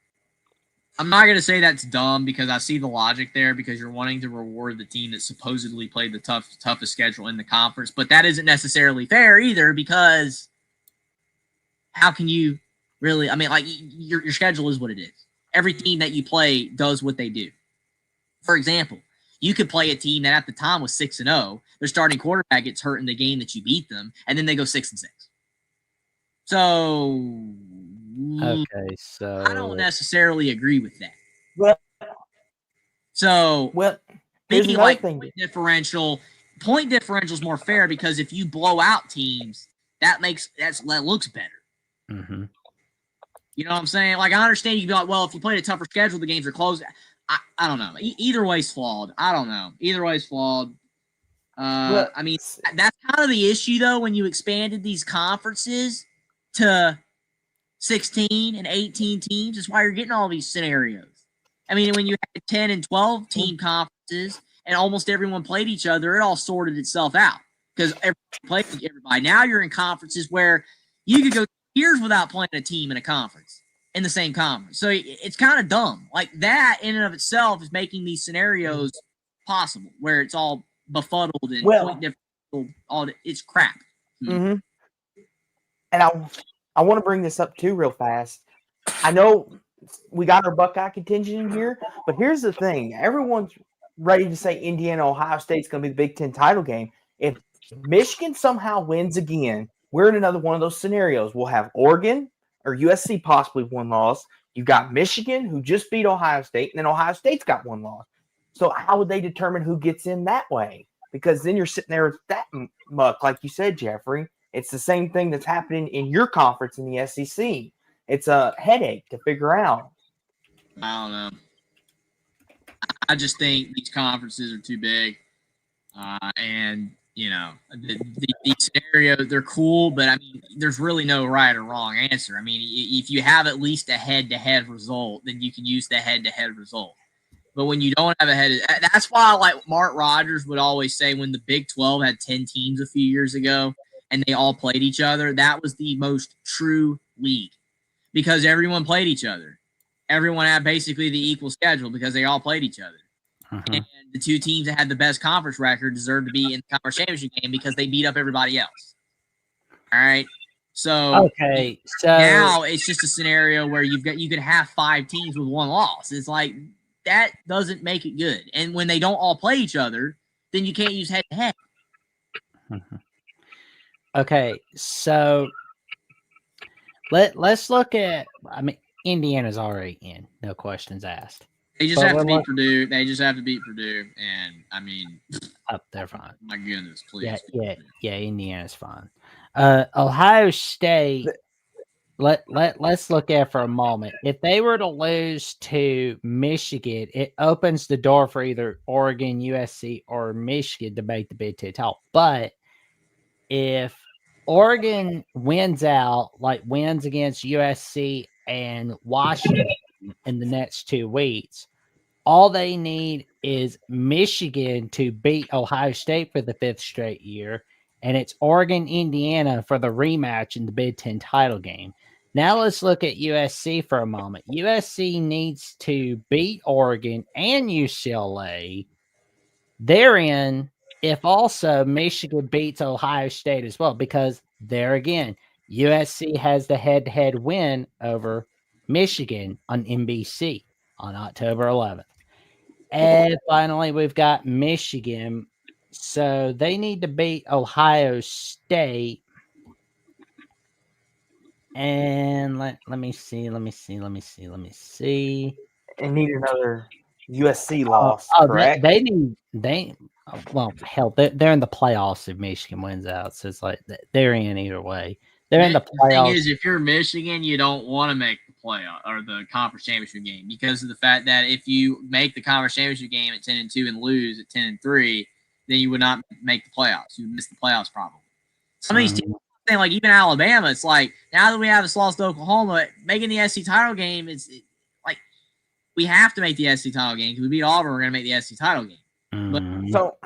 I'm not going to say that's dumb because I see the logic there because you're wanting to reward the team that supposedly played the toughest schedule in the conference, but that isn't necessarily fair either because how can you really, your schedule is what it is. Every team that you play does what they do. For example, you could play a team that at the time was 6-0, their starting quarterback gets hurt in the game that you beat them, and then they go 6-6. So Okay, so I don't necessarily agree with that. Well, So here's maybe another thing. Point differential is more fair because if you blow out teams, that looks better. Mm-hmm. You know what I'm saying? Like I understand you can be like, well, if you played a tougher schedule, the games are close. I don't know. Either way's flawed. I don't know. Either way's flawed. That's kind of the issue though when you expanded these conferences to 16 and 18 teams. That's why you're getting all these scenarios. I mean, when you had 10 and 12 team conferences and almost everyone played each other, it all sorted itself out because everybody played everybody. Now you're in conferences where you could go years without playing a team in a conference, in the same conference. So it's kind of dumb. Like that in and of itself is making these scenarios possible where it's all befuddled and point differential. It's crap. Mm-hmm. And I want to bring this up too real fast. I know we got our Buckeye contingent in here, but here's the thing. Everyone's ready to say Indiana, Ohio State's going to be the Big Ten title game. If Michigan somehow wins again, we're in another one of those scenarios. We'll have Oregon or USC possibly one loss. You've got Michigan who just beat Ohio State, and then Ohio State's got one loss. So how would they determine who gets in that way? Because then you're sitting there with that muck, like you said, Jeffrey. It's the same thing that's happening in your conference in the SEC. It's a headache to figure out. I don't know. I just think these conferences are too big. And, the scenarios, they're cool, but, I mean, there's really no right or wrong answer. I mean, if you have at least a head-to-head result, then you can use the head-to-head result. But when you don't have that's why, like, Mark Rogers would always say when the Big 12 had 10 teams a few years ago and they all played each other, that was the most true league because everyone played each other. Everyone had basically the equal schedule because they all played each other. Mm-hmm. And the two teams that had the best conference record deserved to be in the conference championship game because they beat up everybody else. All right. So now it's just a scenario where you could have 5 teams with one loss. It's like that doesn't make it good. And when they don't all play each other, then you can't use head to head. Mm-hmm. Okay, so let's look at. I mean, Indiana's already in, no questions asked. They just have to beat Purdue. They just have to beat Purdue, and I mean, they're fine. My goodness, please. Yeah, Indiana's fine. Ohio State. Let's look at it for a moment. If they were to lose to Michigan, it opens the door for either Oregon, USC, or Michigan to make the Big Ten title. But if Oregon wins against USC and Washington in the next 2 weeks, all they need is Michigan to beat Ohio State for the 5th straight year, and it's Oregon, Indiana for the rematch in the Big Ten title game. Now let's look at USC for a moment. USC needs to beat Oregon and UCLA. Therein, if also Michigan beats Ohio State as well, because there again, USC has the head-to-head win over Michigan on NBC on October 11th. And finally, we've got Michigan. So they need to beat Ohio State. And let me see. And need another USC loss, correct? They well, hell, they're in the playoffs if Michigan wins out. So it's like they're in either way. They're in the playoffs. The thing is, if you're Michigan, you don't want to make the playoff or the conference championship game because of the fact that if you make the conference championship game at 10-2 and lose at 10-3, then you would not make the playoffs. You would miss the playoffs probably. Some of these teams, like even Alabama, it's like now that we have this loss to Oklahoma, making the SC title game, like we have to make the SC title game because we beat Auburn, we're going to make the SC title game. But So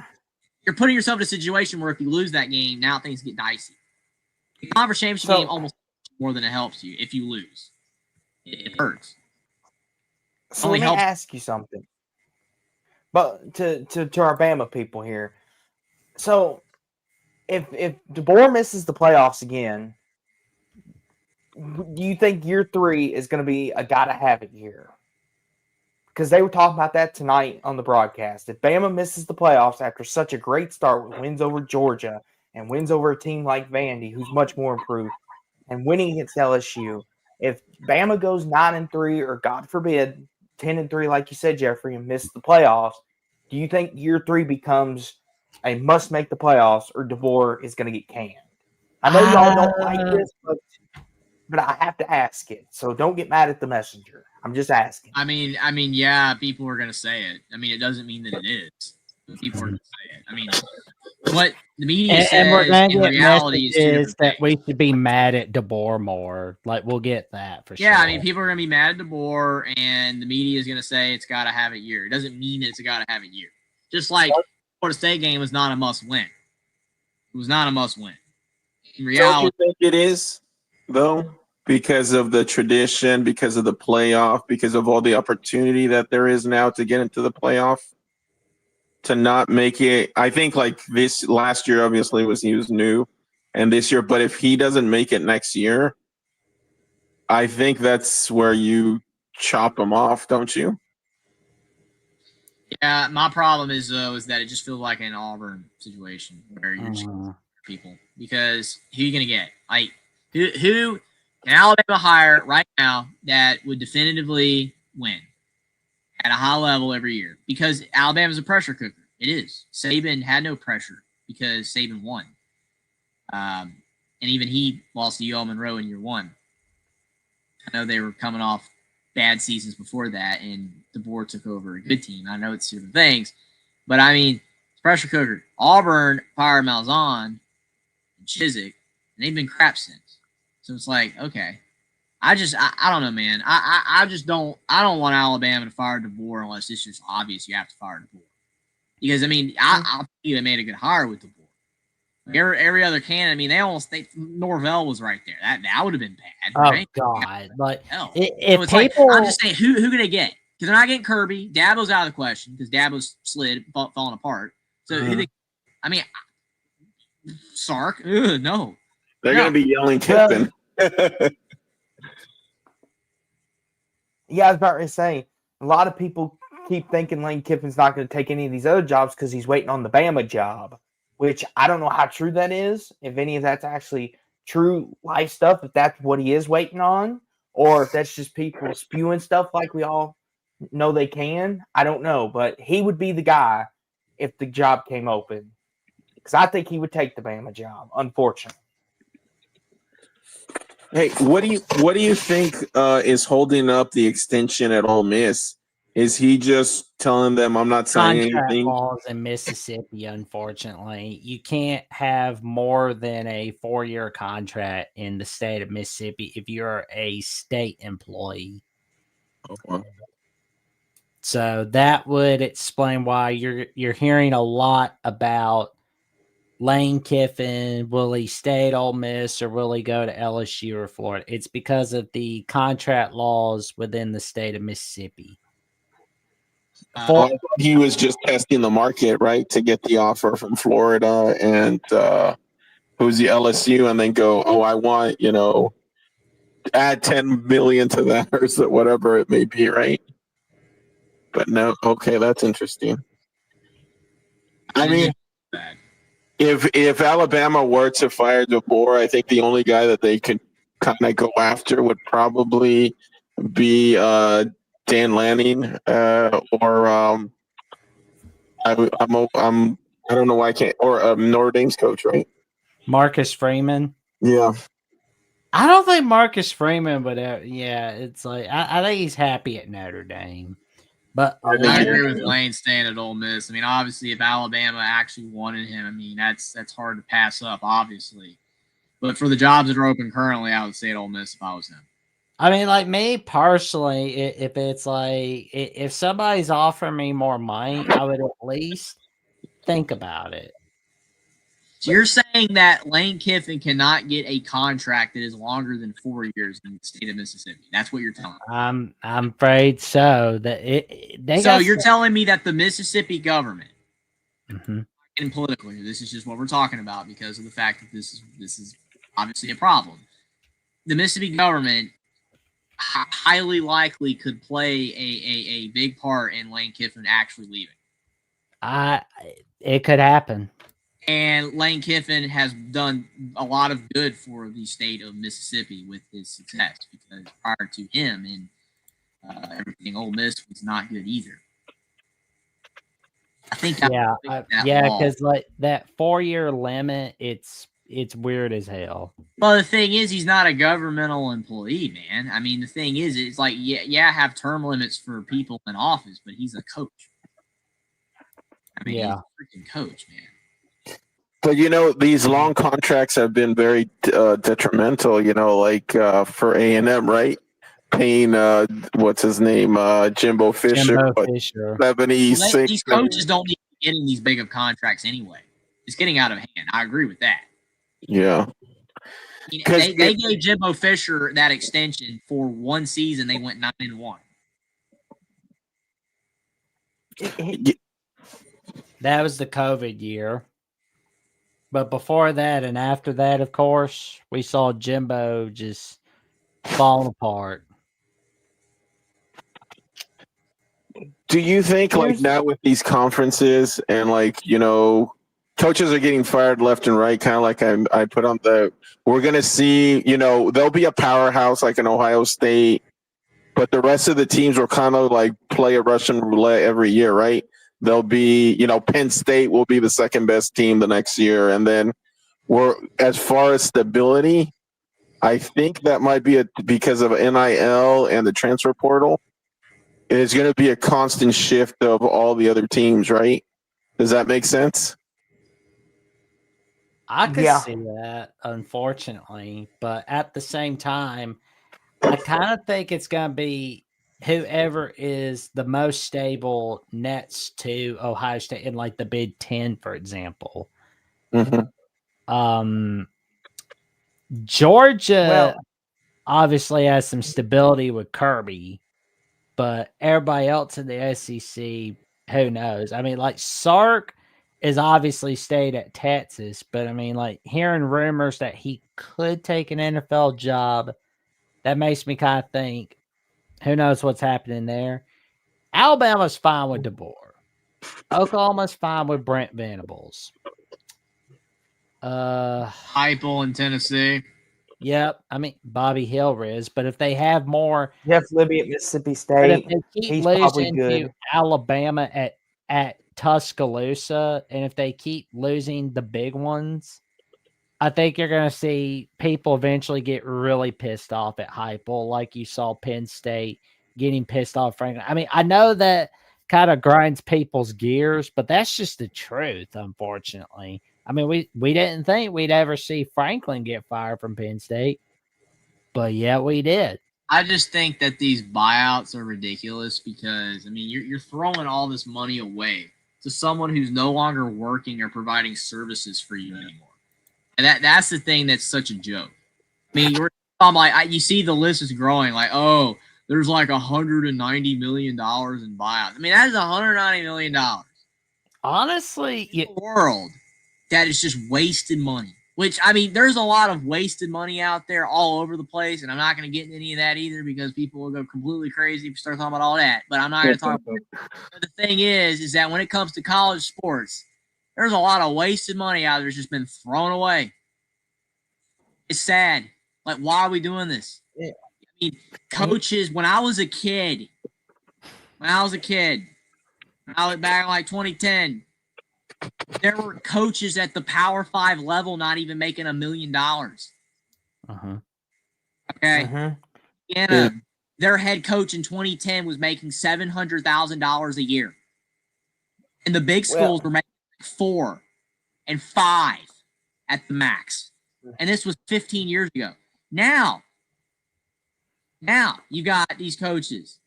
you're putting yourself in a situation where if you lose that game, now things get dicey. The conference championship game almost more than it helps you if you lose. It hurts. So let me ask you something. But to our Bama people here. So if DeBoer misses the playoffs again, do you think year 3 is going to be a gotta have it year? Because they were talking about that tonight on the broadcast. If Bama misses the playoffs after such a great start with wins over Georgia and wins over a team like Vandy, who's much more improved, and winning against LSU, if Bama goes 9-3 or God forbid 10-3, like you said, Jeffrey, and misses the playoffs, do you think year 3 becomes a must make the playoffs or DeBoer is going to get canned? I know y'all don't like this, but I have to ask it. So don't get mad at the messenger. I'm just asking. I mean, yeah, people are going to say it. I mean, it doesn't mean that it is. People are going to say it. I mean, what the media says in reality is that we should be mad at DeBoer more. Like, we'll get that for sure. Yeah, I mean, people are going to be mad at DeBoer, and the media is going to say it's got to have it year. It doesn't mean that it's got to have it year. Just like Florida State game was not a must-win. It was not a must-win. In reality, don't you think it is, though? Because of the tradition, because of the playoff, because of all the opportunity that there is now to get into the playoff, to not make it. I think like this last year, obviously, he was new, and this year. But if he doesn't make it next year, I think that's where you chop him off, don't you? Yeah, my problem is that it just feels like an Auburn situation where you're just people because who are you gonna get? Like who can Alabama hire right now that would definitively win at a high level every year? Because Alabama's a pressure cooker. It is. Saban had no pressure because Saban won. And even he lost to UL Monroe in year 1. I know they were coming off bad seasons before that, and DeBoer took over a good team. I know it's different things. But, I mean, it's pressure cooker. Auburn fired Malzahn and Chizik, and they've been crap since. So it's like, okay. I don't know, man. I don't want Alabama to fire DeBoer unless it's just obvious you have to fire DeBoer. Because, I mean, I think they made a good hire with DeBoer. Every other candidate, I mean, Norvell was right there. That would have been bad. Right? Oh, God. Like, if so people... like, I'm just saying, who can they get? Because they're not getting Kirby. Dabo's out of the question because Dabo's falling apart. So, who they... I mean, Sark? No. They're going to be yelling Kiffin. Yeah, I was about to say, a lot of people keep thinking Lane Kiffin's not going to take any of these other jobs because he's waiting on the Bama job, which I don't know how true that is, if any of that's actually true life stuff, if that's what he is waiting on, or if that's just people spewing stuff like we all know they can. I don't know, but he would be the guy if the job came open, because I think he would take the Bama job, unfortunately. Hey, what do you think is holding up the extension at Ole Miss? Is he just telling them I'm not signing Contract anything? laws in Mississippi, unfortunately. You can't have more than a 4-year contract in the state of Mississippi if you're a state employee. Okay. So that would explain why you're hearing a lot about Lane Kiffin. Will he stay at Ole Miss or will he go to LSU or Florida? It's because of the contract laws within the state of Mississippi. He was just testing the market, right, to get the offer from Florida and who's the LSU, and then go, oh, I want, add 10 million to that or so, whatever it may be, right? But no, okay, that's interesting. I mean, if Alabama were to fire DeBoer, I think the only guy that they could kind of go after would probably be Dan Lanning or I don't know why I can't, or Notre Dame's coach, right? Marcus Freeman. Yeah. I don't think Marcus Freeman would. It's like I think he's happy at Notre Dame, but I agree with Lane staying at Ole Miss. I mean, obviously, if Alabama actually wanted him, I mean that's hard to pass up, obviously. But for the jobs that are open currently, I would stay at Ole Miss if I was him. I mean, like me personally, if it's like if somebody's offering me more money, I would at least think about it. So you're saying that Lane Kiffin cannot get a contract that is longer than 4 years in the state of Mississippi. That's what you're telling me. I'm afraid so. You're telling me that the Mississippi government, mm-hmm. and politically, this is just what we're talking about because of the fact that this is obviously a problem. The Mississippi government highly likely could play a big part in Lane Kiffin actually leaving. It could happen. And Lane Kiffin has done a lot of good for the state of Mississippi with his success because prior to him and everything, Ole Miss was not good either. I think because like that 4-year limit, it's weird as hell. Well, the thing is, he's not a governmental employee, man. I mean, the thing is, it's like have term limits for people in office, but he's a coach. I mean, he's a freaking coach, man. But these long contracts have been very detrimental. Like for A&M, right? Paying what's his name, Jimbo Fisher, 76. Well, these coaches don't need to get in these big of contracts anyway. It's getting out of hand. I agree with that. Yeah. They gave Jimbo Fisher that extension for one season. They went 9-1. That was the COVID year. But before that and after that, of course, we saw Jimbo just falling apart. Do you think, like, now with these conferences and, like, coaches are getting fired left and right, kind of like I put on we're going to see, there'll be a powerhouse like an Ohio State, but the rest of the teams will kind of like play a Russian roulette every year, right? They'll be, Penn State will be the second best team the next year. And then as far as stability, I think that might be because of NIL and the transfer portal. It's going to be a constant shift of all the other teams, right? Does that make sense? I could see that, unfortunately. But at the same time, I kind of think it's going to be whoever is the most stable nets to Ohio State in like the Big Ten, for example. Mm-hmm. Georgia obviously has some stability with Kirby, but everybody else in the SEC, who knows? I mean, like Sark is obviously stayed at Texas, but I mean, like hearing rumors that he could take an NFL job, that makes me kind of think, who knows what's happening there. Alabama's fine with DeBoer. Oklahoma's fine with Brent Venables. Heupel in Tennessee. Yep. I mean, Bobby Hill is, but if they have more. Jeff Libby at Mississippi State. If they keep he's losing probably good. to Alabama at Tuscaloosa, and if they keep losing the big ones, I think you're going to see people eventually get really pissed off at Heupel, like you saw Penn State getting pissed off Franklin. I mean, I know that kind of grinds people's gears, but that's just the truth, unfortunately. I mean, we didn't think we'd ever see Franklin get fired from Penn State, but yeah, we did. I just think that these buyouts are ridiculous because, I mean, you're throwing all this money away to someone who's no longer working or providing services for you anymore. And that's the thing that's such a joke. I mean, you see the list is growing. Like, oh, there's like $190 million in buyouts. I mean, that is $190 million. Honestly, in the world that is just wasted money. Which, I mean, there's a lot of wasted money out there all over the place, and I'm not going to get into any of that either because people will go completely crazy if you start talking about all that. But I'm not going to talk about it. But the thing is that when it comes to college sports, there's a lot of wasted money out there that's just been thrown away. It's sad. Like, why are we doing this? Yeah. I mean, coaches, when I was a kid, I look back in like 2010, there were coaches at the Power 5 level not even making $1 million. uh-huh. Okay. Uh-huh. Yeah. Their head coach in 2010 was making $700,000 a year. And the big schools were making 4 and 5 at the max. And this was 15 years ago. Now you got these coaches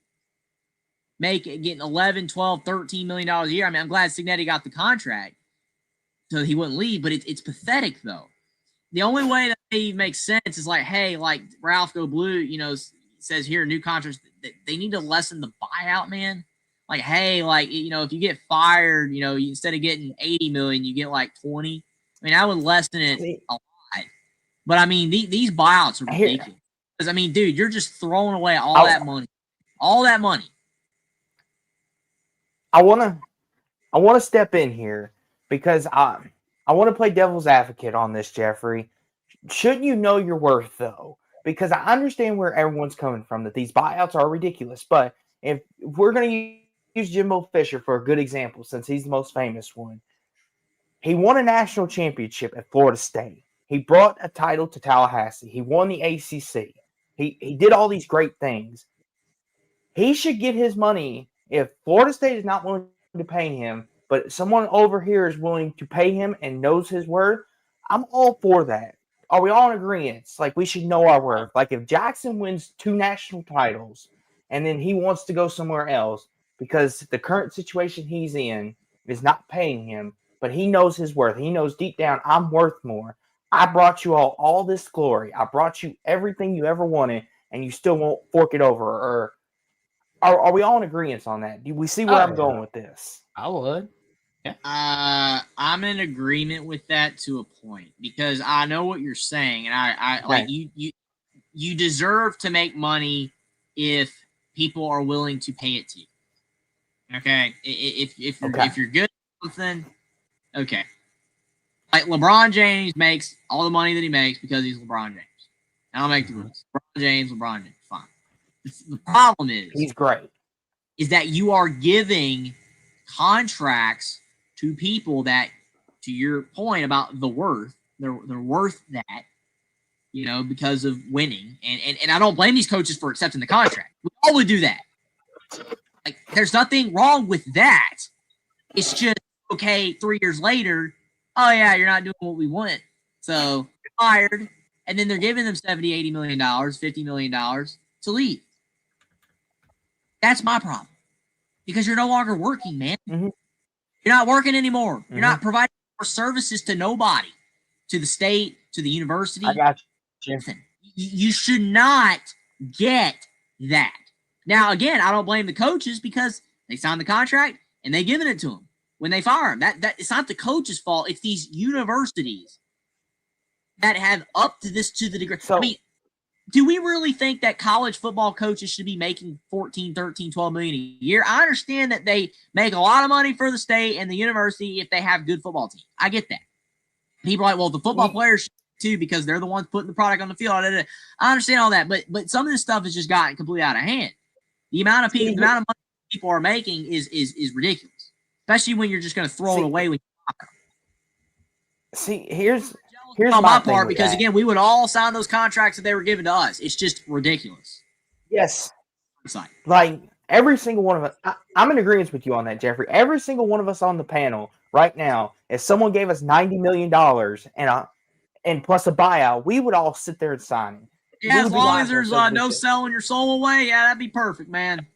getting 11, 12, $13 million a year. I mean, I'm glad Signetti got the contract so he wouldn't leave, but it's pathetic, though. The only way that they make sense is like, hey, like Ralph Go Blue, says here, new contracts, they need to lessen the buyout, man. Like, hey, like, if you get fired, instead of getting 80 million, you get like 20. I mean, I would lessen it a lot. But I mean, these buyouts are ridiculous. Because I mean, dude, you're just throwing away all that money. All that money. I want to step in here because I want to play devil's advocate on this, Jeffrey. Shouldn't you know your worth, though? Because I understand where everyone's coming from, that these buyouts are ridiculous. But if we're going to use Jimbo Fisher for a good example, since he's the most famous one, he won a national championship at Florida State. He brought a title to Tallahassee. He won the ACC. He did all these great things. He should get his money. If Florida State is not willing to pay him, but someone over here is willing to pay him and knows his worth, I'm all for that. Are we all in agreement? Like, we should know our worth. Like, if Jackson wins 2 national titles and then he wants to go somewhere else because the current situation he's in is not paying him, but he knows his worth. He knows deep down, I'm worth more. I brought you all this glory. I brought you everything you ever wanted, and you still won't fork it over. Or are we all in agreement on that? Do we see where I'm going with this? I would. Yeah. I'm in agreement with that to a point because I know what you're saying, and I like you deserve to make money if people are willing to pay it to you. Okay, if you're good at something, okay. Like LeBron James makes all the money that he makes because he's LeBron James. I don't make the rules. LeBron James, fine. The problem is he's great. Is that you are giving contracts to people that, to your point about the worth, they're worth that, because of winning. And I don't blame these coaches for accepting the contract. We all would do that. Like, there's nothing wrong with that. It's just, okay, 3 years later, oh yeah, you're not doing what we want. So fired. And then they're giving them $70, $80 million, $50 million to leave. That's my problem. Because you're no longer working, man. Mm-hmm. You're not working anymore. Mm-hmm. You're not providing more services to nobody, to the state, to the university. I got you. You should not get that. Now, again, I don't blame the coaches because they signed the contract and they given it to them when they fire them. That it's not the coach's fault. It's these universities that have up to this to the degree. So, I mean, do we really think that college football coaches should be making 14, 13, 12 million a year? I understand that they make a lot of money for the state and the university if they have good football teams. I get that. People are like, well, the football players should too because they're the ones putting the product on the field. I understand all that, but some of this stuff has just gotten completely out of hand. The amount of people, the amount of money people are making is ridiculous, especially when you're just going to throw it away when you see, here's here's on my my thing part with because that. again, we would all sign those contracts that they were given to us. It's just ridiculous. Yes. It's like, Like every single one of us, I'm in agreement with you on that, Jeffrey. Every single one of us on the panel right now, if someone gave us $90 million and plus a buyout, we would all sit there and sign it. yeah, We as would be long lying as to there's ourselves if we no said- selling your soul away, yeah, that'd be perfect, man.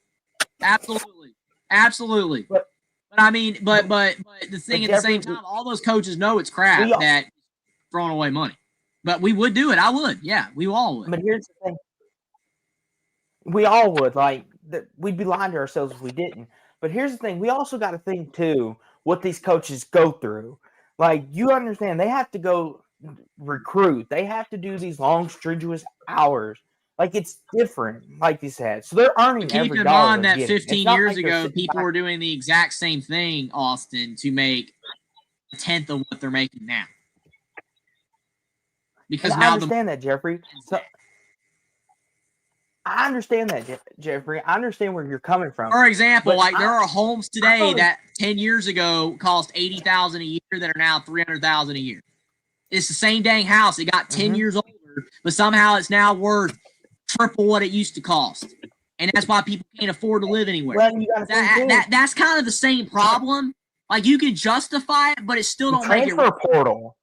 Absolutely, absolutely. But- But I mean, but the thing at the Jeffrey, same time, all those coaches know it's crap we all- that throwing away money. But we would do it. I would. Yeah, we all would. But here's the thing. We all would. Like, we'd be lying to ourselves if we didn't. But here's the thing. We also got to think, too, what these coaches go through. Like, you understand, they have to go recruit. They have to do these long, strenuous hours. Like, it's different, like you said. So they're earning But keep every in dollar mind they're that getting. It's 15 not years like they're ago, sitting people back- were doing the exact same thing, Austin, to make a tenth of what they're making now. Because And I now understand that, Jeffrey. So I understand that, Jeffrey. I understand where you're coming from. for example, But like there are homes today thought it- that 10 years ago cost $80,000 a year that are now $300,000 a year. It's the same dang house. It got 10 Mhm. years older, but somehow it's now worth triple what it used to cost. And that's why people can't afford to live anywhere. Well, you got to think, too, That's kind of the same problem. Like you can justify it, but it still the don't make it transfer portal.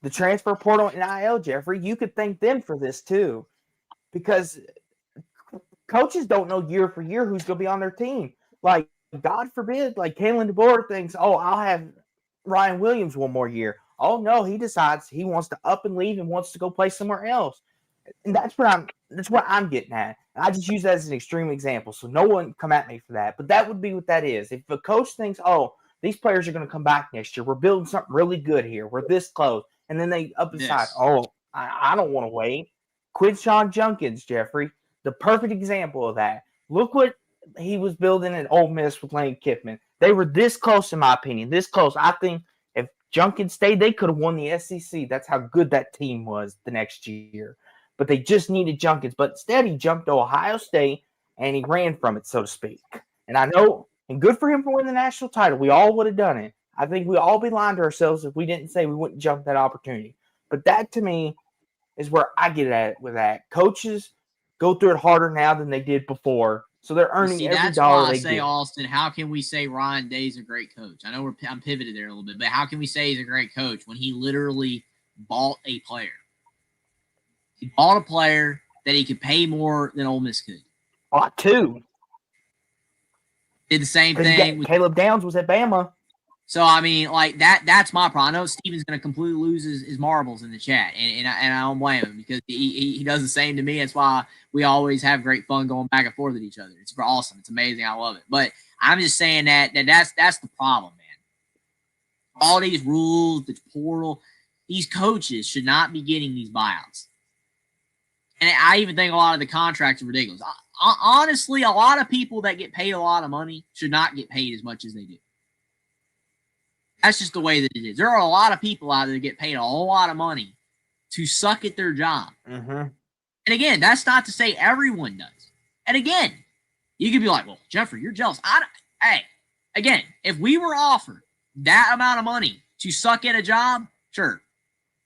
The transfer portal and NIL, Jeffrey, you could thank them for this too. Because coaches don't know year for year who's going to be on their team. Like, God forbid, like Kalen DeBoer thinks, oh, I'll have Ryan Williams one more year. Oh, no, he decides he wants to up and leave and wants to go play somewhere else. And that's what I'm getting at. I just use that as an extreme example, so no one come at me for that. But that would be what that is. If a coach thinks, oh, these players are going to come back next year, we're building something really good here, we're this close, and then they up and decide, Yes. oh, I don't want to wait. Quinshawn Junkins, Jeffrey, the perfect example of that. Look what he was building at Ole Miss with Lane Kiffin. They were this close, in my opinion, this close. I think if Junkins stayed, they could have won the SEC. That's how good that team was the next year. But they just needed Junkins. But instead, he jumped to Ohio State, and he ran from it, so to speak. And I know, and good for him for winning the national title. We all would have done it. I think we all be lying to ourselves if we didn't say we wouldn't jump that opportunity. But that, to me, is where I get at it with that. Coaches go through it harder now than they did before. So they're earning See, every that's dollar why I they say, get. Austin, how can we say Ryan Day's a great coach? I know I'm pivoted there a little bit, but how can we say he's a great coach when he literally bought a player? He bought a player that he could pay more than Ole Miss could. Two. Did the same Because thing with Caleb Downs was at Bama. So I mean, like that's my problem. I know Steven's going to completely lose his marbles in the chat, and I don't blame him because he does the same to me. That's why we always have great fun going back and forth with each other. It's awesome. It's amazing. I love it. But I'm just saying that's the problem, man. All these rules, the portal, these coaches should not be getting these buyouts. And I even think a lot of the contracts are ridiculous. Honestly, a lot of people that get paid a lot of money should not get paid as much as they do. That's just the way that it is. There are a lot of people out there that get paid a whole lot of money to suck at their job. Mm-hmm. And again, that's not to say everyone does. And again, you could be like, well, Jeffrey, you're jealous. Hey, again, if we were offered that amount of money to suck at a job, sure,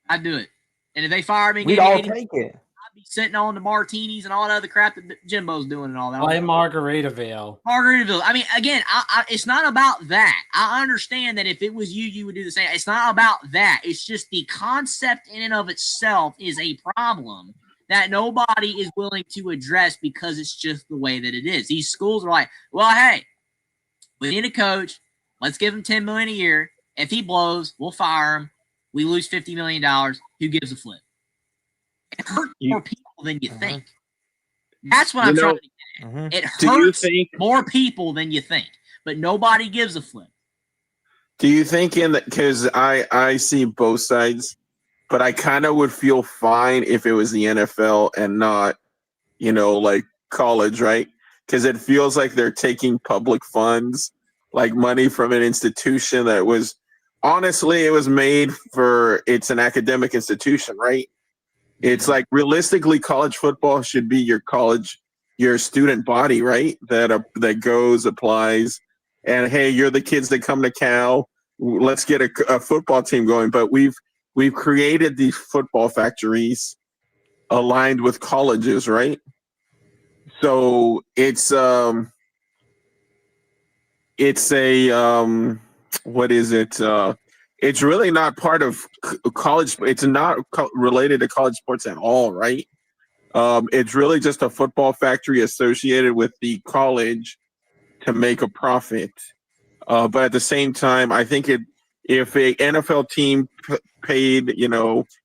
I'd do it. And if they fired me, We'd gave me all 80, take it. I'd be sitting on the martinis and all that other crap that Jimbo's doing and all that. Play Margaritaville. Margaritaville. I mean, again, it's not about that. I understand that if it was you, you would do the same. It's not about that. It's just the concept in and of itself is a problem that nobody is willing to address because it's just the way that it is. These schools are like, well, hey, we need a coach. Let's give him $10 million a year. If he blows, we'll fire him. We lose $50 million. Who gives a flip? It hurts more people than you think. That's what I'm trying to get at. Mm-hmm. It Do you hurts think? more people than you think, but nobody gives a flip. Do you think in that? Because I see both sides, but I kind of would feel fine if it was the NFL and not, like college, right? Because it feels like they're taking public funds, like money from an institution that was, honestly, it was made for. It's an academic institution, right? It's like realistically, college football should be your student body, right? That goes, applies, and hey, you're the kids that come to Cal. Let's get a football team going. But we've we've created these football factories aligned with colleges, right? So it's a what is it? It's really not part of college. It's not related to college sports at all, right? It's really just a football factory associated with the college to make a profit. But at the same time, I think if a NFL team paid,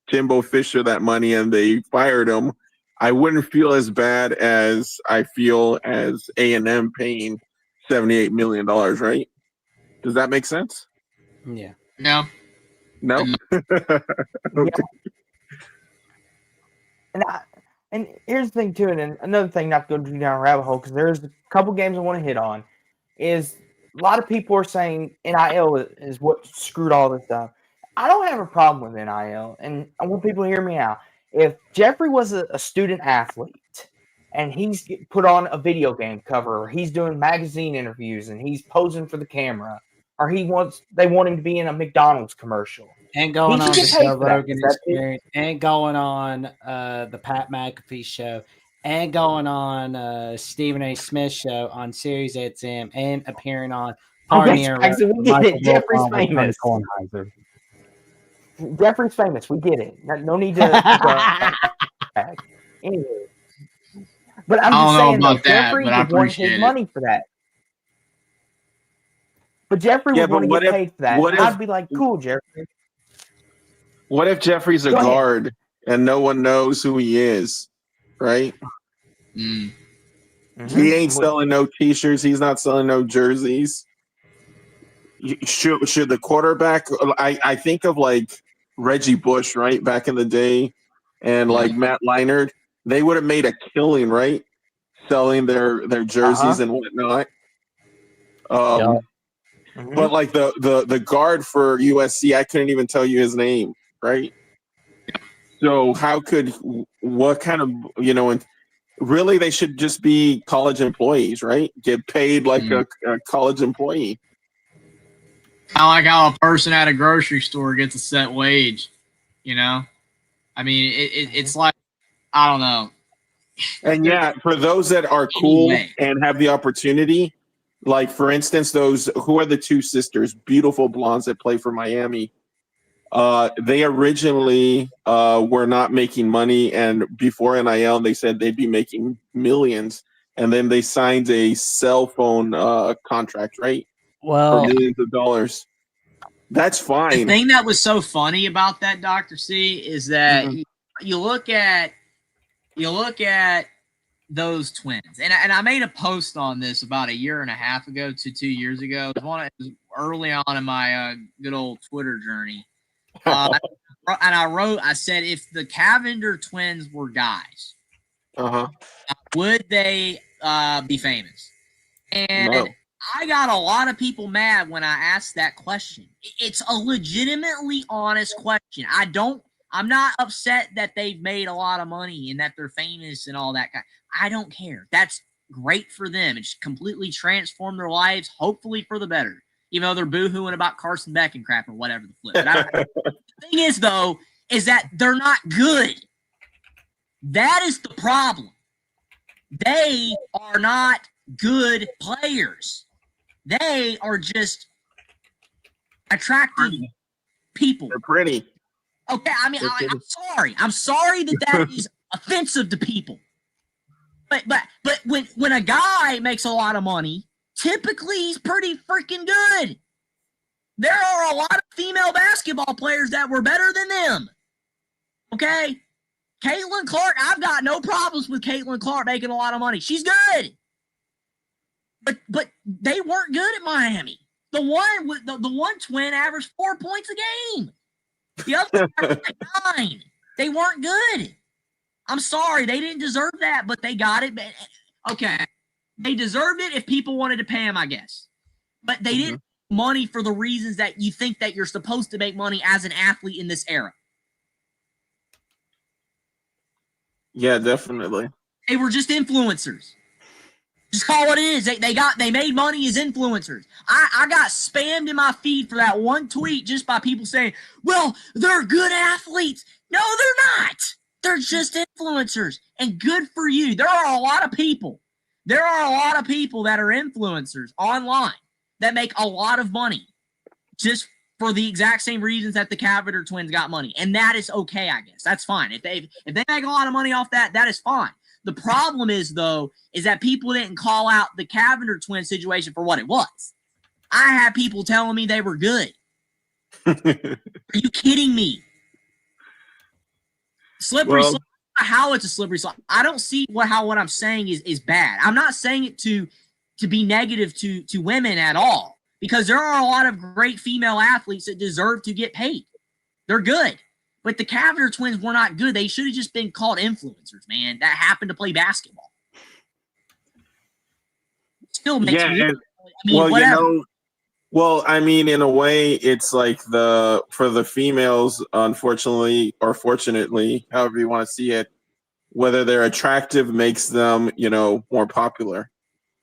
Jimbo Fisher that money and they fired him, I wouldn't feel as bad as I feel as A&M paying $78 million, right? Does that make sense? Yeah. No. No? Okay. And here's the thing too, and another thing, not to go down a rabbit hole, because there's a couple games I want to hit on, is a lot of people are saying NIL is what screwed all this up. I don't have a problem with NIL, and I want people to hear me out. If Jeffrey was a student athlete and he's put on a video game cover, or he's doing magazine interviews and he's posing for the camera, or they want him to be in a McDonald's commercial, And going He on should the get paid Joe for that, Rogan because that's it. Experience, and going on the Pat McAfee show, and going on Stephen A. Smith show on Sirius XM, and appearing on Pardon the Jackson, we Interruption, get it. Michael Jeffrey's Wilbon with Tony famous. Kornheiser. Jeffrey's famous. We get it. No need to brag. Anyway. But I'm I just don't know saying, though, about that, Jeffrey but I would want appreciate his it. money for that. But Jeffrey Yeah, would but want to what get if- paid for that. what And if- I'd be like, cool, Jeffrey. What if Jeffrey's a Go ahead. guard and no one knows who he is, right? Mm. He ain't selling no T-shirts. He's not selling no jerseys. Should the quarterback? I think of like Reggie Bush, right, back in the day, and like Matt Leinart. They would have made a killing, right, selling their jerseys and whatnot. Yeah. But like the guard for USC, I couldn't even tell you his name, right? So what kind of and really they should just be college employees, right? Get paid like a college employee. I like how a person at a grocery store gets a set wage. I mean, it's like, I don't know. And yeah, for those that are cool Anyway. and have the opportunity, like for instance, who are the two sisters, beautiful blondes that play for Miami. They originally were not making money, and before NIL, they said they'd be making millions, and then they signed a cell phone contract, right? Well, For millions of dollars. That's The fine. thing that was so funny about that, Dr. C, is that you look at those twins, and I made a post on this about a year and a half ago to 2 years ago. It was early on in my good old Twitter journey. And I said, if the Cavender twins were guys, would they be famous? And No. I got a lot of people mad when I asked that question. It's a legitimately honest question. I'm not upset that they've made a lot of money and that they're famous and all that. I don't care. That's great for them. It's completely transformed their lives, hopefully for the better. Even though they're boo-hooing about Carson Beck and crap or whatever the flip. The thing is, though, is that they're not good. That is the problem. They are not good players. They are just attractive people. They're pretty. Okay, I mean, I'm sorry. I'm sorry that is offensive to people. But when a guy makes a lot of money, typically he's pretty freaking good. There are a lot of female basketball players that were better than them. Okay? Caitlin Clark, I've got no problems with Caitlin Clark making a lot of money. She's good. But they weren't good at Miami. The one twin averaged 4 points a game. The other averaged 9. They weren't good. I'm sorry, they didn't deserve that, but they got it. Okay, they deserved it if people wanted to pay them, I guess. But they didn't make money for the reasons that you think that you're supposed to make money as an athlete in this era. Yeah, definitely. They were just influencers. Just call what it is. They made money as influencers. I got spammed in my feed for that one tweet just by people saying, well, they're good athletes. No, they're not. They're just influencers. And good for you. There are a lot of people that are influencers online that make a lot of money just for the exact same reasons that the Cavender twins got money. And that is okay, I guess. That's fine. If they make a lot of money off that, that is fine. The problem is, though, is that people didn't call out the Cavender twin situation for what it was. I had people telling me they were good. Are you kidding me? Slippery slope. How it's a slippery slope. I don't see what I'm saying is bad. I'm not saying it to be negative to women at all, because there are a lot of great female athletes that deserve to get paid. They're good. But the Cavender twins were not good. They should have just been called influencers, man, that happened to play basketball. Still makes me. Whatever. I mean, in a way, it's like for the females, unfortunately or fortunately, however you want to see it, whether they're attractive makes them, more popular.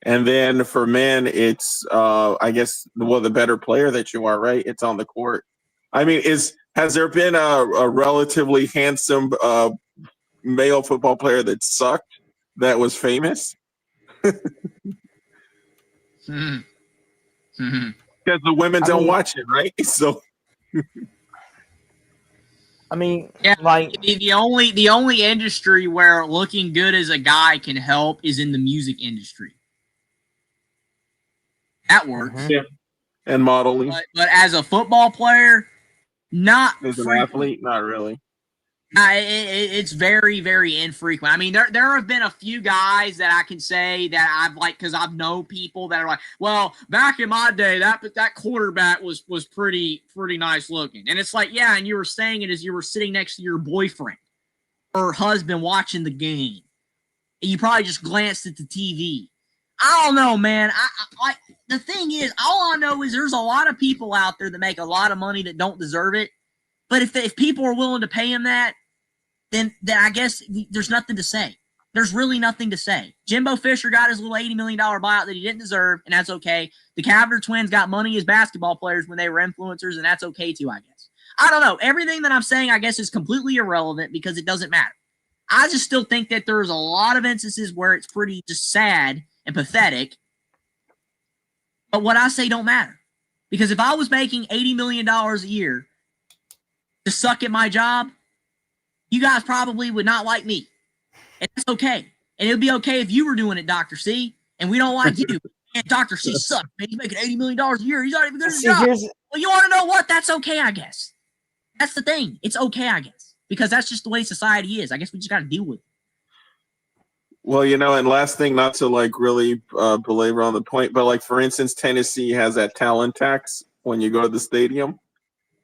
And then for men, it's, I guess, the better player that you are, right? It's on the court. I mean, has there been a relatively handsome male football player that sucked that was famous? Because the women don't watch it, right? So, I mean, yeah, like the only industry where looking good as a guy can help is in the music industry. That works. Yeah. And modeling. But as a football player, not as an athlete, not really. It's very, very infrequent. I mean, there have been a few guys that I can say that I've because I've known people that are like, well, back in my day, that quarterback was pretty nice looking. And it's like, yeah, and you were saying it as you were sitting next to your boyfriend or husband watching the game. And you probably just glanced at the TV. I don't know, man. I the thing is, all I know is there's a lot of people out there that make a lot of money that don't deserve it. But if people are willing to pay him that, then I guess there's nothing to say. There's really nothing to say. Jimbo Fisher got his little $80 million buyout that he didn't deserve, and that's okay. The Cavender twins got money as basketball players when they were influencers, and that's okay too, I guess. I don't know. Everything that I'm saying, I guess, is completely irrelevant because it doesn't matter. I just still think that there's a lot of instances where it's pretty just sad and pathetic. But what I say don't matter. Because if I was making $80 million a year to suck at my job, you guys probably would not like me. And that's okay. And it would be okay if you were doing it, Dr. C, and we don't like you. And Dr. C sucks, man. He's making $80 million a year. He's not even good at his job. Well, you want to know what? That's okay, I guess. That's the thing. It's okay, I guess. Because that's just the way society is. I guess we just got to deal with it. Well, and last thing, not to really belabor on the point, but for instance, Tennessee has that talent tax when you go to the stadium,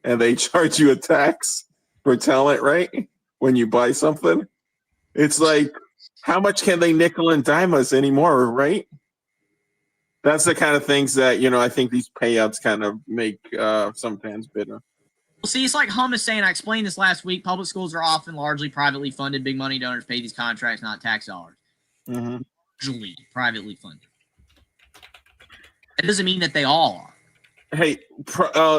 and they charge you a tax for talent, right? When you buy something, it's like, how much can they nickel and dime us anymore, right? That's the kind of things that I think these payouts kind of make some fans bitter. Well, see, it's like Hum is saying. I explained this last week. Public schools are often largely privately funded. Big money donors pay these contracts, not tax dollars. Mm-hmm. Largely privately funded. That doesn't mean that they all are. Hey,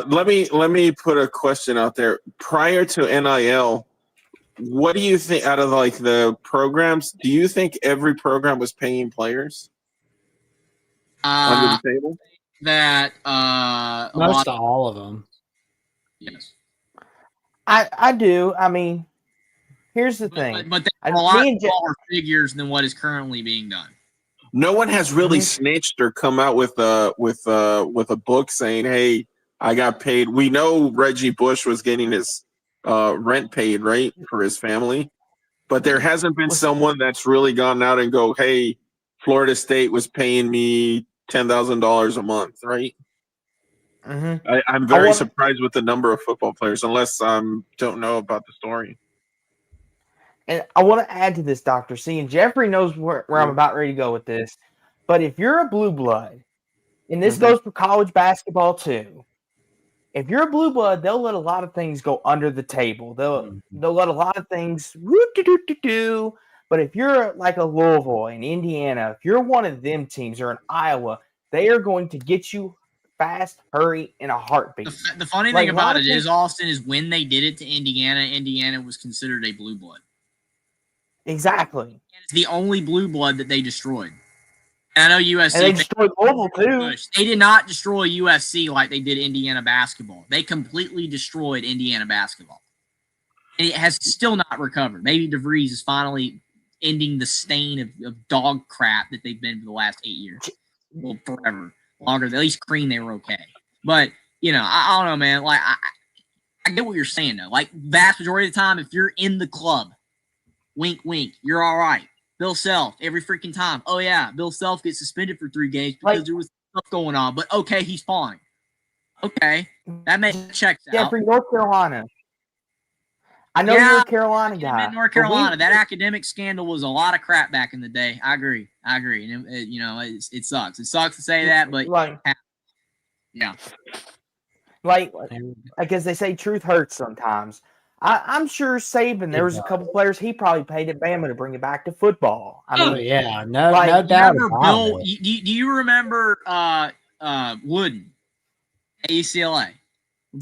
let me put a question out there. Prior to NIL, what do you think out of the programs? Do you think every program was paying players under the table? That most of all of them. Yes, I do. I mean, here's the thing. But there are a lot smaller figures than what is currently being done. No one has really snitched or come out with a book saying, "Hey, I got paid." We know Reggie Bush was getting his rent paid, right, for his family, but there hasn't been someone that's really gone out and go, "Hey, Florida State was paying me $10,000 a month," right? Mm-hmm. I'm very surprised with the number of football players, unless don't know about the story. And I want to add to this, Dr. C, and Jeffrey knows where I'm about ready to go with this. But if you're a blue blood, and this goes for college basketball too, if you're a blue blood, they'll let a lot of things go under the table. They'll let a lot of things But if you're like a Louisville and Indiana, if you're one of them teams or an Iowa, they are going to get you fast, hurry, in a heartbeat. The funny Like, thing a lot about of it teams- is, Austin, is when they did it to Indiana, Indiana was considered a blue blood. Exactly. It's the only blue blood that they destroyed. And I know USC. And they destroyed Louisville too. They did not destroy USC like they did Indiana basketball. They completely destroyed Indiana basketball. And it has still not recovered. Maybe DeVries is finally ending the stain of dog crap that they've been for the last 8 years. Well, forever. Longer. At least Crean, they were okay. But, I don't know, man. Like, I get what you're saying, though. Like, vast majority of the time, if you're in the club, wink, wink, you're all right. Bill Self, every freaking time. Oh, yeah, Bill Self gets suspended for 3 games because there was stuff going on. But, okay, he's fine. Okay, that checks out. Jeffrey, North Carolina. I know you're a Carolina guy. North Carolina, that academic scandal was a lot of crap back in the day. I agree. And, it sucks. It sucks to say that, but yeah. Like as they say, truth hurts sometimes. I'm sure Saban, there was a couple players he probably paid at Bama to bring it back to football. No doubt about it. Do you remember Wooden at UCLA?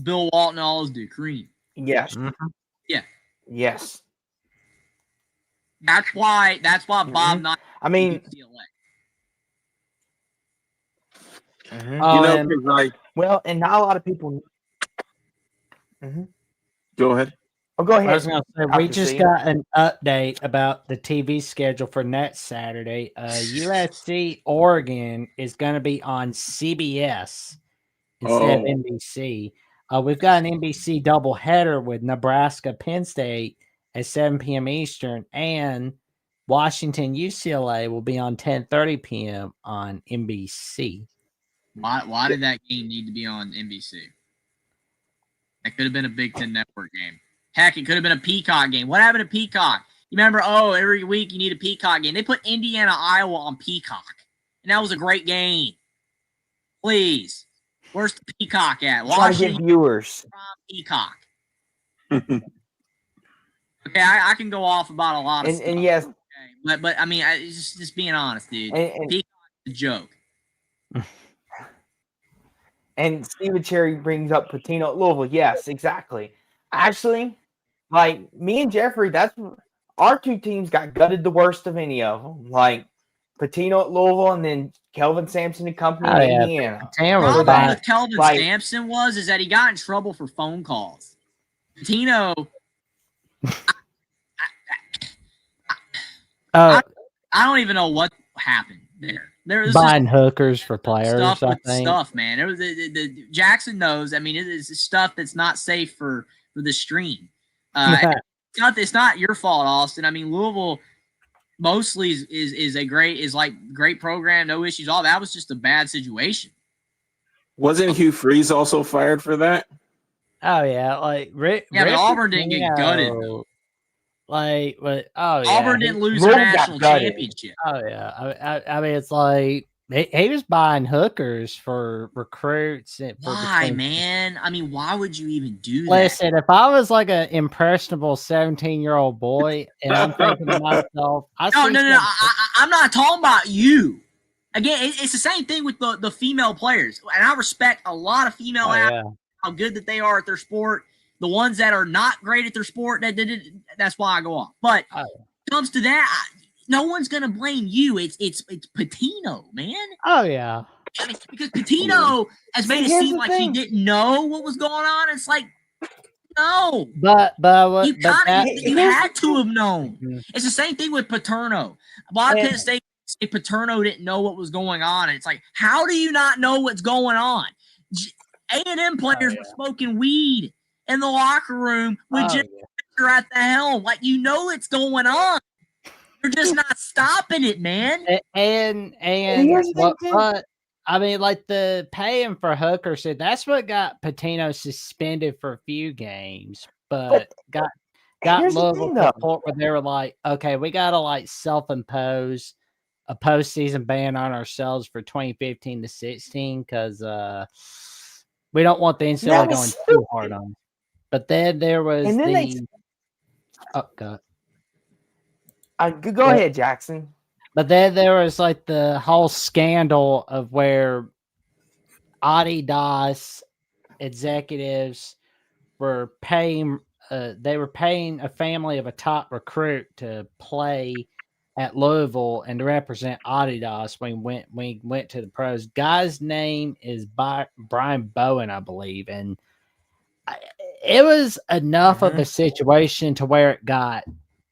Bill Walton, all those dudes, Kareem. Yes. Mm-hmm. Yeah. Yes. That's why Bob not. I mean, UCLA. Well, and not a lot of people. Go ahead. Oh, go ahead. I was going to say, we just got an update about the TV schedule for next Saturday. USC Oregon is going to be on CBS instead of NBC. We've got an NBC doubleheader with Nebraska Penn State at 7 p.m. Eastern, and Washington UCLA will be on 10:30 p.m. on NBC. Why did that game need to be on NBC? That could have been a Big Ten Network game. Heck, it could have been a Peacock game. What happened to Peacock? You remember, every week you need a Peacock game. They put Indiana, Iowa on Peacock, and that was a great game. Please. Where's the Peacock at? Washington get viewers. Peacock. Okay, I can go off about a lot of stuff. And yes. Okay. But I mean, just being honest, dude. Peacock's a joke. And Stephen Cherry brings up Patino at Louisville. Yes, exactly. Actually, like me and Jeffrey, that's our two teams got gutted the worst of any of them. Like Patino at Louisville, and then Kelvin Sampson and company in Indiana. The problem with Kelvin Sampson is that he got in trouble for phone calls. Patino, I don't even know what happened there. There was buying hookers for players. Stuff, man. It was the Jackson knows. I mean, it is stuff that's not safe for the stream. It's not your fault, Austin. I mean, Louisville mostly is great program, no issues. All that was just a bad situation. Wasn't Hugh Freeze also fired for that? Oh yeah, but Auburn didn't get gutted though. Auburn didn't lose their national championship. Oh yeah, I mean it's like he was buying hookers for recruits. Why, man? I mean, why would you even do that? Listen, if I was like an impressionable 17-year-old boy, and I'm thinking to myself, no, I'm not talking about you. Again, it's the same thing with the female players, and I respect a lot of female athletes, how good that they are at their sport. The ones that are not great at their sport, that's why I go off. But when it comes to that, no one's gonna blame you. It's Patino, man. Oh yeah. I mean, because Patino has made it seem like he didn't know what was going on. It's like, no. But you had to have known. Mm-hmm. It's the same thing with Paterno. Why Penn State say Paterno didn't know what was going on? And it's like, how do you not know what's going on? A&M players were smoking weed in the locker room with Jim Fisher at the helm. Like, you know it's going on. You're just not stopping it, man. And what I mean, like the paying for hookers, that's what got Patino suspended for a few games, but got Louisville to the point where they were like, okay, we gotta like self-impose a postseason ban on ourselves for 2015 to 16 because we don't want the NCAA going too hard on. But then there was God. Go ahead, Jackson. But then there was like the whole scandal of where Adidas executives were paying a family of a top recruit to play at Louisville and to represent Adidas when we went to the pros. Guy's name is Brian Bowen, I believe, and it was enough of a situation to where it got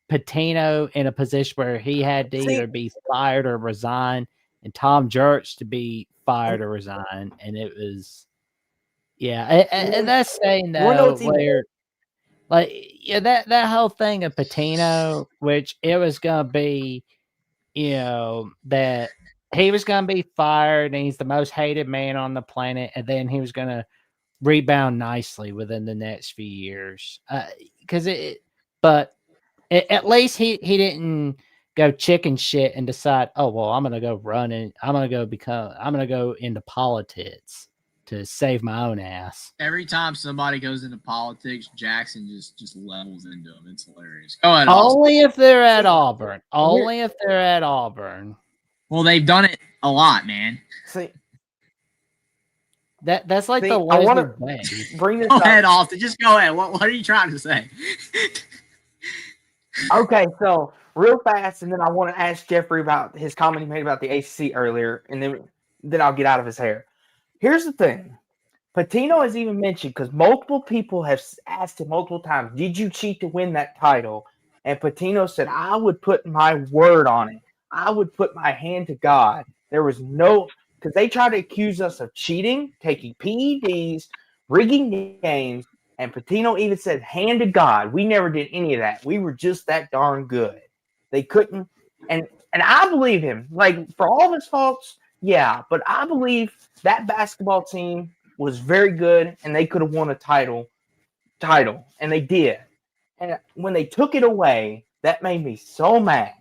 Patino in a position where he had to either be fired or resign, and Tom Jerks to be fired or resign, and it was and that's saying though where. Like that whole thing of Patino, which it was gonna be, that he was gonna be fired and he's the most hated man on the planet, and then he was gonna rebound nicely within the next few years. Because at least he didn't go chicken shit and decide, oh well, I'm gonna go run and I'm gonna go into politics to save my own ass. Every time somebody goes into politics, Jackson just levels into them. It's hilarious. Go ahead. Only if they're at Auburn. Only if they're at Auburn. Well, they've done it a lot, man. See, that's like the I want Lesnar to way. bring this Go up. ahead, Austin. Just go ahead. What are you trying to say? Okay, so real fast, and then I want to ask Jeffrey about his comment he made about the ACC earlier, and then I'll get out of his hair. Here's the thing. Patino has even mentioned, because multiple people have asked him multiple times, did you cheat to win that title? And Patino said, I would put my word on it. I would put my hand to God. There was no, because they tried to accuse us of cheating, taking PEDs, rigging games, and Patino even said, hand to God. We never did any of that. We were just that darn good. They couldn't, and I believe him. Like, for all of his faults, yeah, but I believe that basketball team was very good, and they could have won a title, and they did. And when they took it away, that made me so mad.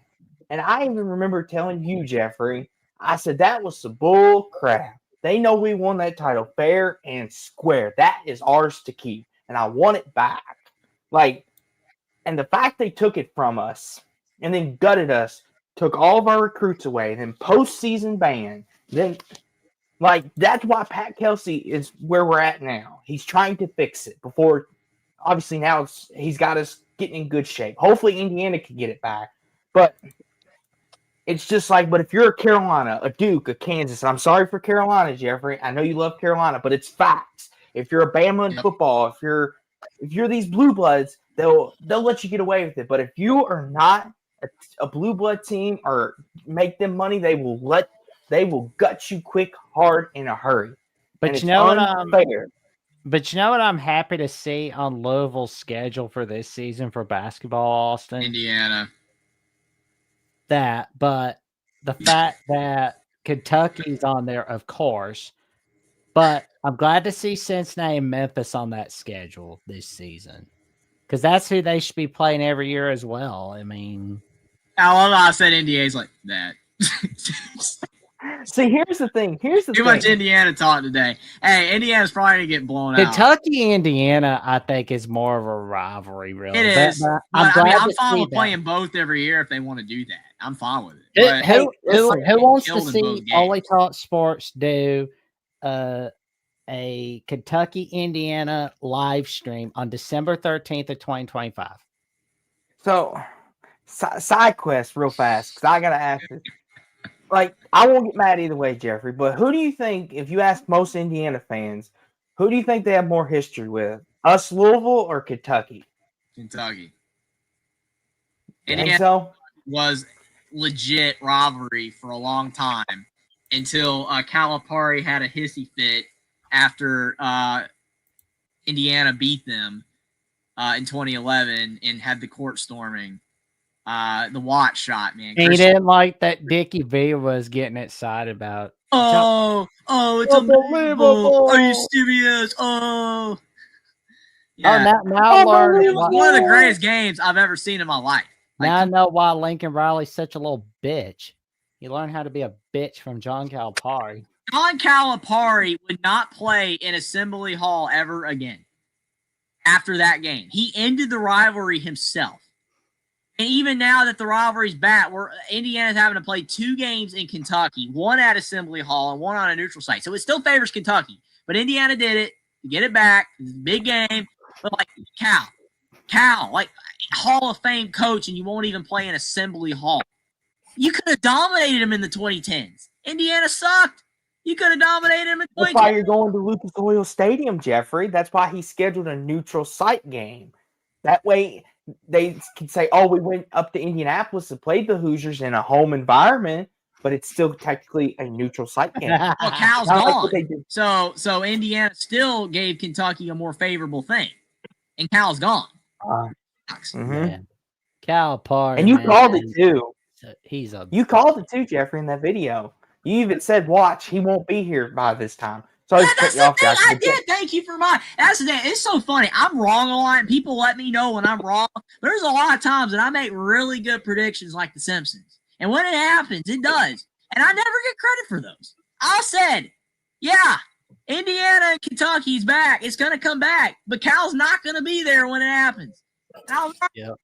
And I even remember telling you, Jeffrey, I said that was some bull crap. They know we won that title fair and square. That is ours to keep, and I want it back. Like, and the fact they took it from us and then gutted us, took all of our recruits away, then postseason ban, then like that's why Pat Kelsey is where we're at now. He's trying to fix it before. Obviously now he's got us getting in good shape. Hopefully Indiana can get it back, but it's just like. But if you're a Carolina, a Duke, a Kansas, and I'm sorry for Carolina, Jeffrey. I know you love Carolina, but it's facts. If you're a Bama in football, if you're these blue bloods, they'll let you get away with it. But if you are not a blue blood team or make them money, they will gut you quick, hard, in a hurry. But you know what I'm happy to see on Louisville's schedule for this season for basketball, Austin? Indiana. But the fact that Kentucky's on there, of course. But I'm glad to see Cincinnati and Memphis on that schedule this season, because that's who they should be playing every year as well. I mean, I said Indiana's like that. See, here's the thing. Too much Indiana talk today. Hey, Indiana's probably gonna get blown out. Kentucky, Indiana, I think is more of a rivalry, really. It is. But I'm fine with playing both every year if they want to do that. I'm fine with it. Who wants to see Only Talk Sports do a Kentucky, Indiana live stream on December 13th of 2025? So, side quest real fast, because I got to ask this. Like, I won't get mad either way, Jeffrey, but who do you think, if you ask most Indiana fans, who do you think they have more history with? Us, Louisville, or Kentucky? Kentucky. Indiana was legit rivalry for a long time until Calipari had a hissy fit after Indiana beat them in 2011 and had the court storming. The Watt shot, man. He didn't like that Dickie V was getting excited about. It's unbelievable. Are you serious? Oh. Yeah. Now I learned. It was one of the greatest games I've ever seen in my life. Now I know why Lincoln Riley's such a little bitch. He learned how to be a bitch from John Calipari. John Calipari would not play in Assembly Hall ever again after that game. He ended the rivalry himself. And even now that the rivalry's back, Indiana's having to play 2 games in Kentucky, 1 at Assembly Hall and 1 on a neutral site. So it still favors Kentucky. But Indiana did it to get it back. It's a big game. But like Cal, like Hall of Fame coach, and you won't even play in Assembly Hall. You could have dominated him in the 2010s. Indiana sucked. You could have dominated him in 2010s. That's why you're going to Lucas Oil Stadium, Jeffrey. That's why he scheduled a neutral site game. That way they can say, oh, we went up to Indianapolis and played the Hoosiers in a home environment, but it's still technically a neutral site game. Well, Cal's Not like gone. what they did. So Indiana still gave Kentucky a more favorable thing. And Cal's gone. Man. Calipari. And you man, called it too. You called it too, Jeffrey, in that video. You even said, watch, he won't be here by this time. So That's the thing. I did. Thank you for mine. That's the thing. It's so funny. I'm wrong a lot, and people let me know when I'm wrong. There's a lot of times that I make really good predictions like The Simpsons. And when it happens, it does. And I never get credit for those. I said, yeah, Indiana and Kentucky's back. It's going to come back. But Cal's not going to be there when it happens. Yep.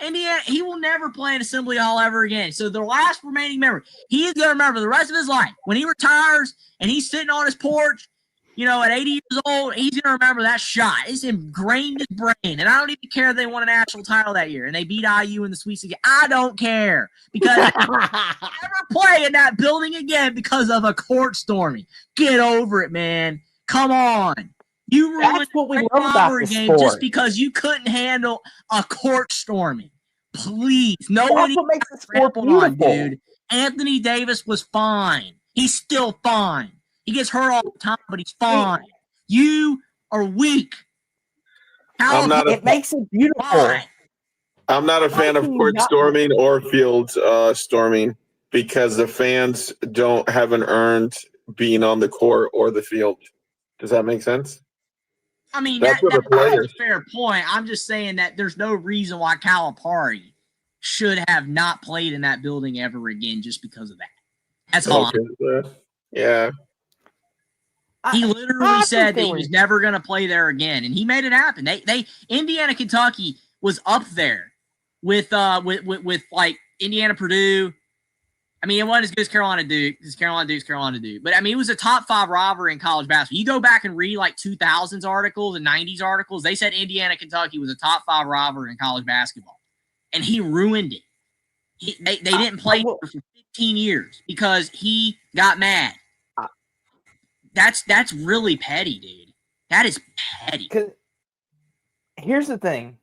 Indiana, he will never play in Assembly Hall ever again. So the last remaining member, he is going to remember the rest of his life. When he retires and he's sitting on his porch, at 80 years old, he's going to remember that shot. It's ingrained in his brain. And I don't even care if they won a national title that year and they beat IU in the Sweet 16. I don't care because I never play in that building again because of a court storming. Get over it, man. Come on. You ruined That's what we the love about rivalry the game sport. just because you couldn't handle a court storming. Please, That's what makes the sport beautiful. dude. Anthony Davis was fine. He's still fine. He gets hurt all the time, but he's fine. You are weak. It makes it beautiful. Fine. I'm not a fan of court storming or field storming because the fans haven't earned being on the court or the field. Does that make sense? I mean, that's that's a fair point. I'm just saying that there's no reason why Calipari should have not played in that building ever again just because of that. That's all. Yeah. He literally said that he was never going to play there again, and he made it happen. Indiana, Kentucky was up there with like Indiana, Purdue. I mean, it wasn't as good as Carolina Duke, because Carolina Duke. But, I mean, it was a top 5 rivalry in college basketball. You go back and read, like, 2000s articles and 90s articles. They said Indiana, Kentucky was a top 5 rivalry in college basketball. And he ruined it. They didn't play for 15 years because he got mad. That's really petty, dude. That is petty. Here's the thing.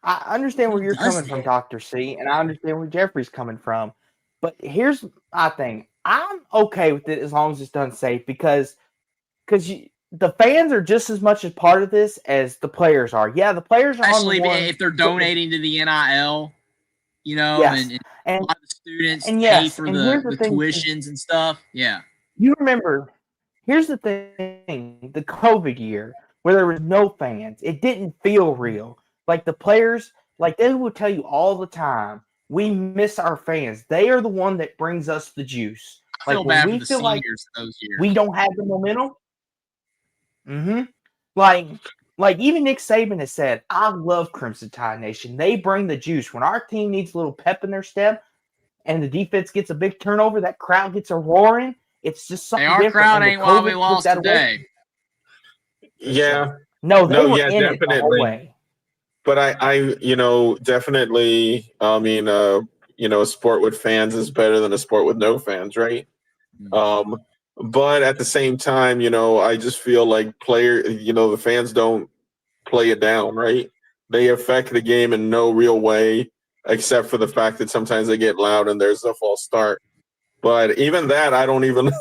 I understand where you're coming from, Dr. C, and I understand where Jeffrey's coming from. But here's my thing. I'm okay with it as long as it's done safe because the fans are just as much a part of this as the players are. Yeah, the players are especially on the one if they're donating to the NIL, yes. and a lot of students pay for the tuitions and stuff. Yeah. You remember, here's the thing, the COVID year where there was no fans, it didn't feel real. Like the players, like they will tell you all the time, we miss our fans. They are the one that brings us the juice. I feel bad for the seniors those years. We don't have the momentum. Mm-hmm. Like even Nick Saban has said, I love Crimson Tide Nation. They bring the juice. When our team needs a little pep in their step and the defense gets a big turnover, that crowd gets a roaring. It's just something different. Our crowd ain't why we lost today. Yeah. No, they were in definitely. it the whole way. But I definitely, a sport with fans is better than a sport with no fans, right? Mm-hmm. But at the same time, I just feel like the fans don't play it down, right? They affect the game in no real way, except for the fact that sometimes they get loud and there's a false start. But even that, I don't even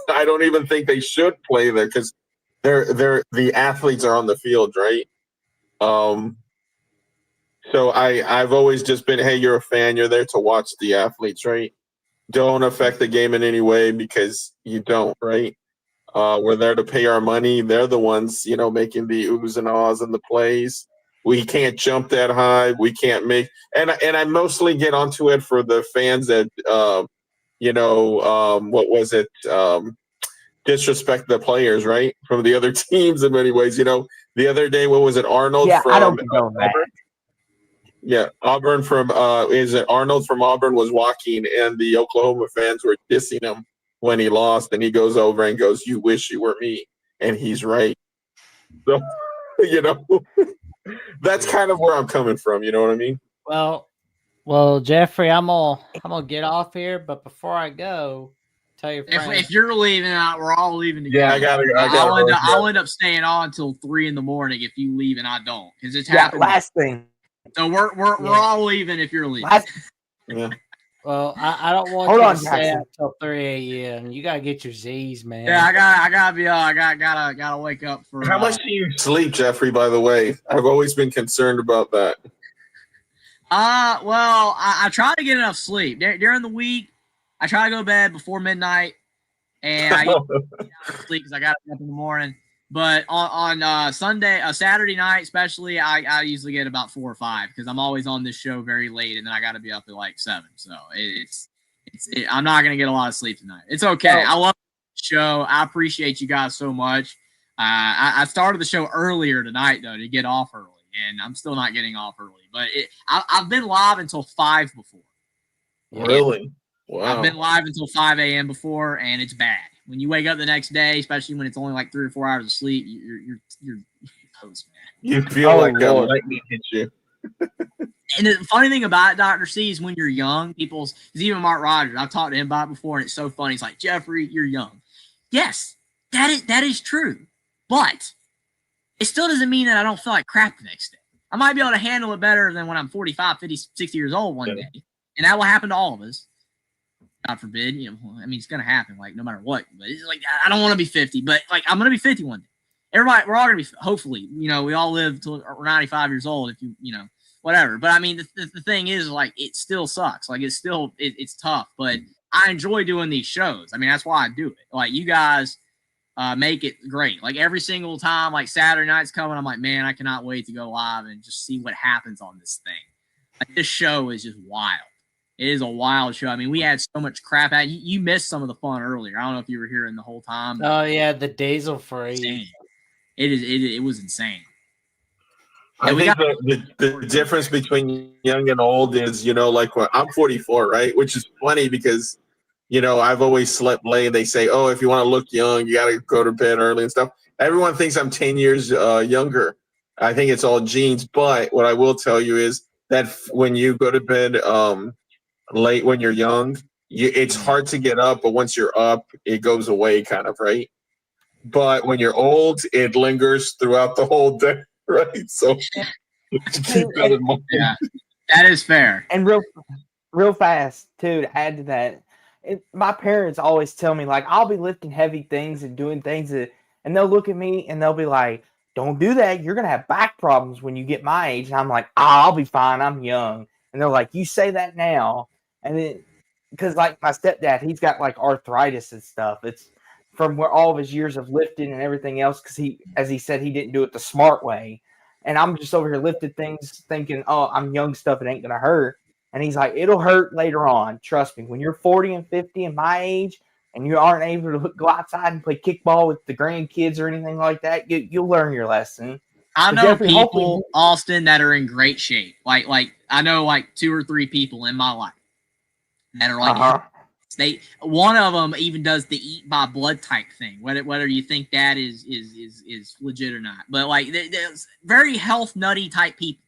think they should play there because the athletes are on the field, right? So I've always just been, hey, you're a fan, you're there to watch the athletes, right? Don't affect the game in any way because you don't, right? We're there to pay our money. They're the ones, making the oohs and ahs and the plays. We can't jump that high. We can't make and I mostly get onto it for the fans that what was it? Disrespect the players, right? From the other teams in many ways. The other day, what was it? Arnold I don't from know that. Yeah, Auburn from is it Arnold from Auburn was walking, and the Oklahoma fans were dissing him when he lost, and he goes over and goes, "You wish you were me," and he's right. So, you know, that's kind of where I'm coming from. You know what I mean? Well, Jeffrey, I'm gonna get off here, but before I go, tell your friends. If you're leaving, we're all leaving together. Yeah, I gotta. I'll end up staying on until 3 in the morning if you leave and I don't, because it's Yeah, happened. last thing. So we're all leaving if you're leaving. Yeah. Well, I don't want Hold you on, to stay Jackson. out till 3 a.m. You gotta get your Z's, man. Yeah, I gotta be. I gotta wake up for. How much do you sleep, Jeffrey? By the way, I've always been concerned about that. Well, I try to get enough sleep during the week. I try to go to bed before midnight, and I sleep because I got to get up in the morning. But on Sunday, Saturday night, especially, I usually get about 4 or 5 because I'm always on this show very late, and then I got to be up at like 7. So I'm not gonna get a lot of sleep tonight. It's okay. I love the show. I appreciate you guys so much. I started the show earlier tonight though to get off early, and I'm still not getting off early. But I've been live until 5 before. Really? Wow. I've been live until 5 a.m. before, and it's bad. When you wake up the next day, especially when it's only like 3 or 4 hours of sleep, you're toast, man. You feel like lightning hit you. And the funny thing about it, Dr. C, is when you're young, because even Mark Rogers, I've talked to him about it before, and it's so funny. He's like, Jeffrey, you're young. Yes, that is true. But it still doesn't mean that I don't feel like crap the next day. I might be able to handle it better than when I'm 45, 50, 60 years old one day. And that will happen to all of us. God forbid, I mean, it's going to happen, like, no matter what. But it's like, I don't want to be 50, but, like, I'm going to be 50 one day. Everybody, we're all going to be, hopefully, we all live till we're 95 years old if whatever. But, I mean, the thing is, like, it still sucks. Like, it's tough. But I enjoy doing these shows. I mean, that's why I do it. Like, you guys make it great. Like, every single time, like, Saturday night's coming, I'm like, man, I cannot wait to go live and just see what happens on this thing. Like, this show is just wild. It is a wild show. I mean, we had so much crap at you. You missed some of the fun earlier. I don't know if you were here in the whole time. Oh yeah, the diesel free. It was insane. I think the difference between young and old is, like I'm 44, right? Which is funny because, I've always slept late. They say, oh, if you want to look young, you got to go to bed early and stuff. Everyone thinks I'm 10 years younger. I think it's all genes. But what I will tell you is that when you go to bed late when you're young, it's hard to get up. But once you're up, it goes away kind of, right? But when you're old, it lingers throughout the whole day. Right, so keep that in mind. Yeah, that is fair. And real fast too. To add to that, my parents always tell me, like, I'll be lifting heavy things and doing things and they'll look at me and they'll be like, "Don't do that. You're gonna have back problems when you get my age." And I'm like, "I'll be fine. I'm young." And they're like, "You say that now," and then because like my stepdad, he's got like arthritis and stuff. It's from where all of his years of lifting and everything else, because as he said, he didn't do it the smart way. And I'm just over here lifting things thinking, oh, I'm young stuff, it ain't going to hurt. And he's like, it'll hurt later on. Trust me, when you're 40 and 50 and my age and you aren't able to go outside and play kickball with the grandkids or anything like that, you'll learn your lesson. I know people, Austin, that are in great shape. Like I know like 2 or 3 people in my life that are like, one of them even does the eat by blood type thing, whether you think that is legit or not. But like there's very health nutty type people,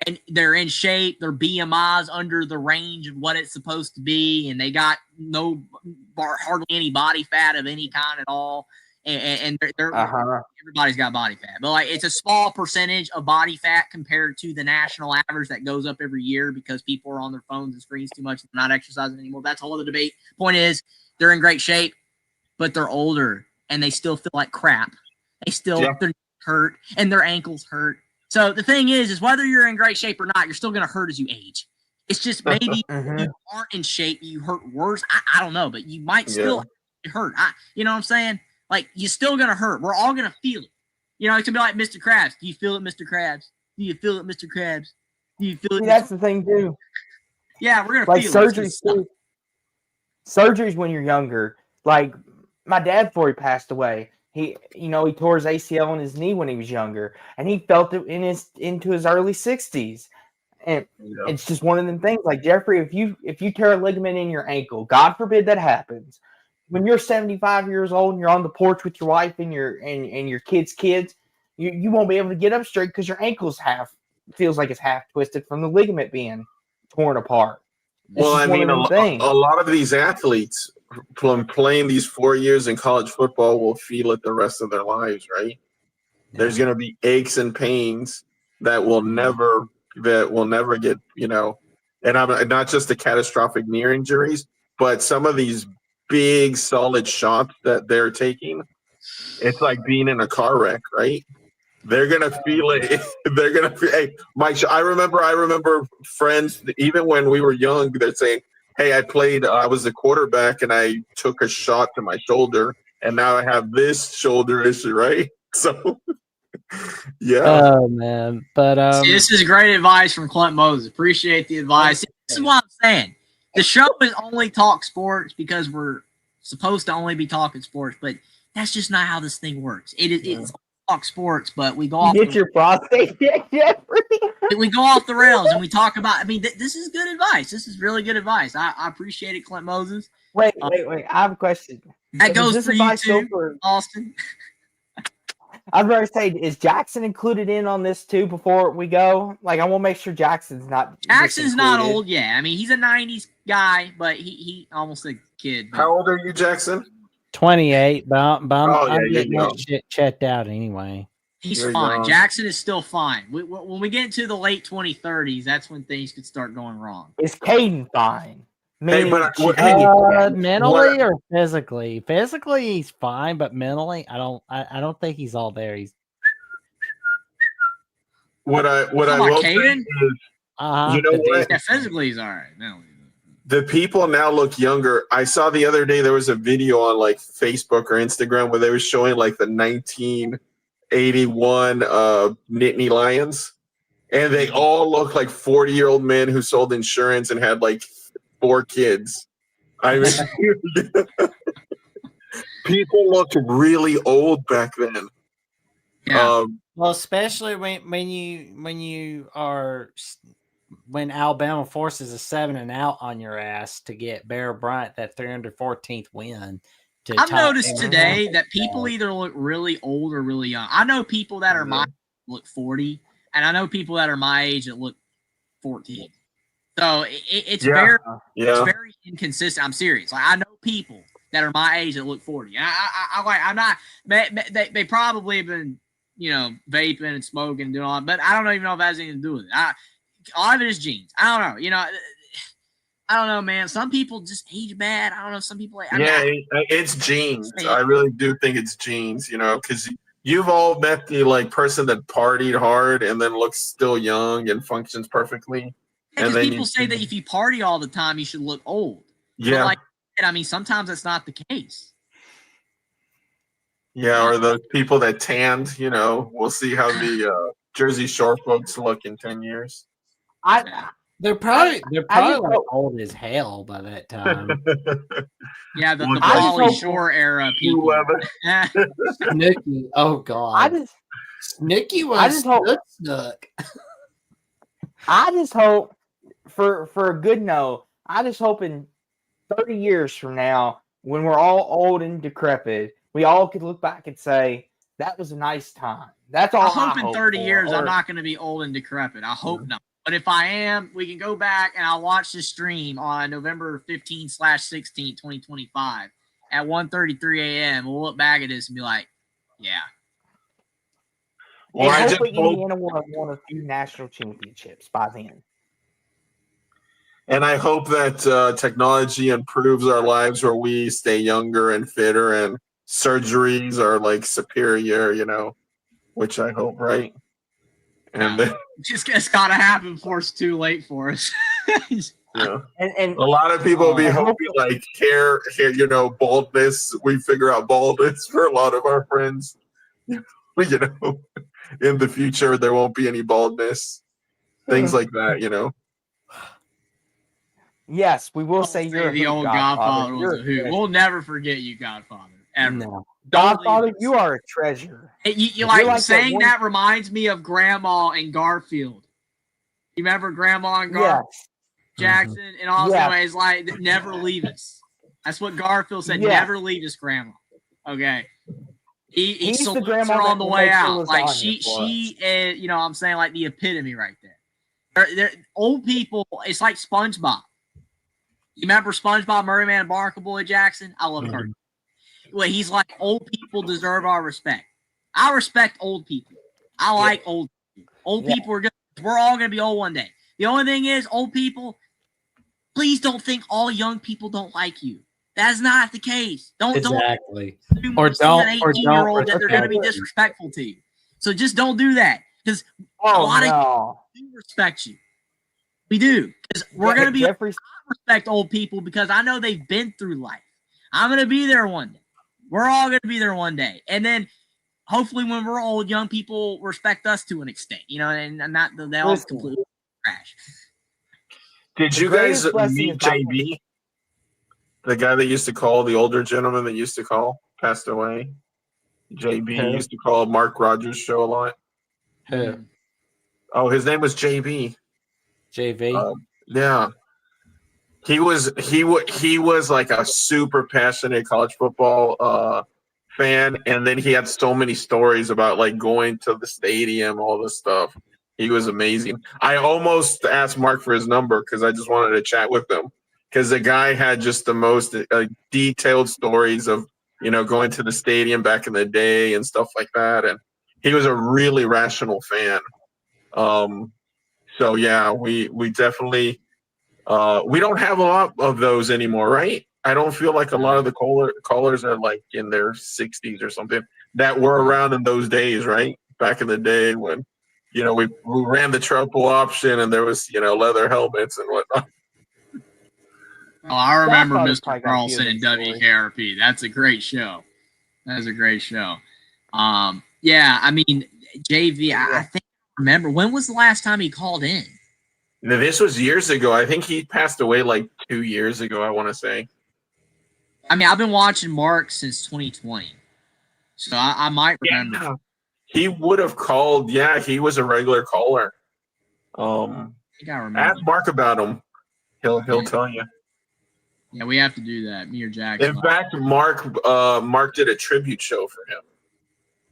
and they're in shape. Their BMI's under the range of what it's supposed to be, and they got hardly any body fat of any kind at all. And they're everybody's got body fat, but like it's a small percentage of body fat compared to the national average that goes up every year because people are on their phones and screens too much and they're not exercising anymore. That's a whole other debate. Point is, they're in great shape, but they're older and they still feel like crap. They still their knees hurt and their ankles hurt. So the thing is whether you're in great shape or not, you're still going to hurt as you age. It's just maybe you aren't in shape, you hurt worse. I don't know, but you might still hurt. You know what I'm saying? Like, you're still going to hurt. We're all going to feel it. It's going to be like Mr. Krabs. Do you feel it, Mr. Krabs? Do you feel it, Mr. Krabs? Do you feel it? That's the thing, too. Yeah, we're going to like feel surgeries, too. Surgeries when you're younger. Like, my dad, before he passed away, he tore his ACL in his knee when he was younger. And he felt it into his early 60s. And Yeah. it's just one of them things. Like Jeffrey, if you tear a ligament in your ankle, God forbid that happens. When you're 75 years old and you're on the porch with your wife and your kids, you won't be able to get up straight because your ankle's feels like it's half twisted from the ligament being torn apart. It's Well, just I one mean, of them things. a lot of these athletes from playing these 4 years in college football will feel it the rest of their lives, right? There's going to be aches and pains that will never get, and I'm not just the catastrophic near injuries, but some of these big solid shots that they're taking. It's like being in a car wreck, right? They're gonna feel it. They're gonna feel. Hey, Mike. I remember friends. Even when we were young, they're saying, "Hey, I was a quarterback, and I took a shot to my shoulder, and now I have this shoulder issue." Right? So, yeah. Oh man, but See, this is great advice from Clint Moses. Appreciate the advice. This is what I'm saying. The show is only talk sports because we're supposed to only be talking sports, but that's just not how this thing works. It's talk sports, but we go off. Get your prostate checked, Jeffrey. We go off the rails and we talk about. I mean, this is good advice. This is really good advice. I appreciate it, Clint Moses. Wait. I have a question. That Does goes this for you advice go too, for- Austin. I was going to say, is Jackson included in on this too before we go? Like, I want to make sure Jackson's not. Jackson's not included. old yet. I mean, he's a '90s guy, but he almost a kid. But How old are you, Jackson? 28. But I'm you're getting young. that shit checked out anyway. he's You're fine. young. Jackson is still fine. When we get into the late 2030s, that's when things could start going wrong. Is Caden fine? Hey, but Meaning- hey, Mentally or physically? Physically, he's fine, but mentally, I don't think he's all there. He's what I Talking will about say Caden? is, uh-huh. you know what? Yeah, physically he's all right. No. The people now look younger. I saw the other day there was a video on like Facebook or Instagram where they were showing like the 1981 Nittany Lions, and they all look like 40-year-old men who sold insurance and had like 4 kids. I mean, people looked really old back then. Yeah. Well, especially when Alabama forces a 7 and out on your ass to get Bear Bryant that 314th win. I've noticed today that people either look really old or really young. I know people that are my age look 40, and I know people that are my age that look 14. So it's very inconsistent. I'm serious. Like, I know people that are my age that look 40. And I'm not. They probably have been, vaping and smoking and doing all that, but I don't even know if that has anything to do with it. A lot of it is genes. I don't know. I don't know, man. Some people just age bad. I don't know. Some people. It's genes. I really do think it's genes. Because you've all met the person that partied hard and then looks still young and functions perfectly. Because people say that if you party all the time, you should look old. Yeah. But sometimes that's not the case. Yeah, or those people that tanned. We'll see how the Jersey Shore folks look in 10 years. They're probably like old as hell by that time. Yeah, the Pauly Shore era people. Snooki, oh god, Snooki was snook. I just hope for a good no. I just hope in 30 years from now, when we're all old and decrepit, we all could look back and say that was a nice time. That's all. I hope in 30 years I'm not going to be old and decrepit. I hope not. But if I am, we can go back and I'll watch this stream on November 15/16, 2025 at 1:33 a.m. We'll look back at this and be like, yeah. Well, and hopefully Indiana will have won a few national championships by then. And I hope that technology improves our lives where we stay younger and fitter and surgeries are superior, which I hope, right? And then, it's got to happen before it's too late for us. Yeah. And a lot of people will be hoping hair, baldness. We figure out baldness for a lot of our friends. In the future, there won't be any baldness. Things like that, Yes, we will say you're the old Godfather was a hoot. We'll never forget you, Godfather. Ever. No. Godfather, you are a treasure. You like saying that reminds me of Grandma and Garfield. You remember Grandma and Yes. Jackson? And also, Yeah. it's like, never leave us. That's what Garfield said. Yeah. Never leave us, Grandma. Okay. He He's the salutes grandma her on that the will way make the out. Like, lasagna for she is, you know what I'm saying, like the epitome right there. They're old people, it's like SpongeBob. You remember SpongeBob, Murray Man, and Barnacle Boy Jackson? I love her. Well, he's like, old people deserve our respect. I respect old people. I like old people. Old people are good. We're all going to be old one day. The only thing is, old people, please don't think all young people don't like you. That's not the case. Don't Exactly. assume Or when you see don't- an or 18-year-old that they're going to be respect. disrespectful to you. So just don't do that, because a Oh lot of no. people do respect you. We do, because we're going to be Jeffrey's respect old people because I know they've been through life. I'm going to be there one day. We're all going to be there one day. And then hopefully when we're old, young people respect us to an extent, you know, and not they all Listen. completely crash. Did The you guys greatest blessing meet is not- JB? The guy that used to call, the older gentleman that used to call, passed away. JB Who? used to call Mark Rogers' show a lot. Who? Oh, his name was JB. JV. Yeah. He was like a super passionate college football fan, and then he had so many stories about like going to the stadium, all this stuff. He was amazing. I almost asked Mark for his number because I just wanted to chat with him, because the guy had just the most detailed stories of, you know, going to the stadium back in the day and stuff like that, and he was a really rational fan. So yeah, we definitely. We don't have a lot of those anymore, right? I don't feel like a lot of the callers are like in their 60s or something that were around in those days, right? Back in the day when, you know, we ran the triple option and there was, you know, leather helmets and whatnot. Oh, I remember Godfather's Mr. probably got a few Carlson of and those stories. WKRP. That's a great show. That is a great show. Yeah, I mean, JV, I think I remember, when was the last time he called in? Now, this was years ago. I think he passed away like 2 years ago, I want to say. I mean, I've been watching Mark since 2020, so I might remember. Yeah. He would have called. Yeah, he was a regular caller. I think I remember. Ask Mark about him. He'll tell you. Yeah, we have to do that. Me or Jackson. In fact, Mark did a tribute show for him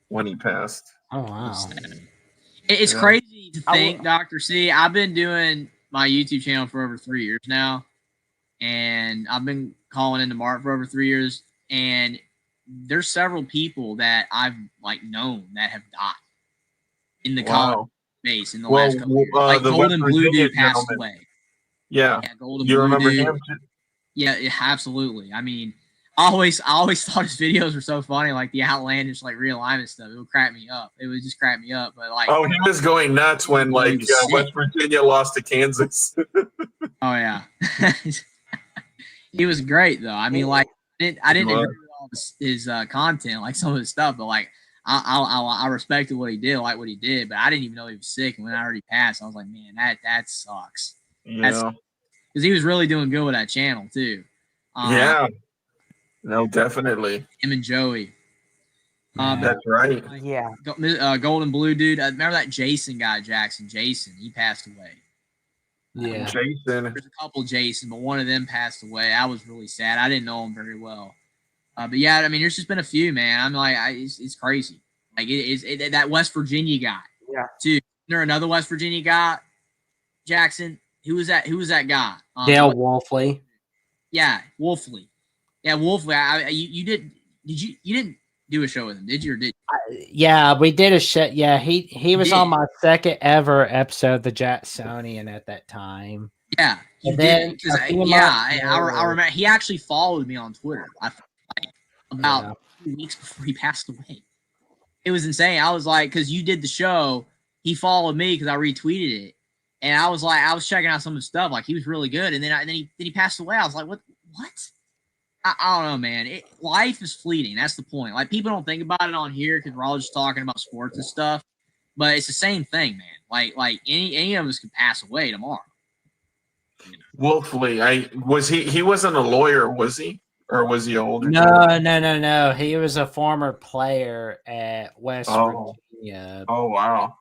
when he passed. Oh wow. It's Yeah. crazy to think, Dr. C. I've been doing my YouTube channel for over 3 years now, and I've been calling into Mark for over 3 years, and there's several people that I've like known that have died in the college space in the last couple years. Like the Golden West Blue Virginia Dude passed gentleman. away. Yeah, Golden you Blue remember Dude. him? Yeah, absolutely. I mean, I always thought his videos were so funny, like the outlandish like realignment stuff. It would crack me up. It would just crack me up. But like, Oh, he was going nuts when like West Virginia lost to Kansas. Oh yeah, he was great though. I mean, like I didn't agree with all his content, like some of his stuff, but like I respected what he did, like what he did. But I didn't even know he was sick, and when I already passed, I was like, man, that sucks. Yeah, because he was really doing good with that channel too. Yeah, no, definitely. Him and Joey. That's right. Yeah. Golden Blue Dude. Remember that Jason guy, Jackson? Jason, he passed away. Yeah. Jason. There's a couple Jason, but one of them passed away. I was really sad. I didn't know him very well. But yeah, I mean, there's just been a few, man. I'm like, it's crazy. Like that West Virginia guy. Yeah. Dude, isn't there another West Virginia guy, Jackson? Who was that? Who was that guy? Dale Wolfley. Yeah, Wolfley. Yeah, Wolfley. You didn't do a show with him, did you? Or did you? Yeah, we did a show. Yeah, he was on my second ever episode of the Jacksonian at that time. Yeah, you did. I remember he actually followed me on Twitter. About 2 weeks before he passed away. It was insane. I was like, because you did the show, he followed me because I retweeted it, and I was like, I was checking out some of his stuff. Like he was really good, and then he passed away. I was like, what? I don't know, man. Life is fleeting. That's the point. Like people don't think about it on here because we're all just talking about sports and stuff. But it's the same thing, man. Like any of us could pass away tomorrow. Wolfley, he wasn't a lawyer, was he? Or was he older? No. He was a former player at West Virginia. Oh wow.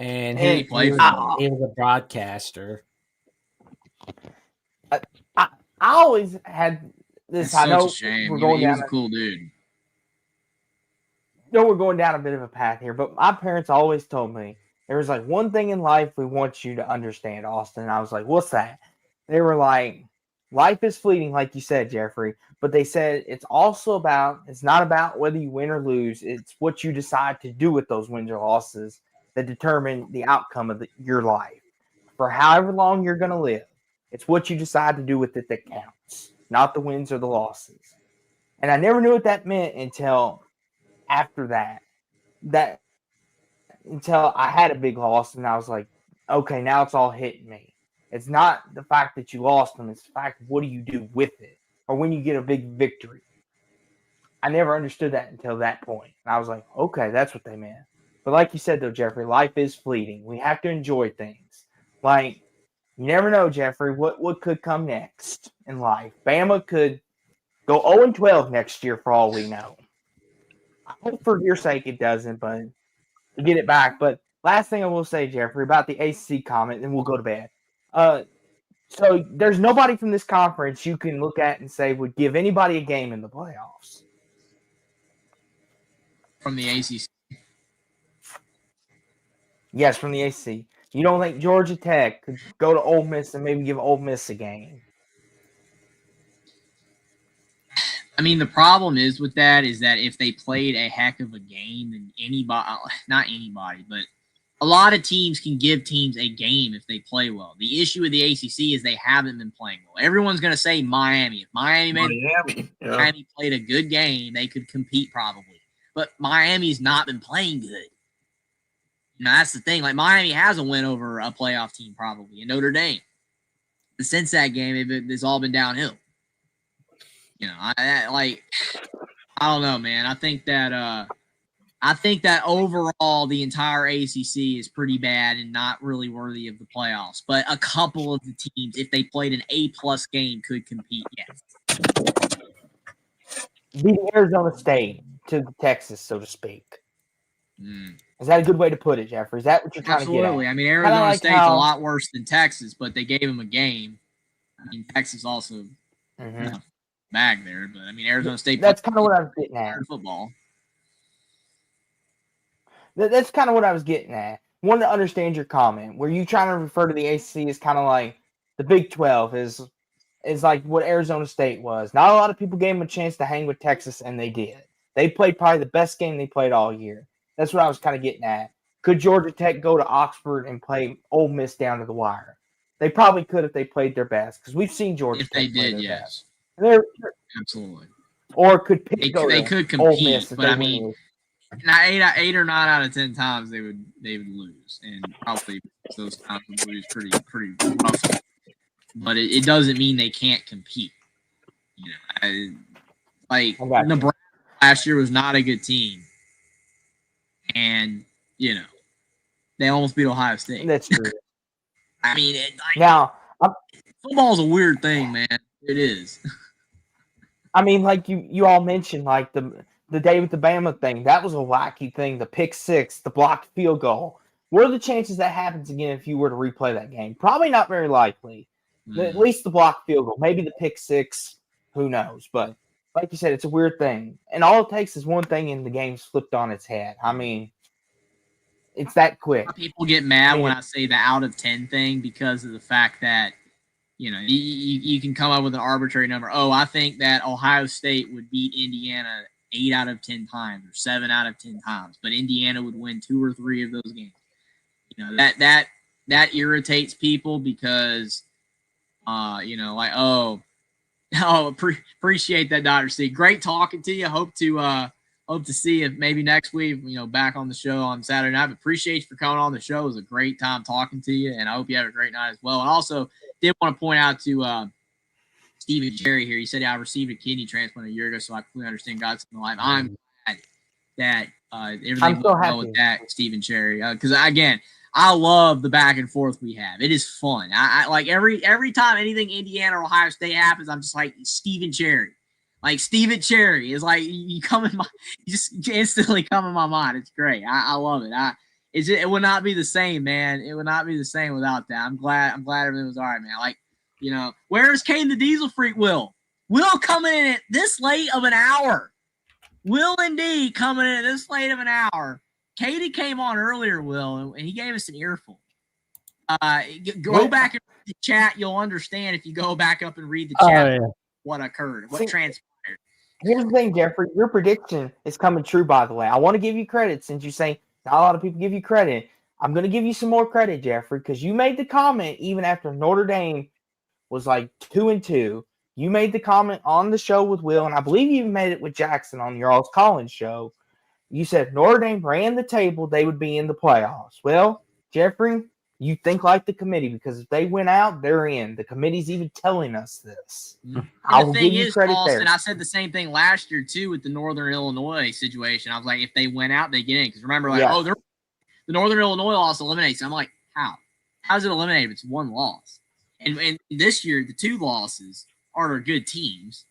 and He he played was, for he was a broadcaster. I always had this. That's I such a know shame. we're going He down. was a cool dude. No, we're going down a bit of a path here, but my parents always told me there was like one thing in life we want you to understand, Austin. And I was like, what's that? They were like, life is fleeting, like you said, Jeffrey. But they said it's not about whether you win or lose. It's what you decide to do with those wins or losses that determine the outcome of your life. For however long you're going to live, it's what you decide to do with it that counts, not the wins or the losses. And I never knew what that meant until after that until I had a big loss and I was like, okay, now it's all hitting me. It's not the fact that you lost them, it's the fact of what do you do with it or when you get a big victory. I never understood that until that point. And I was like, okay, that's what they meant. But like you said though, Jeffrey, life is fleeting. We have to enjoy things. Like, you never know, Jeffrey, what could come next in life. Bama could go 0-12 next year for all we know. I hope for your sake it doesn't, but to get it back. But last thing I will say, Jeffrey, about the ACC comment, and we'll go to bed. So there's nobody from this conference you can look at and say would give anybody a game in the playoffs. From the ACC. Yes, from the ACC. You don't think Georgia Tech could go to Ole Miss and maybe give Ole Miss a game? I mean, the problem is with that is that if they played a heck of a game, then not anybody, but a lot of teams can give teams a game if they play well. The issue with the ACC is they haven't been playing well. Everyone's going to say Miami. If Miami played a good game, they could compete probably. But Miami's not been playing good. You know, that's the thing. Like, Miami has a win over a playoff team probably in Notre Dame. But since that game, it's all been downhill. You know, I don't know, man. I think that overall the entire ACC is pretty bad and not really worthy of the playoffs. But a couple of the teams, if they played an A+ game, could compete. Yes. Beating Arizona State to Texas, so to speak. Mm. Is that a good way to put it, Jeffrey? Is that what you're trying Absolutely. to get at? I mean, Arizona like State's a lot worse than Texas, but they gave them a game. I mean, Texas also bag there, but I mean, Arizona State. That's kind of what I was getting at. Football. That's kind of what I was getting at. Wanted to understand your comment. Were you trying to refer to the ACC as kind of like the Big 12 is like what Arizona State was? Not a lot of people gave them a chance to hang with Texas, and they did. They played probably the best game they played all year. That's what I was kind of getting at. Could Georgia Tech go to Oxford and play Ole Miss down to the wire? They probably could if they played their best, because we've seen Georgia Tech play their best. Absolutely. Or could Pitt they could compete, but I mean, 8 or 9 out of 10 times they would lose, and probably those times would lose pretty roughly. But it doesn't mean they can't compete. You know, Nebraska last year was not a good team, and you know they almost beat Ohio State. That's true. I mean, football is a weird thing, man. It is. I mean, like you all mentioned, like the day with the Bama thing, that was a wacky thing. The pick six, the blocked field goal. What are the chances that happens again if you were to replay that game? Probably not very likely. At least the blocked field goal. Maybe the pick six. Who knows? But like you said, it's a weird thing. And all it takes is one thing and the game's flipped on its head. I mean, it's that quick. People get mad when I say the out of 10 thing because of the fact that, you know, you can come up with an arbitrary number. Oh, I think that Ohio State would beat Indiana 8 out of 10 times or 7 out of 10 times, but Indiana would win 2 or 3 of those games. You know, that irritates people because, you know, like, appreciate that, Dr. C. Great talking to you. Hope to see you maybe next week, you know, back on the show on Saturday night. But appreciate you for coming on the show. It was a great time talking to you, and I hope you have a great night as well. And also did want to point out to Stephen Cherry here. He said, I received a kidney transplant a year ago, so I completely understand God's in my life. I'm glad that everything went well with that, Stephen Cherry. Because, again, I love the back and forth we have. It is fun. I like every time anything Indiana or Ohio State happens, I'm just like Stephen Cherry. Like Stephen Cherry is like you just instantly come in my mind. It's great. I love it. it would not be the same, man. It would not be the same without that. I'm glad everything was all right, man. Like, where's Kane the Diesel Freak? Will coming in at this late of an hour. Will indeed coming in at this late of an hour. Katie came on earlier, Will, and he gave us an earful. Go back and read the chat. You'll understand if you go back up and read the chat what occurred, what transpired. Here's the thing, Jeffrey. Your prediction is coming true, by the way. I want to give you credit since you say not a lot of people give you credit. I'm going to give you some more credit, Jeffrey, because you made the comment even after Notre Dame was like 2-2. You made the comment on the show with Will, and I believe you even made it with Jackson on your All's Collins show. You said if Notre Dame ran the table, they would be in the playoffs. Well, Jeffrey, you think like the committee, because if they went out, they're in. The committee's even telling us this. I'll give you credit there. I said the same thing last year, too, with the Northern Illinois situation. I was like, if they went out, they get in. Because remember, the Northern Illinois loss eliminates. I'm like, how? How's it eliminated if it's one loss? And this year, the 2 losses are good teams.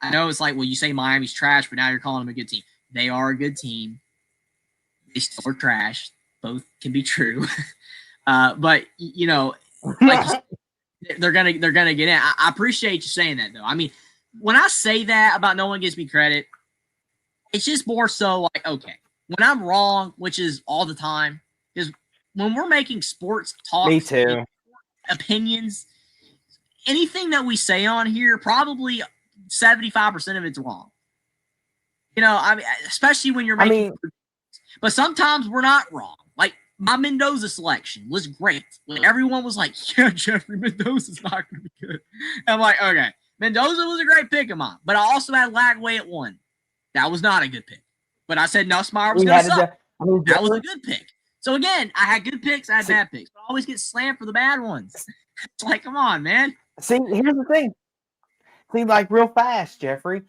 I know it's like, well, you say Miami's trash, but now you're calling them a good team. They are a good team. They still are trash. Both can be true. But like they're gonna get in. I appreciate you saying that, though. I mean, when I say that about no one gives me credit, it's just more so like, okay, when I'm wrong, which is all the time, because when we're making sports talk, me too, opinions, anything that we say on here, probably 75% of it's wrong. I mean, especially when you're making. But sometimes we're not wrong. Like, my Mendoza selection was great. When everyone was like, yeah, Jeffrey, Mendoza's not going to be good. I'm like, okay, Mendoza was a great pick of mine. But I also had Lagway at 1. That was not a good pick. But I said Nussmeier was going to suck. That was a good pick. So, again, I had good picks. I had bad picks. But I always get slammed for the bad ones. It's like, come on, man. See, here's the thing. See, like, real fast, Jeffrey.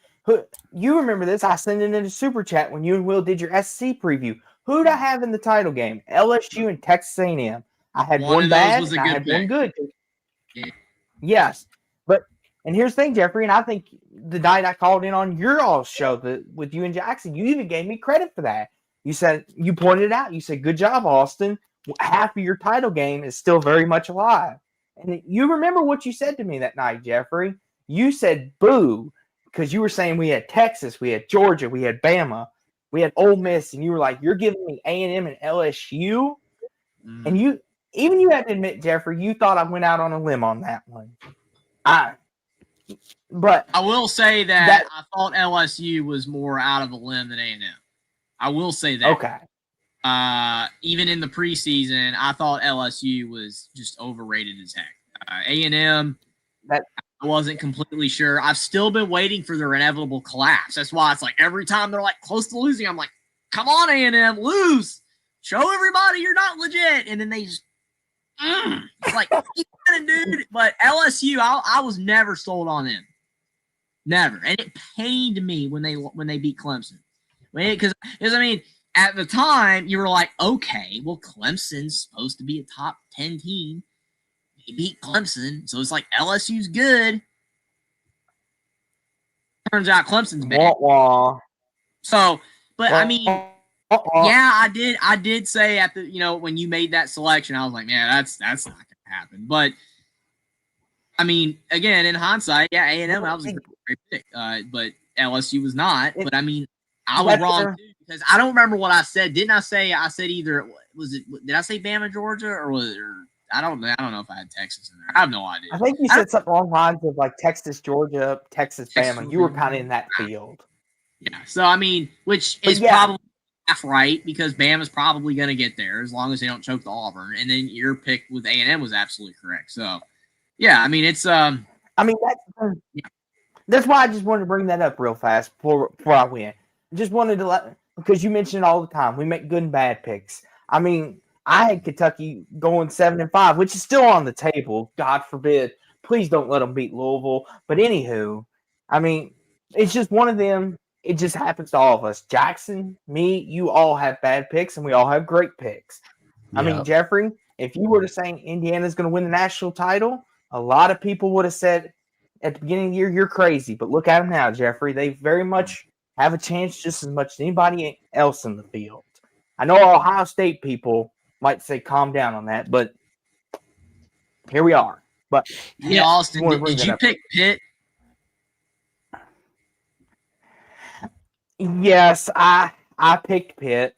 You remember this. I sent it in a super chat when you and Will did your SC preview. Who'd I have in the title game? LSU and Texas A&M. I had one bad, and I had one good. Yeah. Yes. And here's the thing, Jeffrey, and I think the night I called in on your all's show with you and Jackson, you even gave me credit for that. You said, you pointed it out. You said, good job, Austin. Half of your title game is still very much alive. And you remember what you said to me that night, Jeffrey. You said, boo, because you were saying we had Texas, we had Georgia, we had Bama, we had Ole Miss, and you were like, you're giving me A&M and LSU? And you had to admit, Jeffrey, you thought I went out on a limb on that one. But I will say that I thought LSU was more out of a limb than A&M. I will say that. Okay. Even in the preseason, I thought LSU was just overrated as heck. A&M, I wasn't completely sure. I've still been waiting for their inevitable collapse. That's why it's like every time they're like close to losing, I'm like, come on, A&M, lose. Show everybody you're not legit. And then they just, it's like, dude. But LSU, I was never sold on them. Never. And it pained me when they beat Clemson. Because I mean, at the time, you were like, okay, well, Clemson's supposed to be a top 10 team. They beat Clemson, so it's like LSU's good. Turns out Clemson's bad. So, but I mean, yeah, I did say at the when you made that selection, I was like, man, that's not gonna happen. But I mean, again, in hindsight, yeah, A&M that was a great pick, but LSU was not. But I mean, I was wrong too because I don't remember what I said. Didn't I say either did I say Bama, Georgia, or was it? I don't know if I had Texas in there. I have no idea. I think you said something along the lines of like Texas, Georgia, Texas, Bama. You were kind of in that field. Yeah. So I mean, which is probably half right because Bama's probably going to get there as long as they don't choke the Auburn. And then your pick with A&M was absolutely correct. So yeah, I mean it's I mean that's why I just wanted to bring that up real fast before I went. I just wanted to because you mention it all the time. We make good and bad picks. I mean, I had Kentucky going 7-5, which is still on the table. God forbid. Please don't let them beat Louisville. But anywho, I mean, it's just one of them. It just happens to all of us. Jackson, me, you all have bad picks, and we all have great picks. Yep. I mean, Jeffrey, if you were to say Indiana's going to win the national title, a lot of people would have said at the beginning of the year, you're crazy. But look at them now, Jeffrey. They very much have a chance just as much as anybody else in the field. I know Ohio State people might say calm down on that, but here we are. But Yeah, Austin, wanna bring did that you up. pick Pitt? yes, I picked Pitt.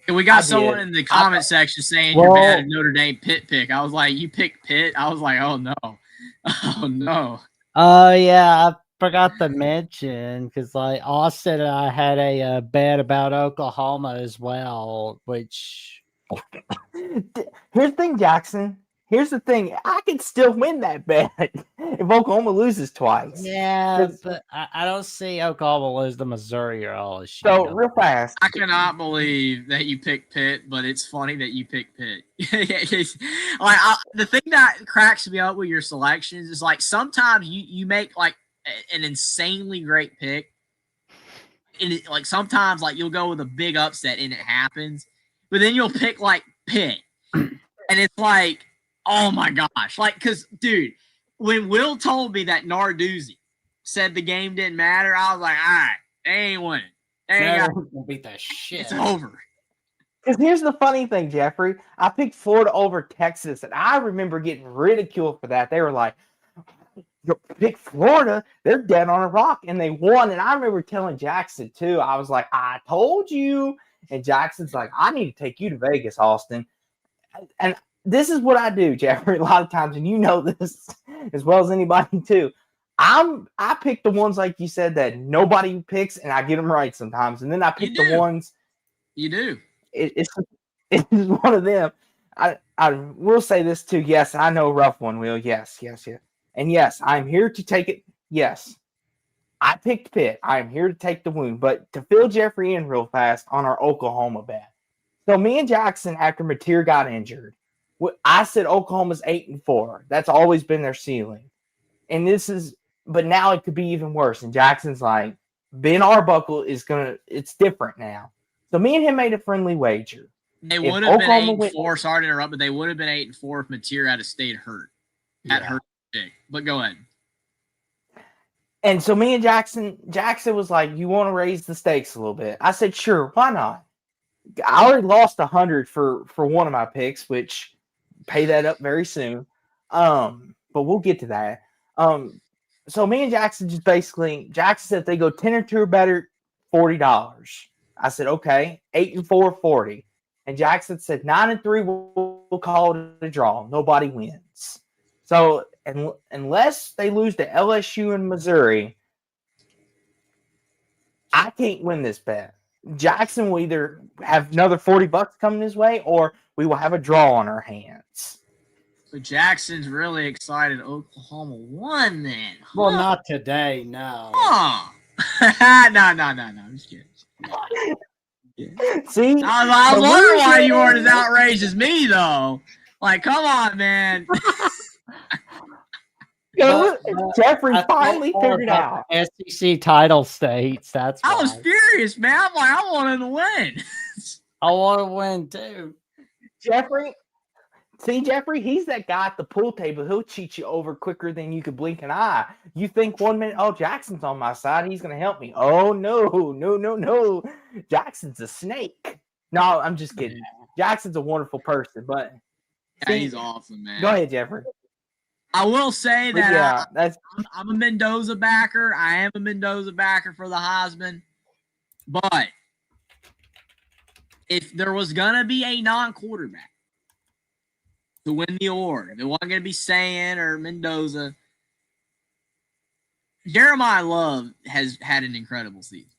We got I someone did. in the comment section saying Well- you're bad at Notre Dame Pitt pick. I was like, you picked Pitt? I was like, oh no. Oh no. Oh yeah, I forgot to mention because like Austin and I had a bet about Oklahoma as well, which Here's the thing, Jackson. Here's the thing. I can still win that bet if Oklahoma loses twice. yeah, 'Cause- but I don't see Oklahoma lose to Missouri or LSU. So real fast, I cannot believe that you picked Pitt, but it's funny that you picked Pitt. The thing that cracks me up with your selections is like sometimes you make like an insanely great pick, and like sometimes like you'll go with a big upset and it happens, but then you'll pick like Pitt, and it's like, oh my gosh, like because dude, when Will told me that Narduzzi said the game didn't matter, I was like, all right, they ain't winning. They ain't got, Will beat the shit. it's over. because here's the funny thing, Jeffrey. I picked Florida over Texas, and I remember getting ridiculed for that. They were like, "You pick Florida? They're dead on a rock," and they won. And I remember telling Jackson too. I was like, "I told you." And Jackson's like, "I need to take you to Vegas, Austin." And this is what I do, Jeffrey, a lot of times, and you know this as well as anybody too. I pick the ones like you said that nobody picks, and I get them right sometimes. And then I pick You the do. ones You do. it's one of them. I will say this too. Yes, I know rough one, Will. Yes. And yes, I'm here to take it. Yes. I picked Pitt. I'm here to take the wound. But to fill Jeffrey in real fast on our Oklahoma bet. So me and Jackson, after Mateer got injured, I said Oklahoma's 8-4. That's always been their ceiling. And but now it could be even worse. And Jackson's like, Ben Arbuckle it's different now. So me and him made a friendly wager. They If would have been Oklahoma 8-4. Sorry to interrupt, but they would have been 8-4 if Mateer had stayed hurt. That hurt big. But go ahead. And so me and Jackson was like, "You want to raise the stakes a little bit?" I said, "Sure, why not?" I already lost 100 for one of my picks, which pay that up very soon. But we'll get to that. So me and Jackson Jackson said if they go 10 or 2 or better, $40. I said, okay, 8-4, 40. And Jackson said 9-3, we'll call it a draw. Nobody wins. So unless they lose to LSU and Missouri, I can't win this bet. Jackson will either have another $40 coming his way, or we will have a draw on our hands. So Jackson's really excited Oklahoma won then. Well, not today, no. Huh. No. I'm just kidding. See, I was wondering why you weren't as outraged as me, though. Like, come on, man. Jeffrey That's finally all figured about out. the SEC title states. That's I was why. furious, man. I'm like, I wanted to win. I want to win too. Jeffrey, he's that guy at the pool table. He'll cheat you over quicker than you could blink an eye. You think 1 minute, oh, Jackson's on my side. He's going to help me. Oh, no. Jackson's a snake. No, I'm just kidding. Jackson's a wonderful person, but Yeah, he's awesome, man. go ahead, Jeffrey. I will say But that yeah, that's I'm a Mendoza backer. I am a Mendoza backer for the Heisman. But if there was going to be a non-quarterback to win the award, if it wasn't going to be Sayan or Mendoza, Jeremiah Love has had an incredible season.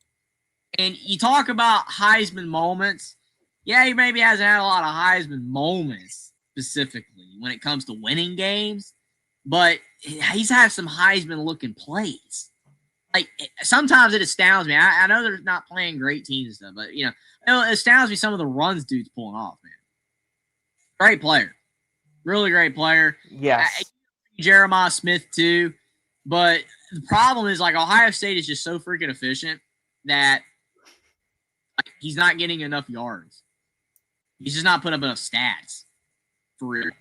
And you talk about Heisman moments. Yeah, he maybe hasn't had a lot of Heisman moments specifically when it comes to winning games, but he's had some Heisman-looking plays. Like, sometimes it astounds me. I know they're not playing great teams and stuff, but, it astounds me some of the runs dude's pulling off, man. Great player. Really great player. yes. Jeremiah Smith, too. But the problem is, like, Ohio State is just so freaking efficient that he's not getting enough yards. He's just not putting up enough stats for real.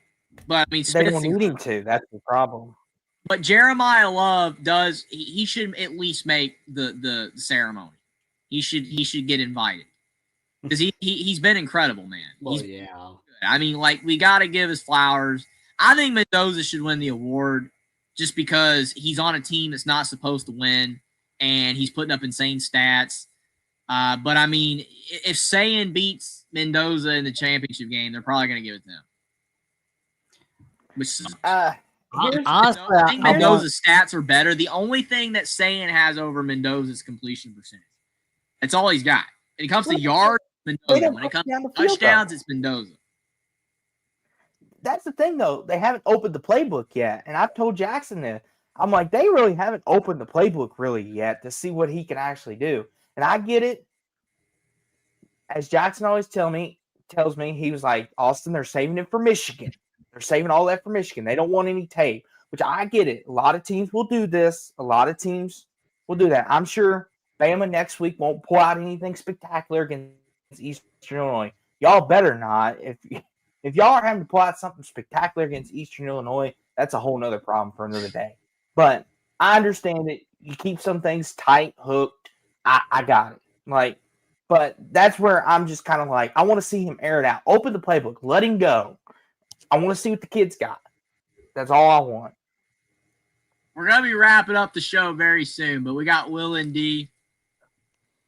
But, I mean, They Smith, don't need him to. That's the problem. but Jeremiah Love does. He should at least make the ceremony. He should get invited because he's been incredible, man. Well, He's yeah. I mean, like, we got to give his flowers. I think Mendoza should win the award just because he's on a team that's not supposed to win, and he's putting up insane stats. But, I mean, if Sayin beats Mendoza in the championship game, they're probably going to give it to him. Which sucks. Honestly, I think Mendoza's stats are better. The only thing that Sayin has over Mendoza is completion percentage. That's all he's got. When it comes to yards, Mendoza. When it comes to touchdowns, it's Mendoza. That's the thing, though. They haven't opened the playbook yet. And I've told Jackson this. I'm like, they really haven't opened the playbook really yet to see what he can actually do. And I get it. As Jackson always tells me, he was like, Austin, they're saving it for Michigan. They're saving all that for Michigan. They don't want any tape, which I get it. A lot of teams will do this. A lot of teams will do that. I'm sure Bama next week won't pull out anything spectacular against Eastern Illinois. Y'all better not. If y'all are having to pull out something spectacular against Eastern Illinois, that's a whole nother problem for another day. But I understand it. You keep some things tight, hooked. I got it. But that's where I'm just kind of like, I want to see him air it out. Open the playbook. Let him go. I want to see what the kids got. That's all I want. We're going to be wrapping up the show very soon, but we got Will and D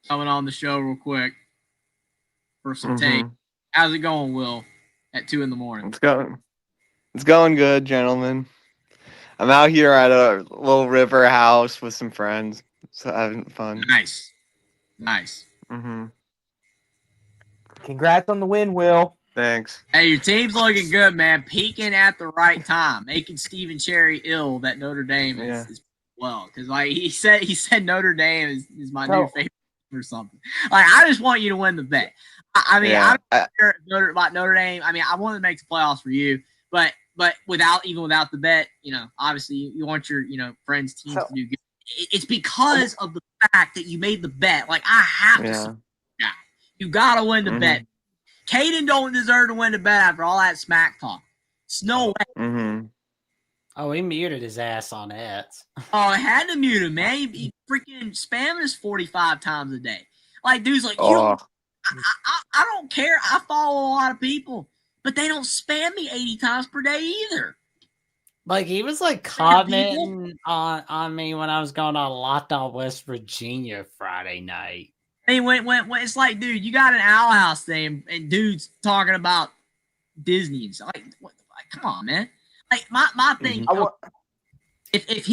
coming on the show real quick for some take. How's it going, Will, at 2 a.m? It's going good, gentlemen. I'm out here at a little river house with some friends, so having fun. Nice. Congrats on the win, Will. Thanks. Hey, your team's looking good, man. Peaking at the right time, making Stephen Cherry ill that Notre Dame is well. Because like he said Notre Dame is my new favorite or something. Like, I just want you to win the bet. I mean, I don't care about Notre Dame. I mean, I want to make the playoffs for you, but without the bet, obviously you want your friends' teams to do good. It's because of the fact that you made the bet. Like, I have to support the guy. You gotta win the bet. Caden don't deserve to win the bet after all that smack talk. It's no way. Oh, he muted his ass on ads. Oh, I had to mute him, man. He freaking spamming us 45 times a day. Like, dude's like, I don't care. I follow a lot of people, but they don't spam me 80 times per day either. Like, he was like commenting on me when I was going on Locked On West Virginia Friday night. Hey, when it's like, dude, you got an Owl House thing, and dude's talking about Disney and stuff. Like, come on, man. Like, my thing. If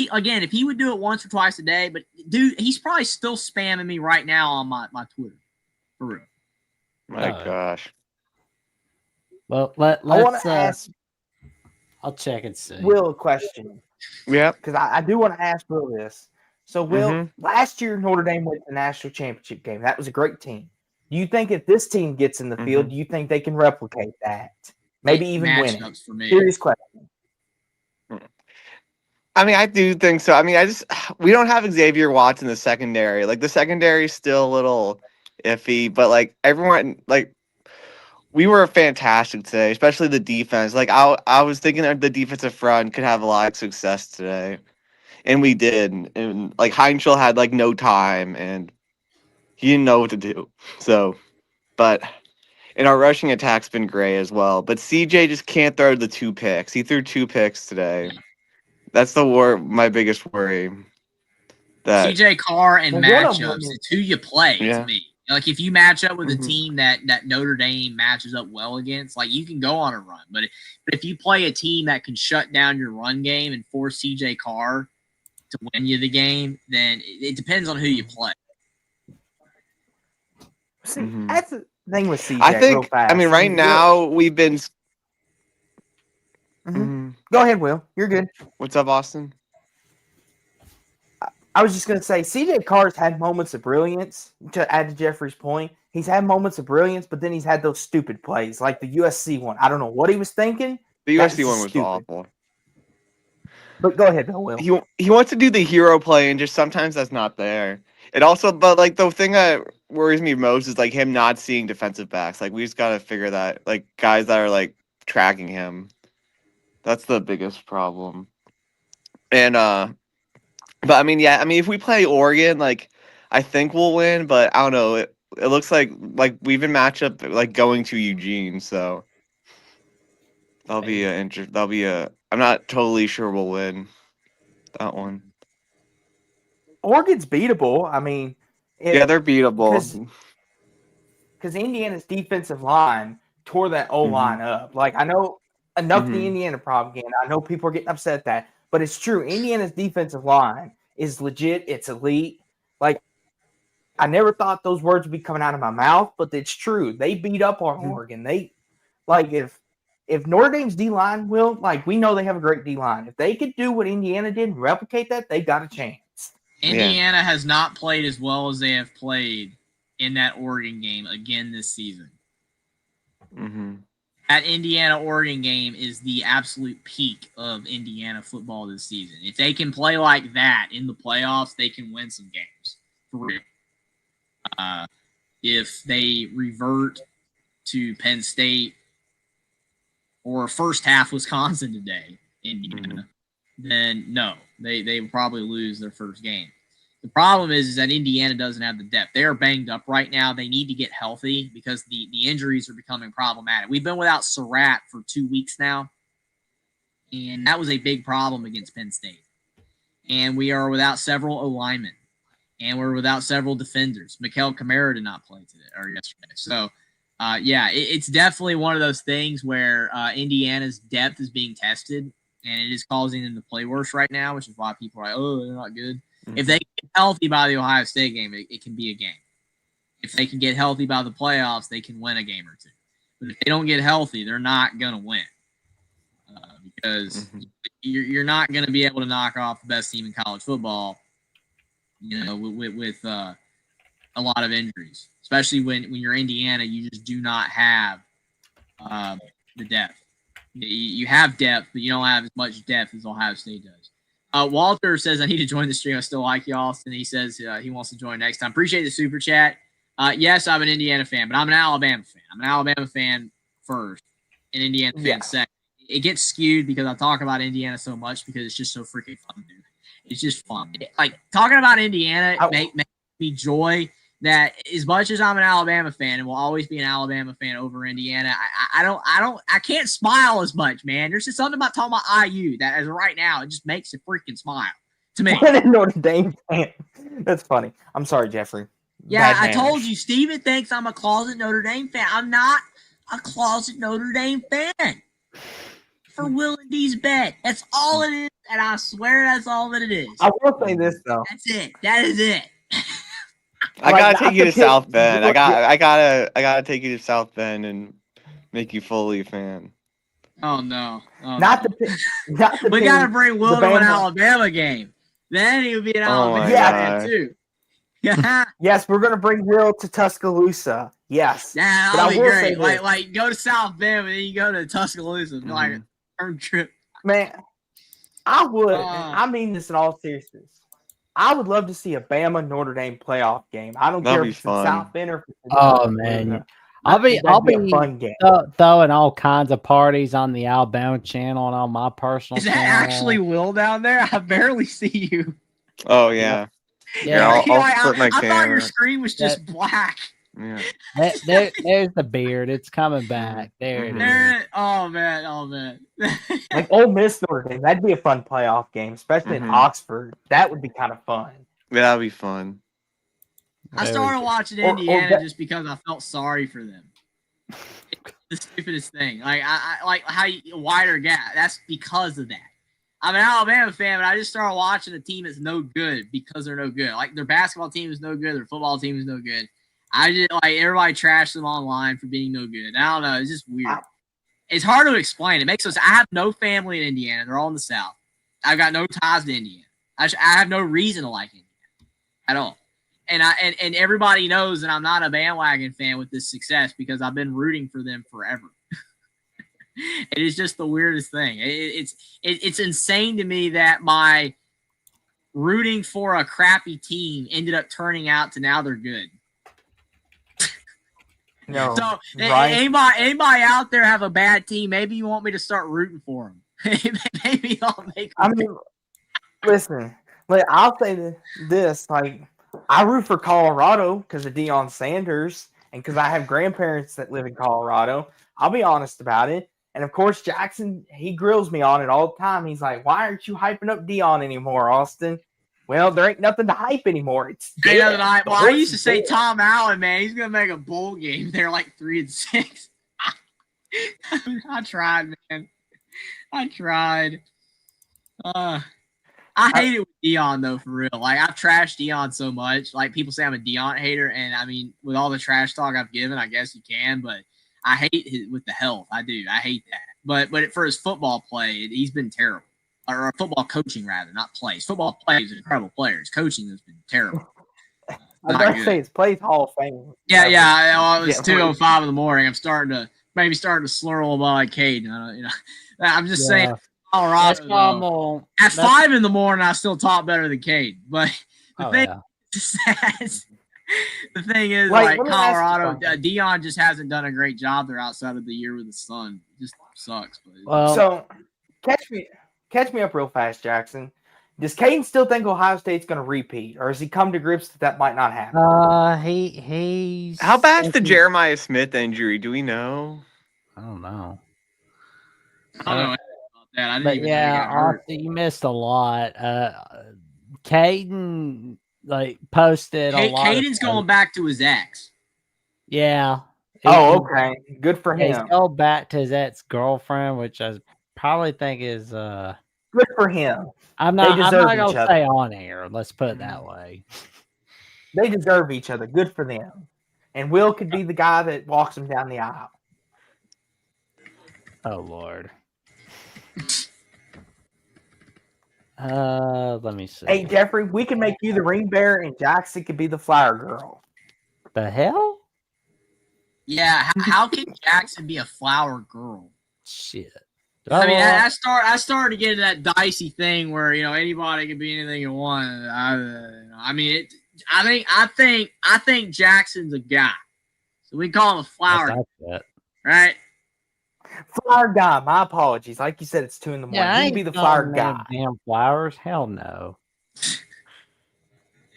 he would do it once or twice a day, but dude, he's probably still spamming me right now on my Twitter. For real. My gosh. Well, let's ask. I'll check and see. Will, a question. Yeah. Because I do want to ask Will this. So, Will, last year Notre Dame went to the national championship game. That was a great team. Do you think if this team gets in the field, do you think they can replicate that? Maybe even win it? Serious question. I mean, I do think so. I mean, we don't have Xavier Watts in the secondary. Like, the secondary is still a little iffy, but like everyone, like, we were fantastic today, especially the defense. Like, I was thinking that the defensive front could have a lot of success today, and we did. And like Heinzel had like no time, and he didn't know what to do. So, and our rushing attack's been great as well. But CJ just can't throw the 2 picks. He threw 2 picks today. That's my biggest worry. That CJ Carr and matchups, it's who you play to me. Like, if you match up with a team that Notre Dame matches up well against, like, you can go on a run. But if you play a team that can shut down your run game and force CJ Carr to win you the game, then it depends on who you play. See, that's the thing with CJ. I think, real fast. I mean, right now we've been. Go ahead, Will. You're good. What's up, Austin? I was just going to say, CJ Carr's had moments of brilliance, to add to Jeffrey's point. He's had moments of brilliance, but then he's had those stupid plays, like the USC one. I don't know what he was thinking. The USC one was awful. But go ahead, Bill. Will. He wants to do the hero play, and just sometimes that's not there. It also, but like the thing that worries me most is like him not seeing defensive backs. Like, we just got to figure that, like, guys that are like tracking him. That's the biggest problem. And but I mean, if we play Oregon, like, I think we'll win, but I don't know. It looks like we've been matched up like going to Eugene, so That'll be a I'm not totally sure we'll win that one. Oregon's beatable. I mean, Yeah, they're beatable. because Indiana's defensive line tore that O line up. Like, I know enough of the Indiana propaganda. I know people are getting upset at that, but it's true. Indiana's defensive line is legit. It's elite. Like, I never thought those words would be coming out of my mouth, but it's true. They beat up on Oregon. They like if Notre Dame's D line will, like, we know they have a great D line. If they could do what Indiana did and replicate that, they got a chance. Indiana has not played as well as they have played in that Oregon game again this season. That Indiana-Oregon game is the absolute peak of Indiana football this season. If they can play like that in the playoffs, they can win some games. For real. If they revert to Penn State or first half Wisconsin today, Indiana, then no, they will probably lose their first game. The problem is that Indiana doesn't have the depth. They are banged up right now. They need to get healthy because the injuries are becoming problematic. We've been without Surratt for 2 weeks now, and that was a big problem against Penn State. And we are without several O-linemen, and we're without several defenders. Mikael Kamara did not play today or yesterday. So, it's definitely one of those things where Indiana's depth is being tested, and it is causing them to play worse right now, which is why people are like, oh, they're not good. If they get healthy by the Ohio State game, it can be a game. If they can get healthy by the playoffs, they can win a game or two. But if they don't get healthy, they're not going to win because you're not going to be able to knock off the best team in college football, with a lot of injuries, especially when you're Indiana. You just do not have the depth. You have depth, but you don't have as much depth as Ohio State does. Walter says, I need to join the stream. I still like you, Austin. He says he wants to join next time. Appreciate the super chat. Yes, I'm an Indiana fan, but I'm an Alabama fan. I'm an Alabama fan first, an Indiana fan second. It gets skewed because I talk about Indiana so much because it's just so freaking fun, dude. It's just fun. Like, talking about Indiana makes me joy that as much as I'm an Alabama fan and will always be an Alabama fan over Indiana, I can't smile as much, man. There's just something about talking about IU that as of right now, it just makes a freaking smile to me. Notre Dame fan. That's funny. I'm sorry, Jeffrey. Yeah, I told you, Steven thinks I'm a closet Notre Dame fan. I'm not a closet Notre Dame fan. For Will and D's bet. That's all it is, and I swear that's all that it is. I will say this though. That's it. That is it. I gotta take you to South Bend. I gotta take you to South Bend and make you fully a fan. Oh no! We gotta bring Will to an Alabama game. Then he'll be an Alabama fan too. Yeah. Yes, we're gonna bring Will to Tuscaloosa. Yes. Yeah, that'll be great. Like go to South Bend and then you go to Tuscaloosa. Like a turn trip. Man, I would. I mean this in all seriousness. I would love to see a Bama Notre Dame playoff game. I don't care if it's in South Bend or. Oh man, I'll be fun game. Throwing all kinds of parties on the Alabama channel and on my personal. Is that channel. actually Will down there? I barely see you. Oh yeah. Yeah, I'll flip my camera. I thought your screen was just black. Yeah. There's the beard. It's coming back. There it is. Oh man. Like Ole Miss Notre Dame, that'd be a fun playoff game, especially in Oxford. That would be kind of fun. Yeah, that'd be fun. I started watching Indiana just because I felt sorry for them. It's the stupidest thing. Like I like how wider gap. That's because of that. I'm an Alabama fan, but I just started watching a team that's no good because they're no good. Like their basketball team is no good, their football team is no good. I just like everybody trashed them online for being no good. I don't know. It's just weird. It's hard to explain. It makes us. I have no family in Indiana. They're all in the South. I've got no ties to Indiana. I have no reason to like Indiana at all. And everybody knows that I'm not a bandwagon fan with this success because I've been rooting for them forever. It is just the weirdest thing. It's insane to me that my rooting for a crappy team ended up turning out to now they're good. No. So anybody out there have a bad team? Maybe you want me to start rooting for them. Maybe I'll make. I mean, listen. I'll say this: like, I root for Colorado because of Deion Sanders and because I have grandparents that live in Colorado. I'll be honest about it. And of course, Jackson, he grills me on it all the time. He's like, "Why aren't you hyping up Dion anymore, Austin?" Well, there ain't nothing to hype anymore. It's Ain't dead. nothing I The horse used to is say dead. Tom Allen, man, he's gonna make a bowl game. They're like 3-6. I tried, man. I tried. I hate it with Dion though, for real. Like I've trashed Dion so much. Like people say I'm a Dion hater, and I mean, with all the trash talk I've given, I guess you can. But I hate his with the health. I do. I hate that. But for his football play, he's been terrible. Or football coaching rather, not plays. Football play is an incredible player. His coaching has been terrible. I was going to say his plays Hall of Fame. Yeah. It's Yeah, 2:05 in the morning. I'm starting to slur a little bit like Caden. I'm just saying. That's Colorado. normal. At 5 in the morning, I still talk better than Cade. But the thing is, Like, like let me ask you Colorado, something. Dion just hasn't done a great job there outside of the year with the sun. It just sucks. But Well, So catch me up real fast, Jackson. Does Caden still think Ohio State's going to repeat, or has he come to grips that might not happen? he's How bad's the thinking- Jeremiah Smith injury? Do we know? I don't know. I don't know anything about that. I didn't But even know he yeah, got hurt. Austin, you missed a lot. Caden posted a lot. Caden's going back to his ex. Yeah. Oh, okay. Good for He's him. go back to his ex-girlfriend, which I probably think is Good for him. I'm They not deserve gonna each other. say on air. Let's put it that way. They deserve each other. Good for them. And Will could be the guy that walks them down the aisle. Oh Lord. Let me see. Hey, Jeffrey, we can make you the ring bearer, and Jackson could be the flower girl. The hell? Yeah, how can Jackson be a flower girl? Shit. I mean, I started to get into that dicey thing where anybody can be anything you want. I think Jackson's a guy, so we call him a flower, right? Flower guy. My apologies. Like you said, it's 2 a.m. Yeah, I He ain't can be the flower calling guy. them damn flowers. Hell no.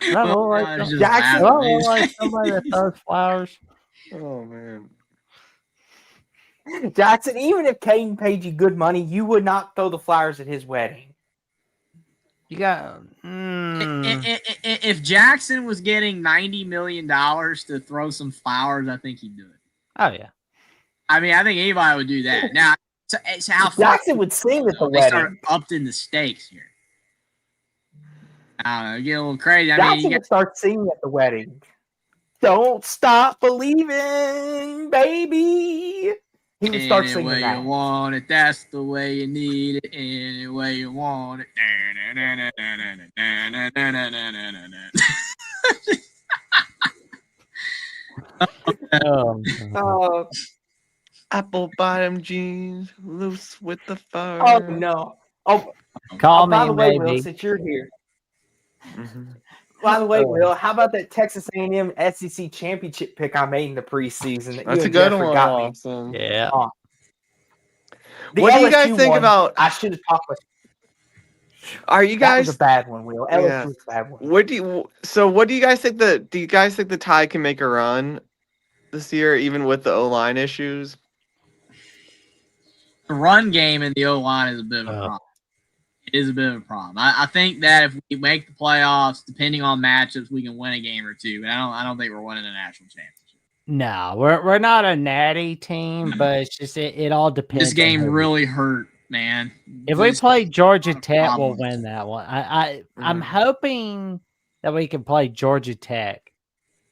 Jackson, Jackson, like somebody that throws flowers. Oh man. Jackson, even if Caden paid you good money, you would not throw the flowers at his wedding. You got. If Jackson was getting $90 million to throw some flowers, I think he'd do it. Oh yeah. I mean, I think anybody would do that. Now, it's how Jackson would sing at the they start wedding. upping the stakes here. I don't know, get a little crazy. I Jackson mean, would start singing at the wedding. Don't stop believing, baby. He would start any singing way that. you want it, that's the way you need it. Any way you want it. Oh, Apple bottom jeans, loose with the fur. oh no. Oh, Call by me, the way, Will, baby. since you're here. Mhm. By the way, Will, how about that Texas A&M SEC championship pick I made in the preseason? That That's you a and good Jeffrey one, got me? Austin. Yeah. The What do you guys LSU think one, about? I should have talked with. Are you That was guys? a bad one, Will. LSU Yeah. was a bad one. What do you guys think do you guys think the Tide can make a run this year, even with the O-line issues? The run game in the O-line is a bit of a problem. It is a bit of a problem. I think that if we make the playoffs, depending on matchups, we can win a game or two. But I don't think we're winning a national championship. No, we're not a natty team, but it's just it all depends. This game on who. really hurt, man. If we play Georgia Tech, we'll problems. win that one. I'm hoping that we can play Georgia Tech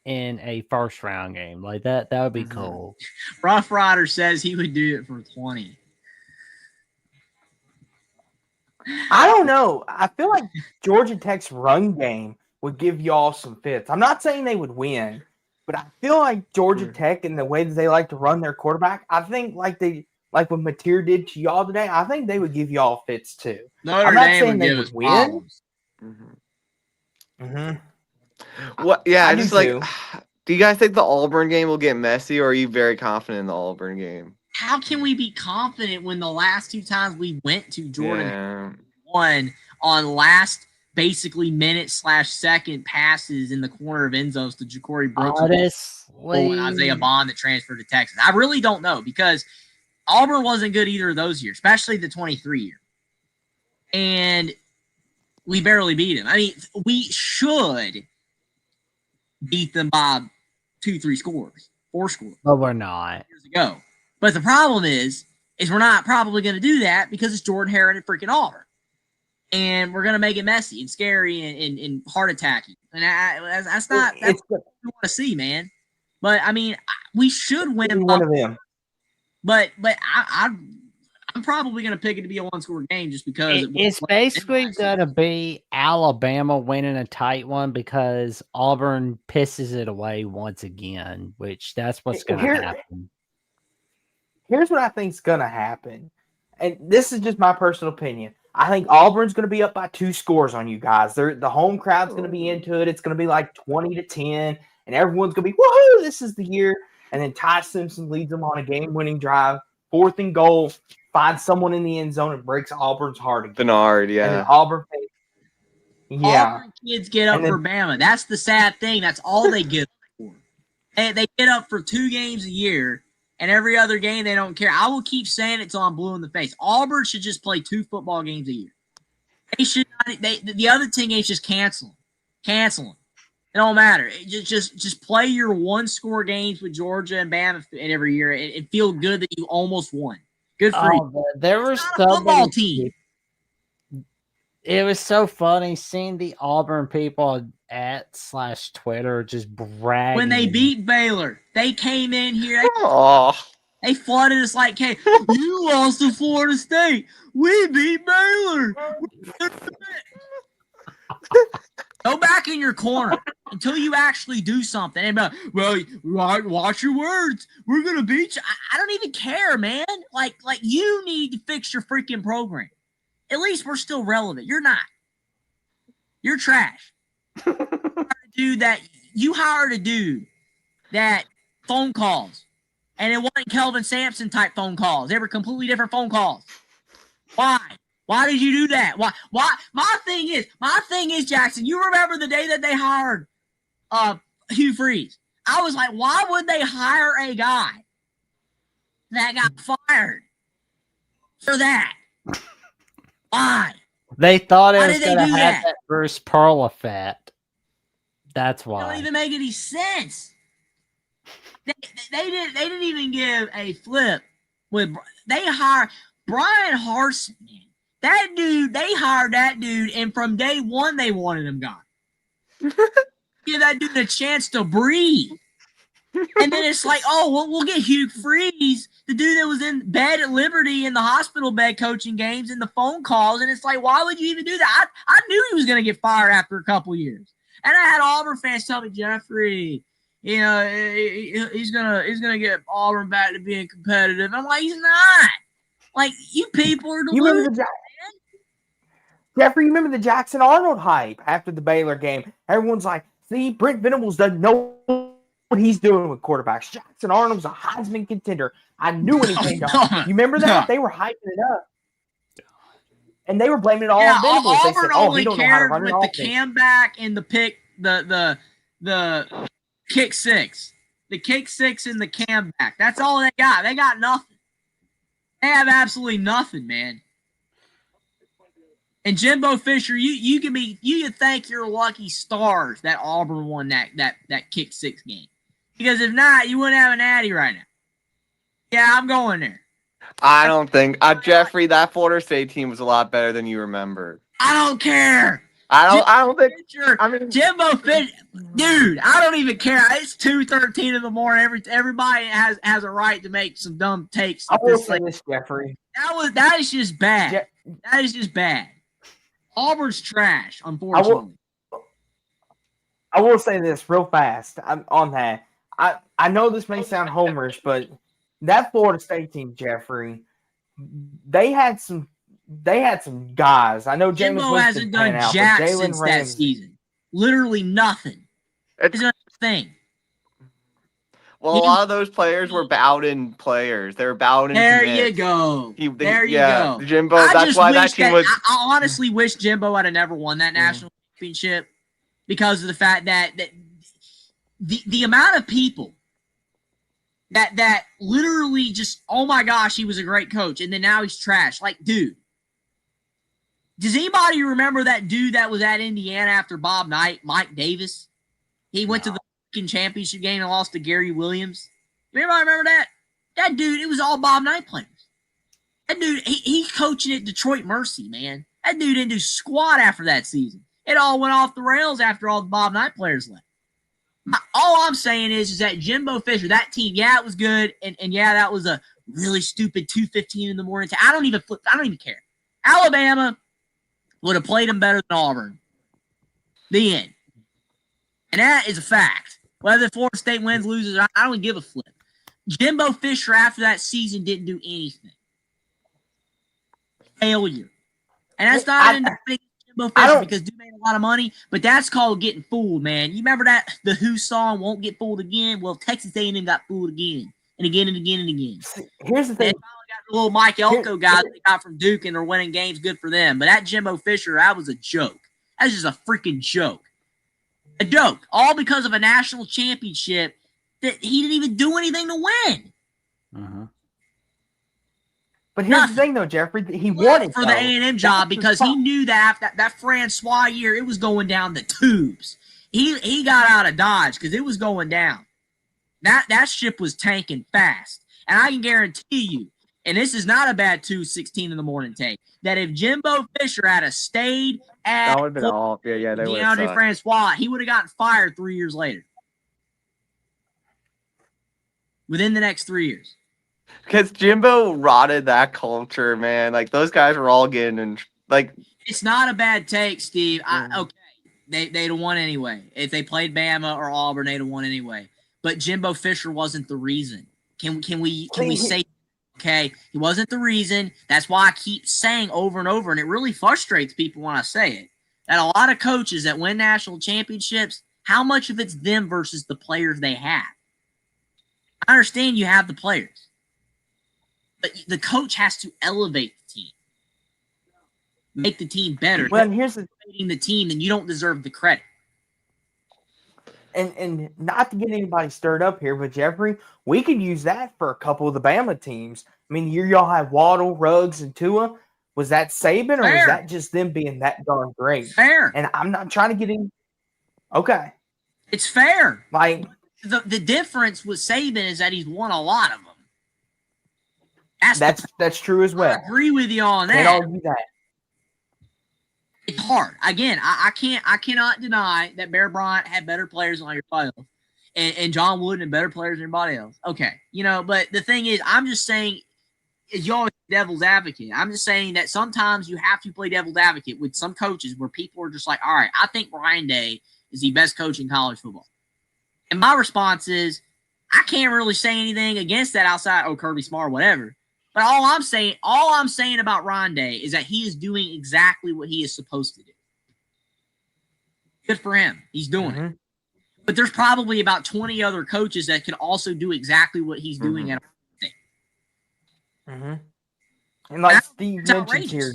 in a first round game like that. That would be cool. Rough Rider says he would do it for 20. I don't know. I feel like Georgia Tech's run game would give y'all some fits. I'm not saying they would win, but I feel like Georgia Tech and the way that they like to run their quarterback, I think like what Mateer did to y'all today, I think they would give y'all fits too. Notre I'm not Dame saying would they give would us win. problems. What? Yeah, I I do just like. too. Do you guys think the Auburn game will get messy, or are you very confident in the Auburn game? How can we be confident when the last 2 times we went to Jordan Yeah. won on last basically minute/second passes in the corner of end zones to Ja'Cory Brooks and Isaiah Bond that transferred to Texas? I really don't know because Auburn wasn't good either of those years, especially the 23 year. And we barely beat them. I mean, we should beat them by 2-3 scores, 4 scores. But we're not. Years ago. But the problem is we're not probably going to do that because it's Jordan Hare and freaking Auburn. And we're going to make it messy and scary and heart attacking. And that's not what we want to see, man. But, I mean, we should win. One of them. But I'm probably going to pick it to be a one-score game just because. It's basically going to be Alabama winning a tight one because Auburn pisses it away once again, which that's what's going to happen. Here's what I think is going to happen. And this is just my personal opinion. I think Auburn's going to be up by 2 scores on you guys. The home crowd's going to be into it. It's going to be like 20-10, and everyone's going to be, woohoo, this is the year. And then Ty Simpson leads them on a game-winning drive, 4th and goal, finds someone in the end zone and breaks Auburn's heart again. Bernard, yeah. And then Auburn kids get up for Bama. That's the sad thing. That's all they get up for. They get up for 2 games a year, and every other game they don't care. I will keep saying it till I'm blue in the face. Auburn should just play 2 football games a year. They should not. The other 10 games just cancel them. It don't matter. Just play your 1-score games with Georgia and Bama every year and feel good that you almost won. Good for you. There was so football team. It was so funny seeing the Auburn people @/Twitter just bragging. When they beat Baylor, they came in here. They flooded us like, hey, you lost to Florida State. We beat Baylor. Go back in your corner until you actually do something. And well, watch your words. We're gonna beat you. I don't even care, man. Like you need to fix your freaking program. At least we're still relevant. You're not. You're trash. You hired a dude that phone calls, and it wasn't Kelvin Sampson type phone calls. They were completely different phone calls. Why? Why did you do that? Why? My thing is, Jackson, you remember the day that they hired Hugh Freeze? I was like, why would they hire a guy that got fired for that? Why? They thought it was going to have that Bruce Pearl effect. That's why. It don't even make any sense. They didn't even give a flip with. They hired Brian Harsin. That dude, they hired that dude, and from day one they wanted him gone. Give that dude a chance to breathe. And then it's like, oh, well, we'll get Hugh Freeze, the dude that was in bed at Liberty in the hospital bed coaching games and the phone calls. And it's like, why would you even do that? I knew he was going to get fired after a couple years. And I had Auburn fans tell me, Jeffrey, you know, he's gonna get Auburn back to being competitive. I'm like, he's not. Like, you people are delusional. Jeffrey, you remember the Jackson Arnold hype after the Baylor game? Everyone's like, see, Brent Venables doesn't know what he's doing with quarterbacks. Jackson Arnold's a Heisman contender. I knew when he came down. You remember that? They were hyping it up. And they were blaming it all on Venables. Auburn they said, only he don't know how to cared run with an the offense. cam back and the pick, the kick six. The kick six and the cam back. That's all they got. They got nothing. They have absolutely nothing, man. And Jimbo Fisher, you can thank your lucky stars that Auburn won that kick six game. Because if not, you wouldn't have an Natty right now. Yeah, I'm going there. I don't think Jeffrey, that Florida State team was a lot better than you remember. I don't care. I don't think. Fisher, I mean, Jimbo Fisher, dude. I don't even care. It's 2:13 in the morning. Everybody has a right to make some dumb takes. I will say this, Jeffrey. That is just bad. That is just bad. Auburn's trash, unfortunately. I will say this real fast. On that. I know this may sound homerish, but that Florida State team, Jeffrey, they had some guys. I know Jimbo hasn't done jack since that season. Literally nothing. He's done a thing. Well, a lot of those players were Bowden players. They were Bowden. There you go. There you go. Jimbo. That's why that team was. I honestly wish Jimbo had never won that national championship because of the fact that the amount of people that literally just, oh my gosh, he was a great coach, and then now he's trash. Like, dude, does anybody remember that dude that was at Indiana after Bob Knight, Mike Davis? He went to the freaking championship game and lost to Gary Williams. Anybody remember that? That dude, it was all Bob Knight players. That dude, he's coaching at Detroit Mercy, man. That dude didn't do squat after that season. It all went off the rails after all the Bob Knight players left. All I'm saying is that Jimbo Fisher, that team, yeah, it was good, and yeah, that was a really stupid 2:15 in the morning. I don't even care. Alabama would have played them better than Auburn. The end. And that is a fact. Whether Florida State wins, loses, I don't give a flip. Jimbo Fisher, after that season, didn't do anything. Failure. And that's not an indictment Jimbo Fisher because dude made a lot of money, but that's called getting fooled, man. You remember that the Who song, Won't Get Fooled Again? Well, Texas A&M got fooled again and again and again and again. Here's the thing. They finally got the little Mike Elko guy they got from Duke, and they're winning games. Good for them. But that Jimbo Fisher, that was a joke. That's just a freaking joke. A joke. All because of a national championship that he didn't even do anything to win. Uh-huh. But here's the thing, though, Jeffrey. He wanted for the A&M job because he knew that after that Francois year, it was going down the tubes. He got out of Dodge because it was going down. That ship was tanking fast. And I can guarantee you, and this is not a bad 2:16 in the morning take, that if Jimbo Fisher had stayed at That would have been all. Yeah, they would have. DeAndre Francois, he would have gotten fired 3 years later. Within the next 3 years. Because Jimbo rotted that culture, man. Like, those guys were all getting in. Like, it's not a bad take, Steve. Okay, they'd have won anyway. If they played Bama or Auburn, they'd have won anyway. But Jimbo Fisher wasn't the reason. Can we say, okay, he wasn't the reason? That's why I keep saying over and over, and it really frustrates people when I say it, that a lot of coaches that win national championships, how much of it's them versus the players they have? I understand you have the players, but the coach has to elevate the team, make the team better. Well, here's the team, then you don't deserve the credit. And not to get anybody stirred up here, but Jeffrey, we could use that for a couple of the Bama teams. I mean, here y'all have Waddle, Ruggs, and Tua. Was that Saban, or was that just them being that darn great? Fair. And I'm not trying to get in. Okay. It's fair. Like, the difference with Saban is that he's won a lot of them. That's true as well. I agree with you on that. Can't argue that. It's hard. Again, I cannot deny that Bear Bryant had better players than everybody else, and John Wooden had better players than everybody else. Okay, but the thing is, I'm just saying, you're always devil's advocate. I'm just saying that sometimes you have to play devil's advocate with some coaches where people are just like, all right, I think Ryan Day is the best coach in college football. And my response is, I can't really say anything against that outside, Kirby Smart, whatever. But all I'm saying about Ryan Day is that he is doing exactly what he is supposed to do. Good for him. He's doing it. But there's probably about 20 other coaches that can also do exactly what he's doing at And like Steve mentioned here,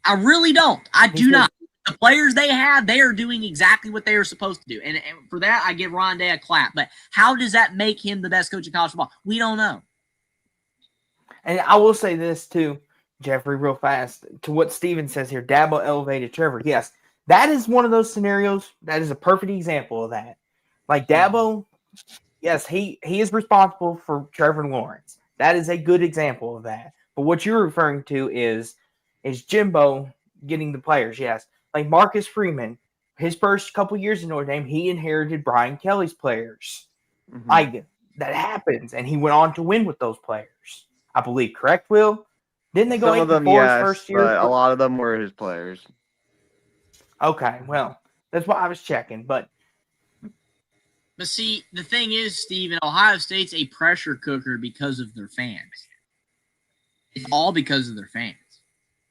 I really don't. I do not. The players they have, they are doing exactly what they are supposed to do. And for that, I give Ryan Day a clap. But how does that make him the best coach in college football? We don't know. And I will say this too, Jeffrey, real fast, to what Steven says here, Dabo elevated Trevor. Yes, that is one of those scenarios. That is a perfect example of that. Like Dabo, yes, he is responsible for Trevor Lawrence. That is a good example of that. But what you're referring to is Jimbo getting the players, yes. Like Marcus Freeman, his first couple years in Notre Dame, he inherited Brian Kelly's players. Like, that happens, and he went on to win with those players. I believe, correct, Will? Didn't they go 8-4 his first year? But a lot of them were his players. Okay, well, that's what I was checking. But see, the thing is, Steven, Ohio State's a pressure cooker because of their fans. It's all because of their fans.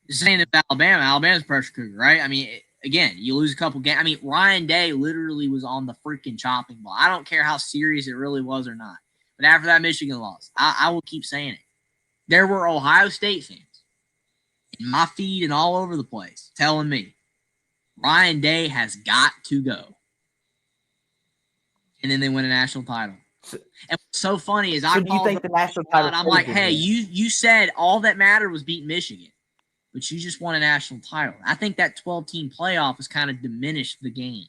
The same with Alabama's a pressure cooker, right? I mean, again, you lose a couple games. I mean, Ryan Day literally was on the freaking chopping block. I don't care how serious it really was or not. But after that Michigan loss, I will keep saying it. There were Ohio State fans in my feed and all over the place telling me Ryan Day has got to go. And then they win a national title. And what's so funny is So I do you called think the national them title? out. I'm like, saved hey, him? you said all that mattered was beating Michigan, but you just won a national title. I think that 12-team playoff has kind of diminished the game.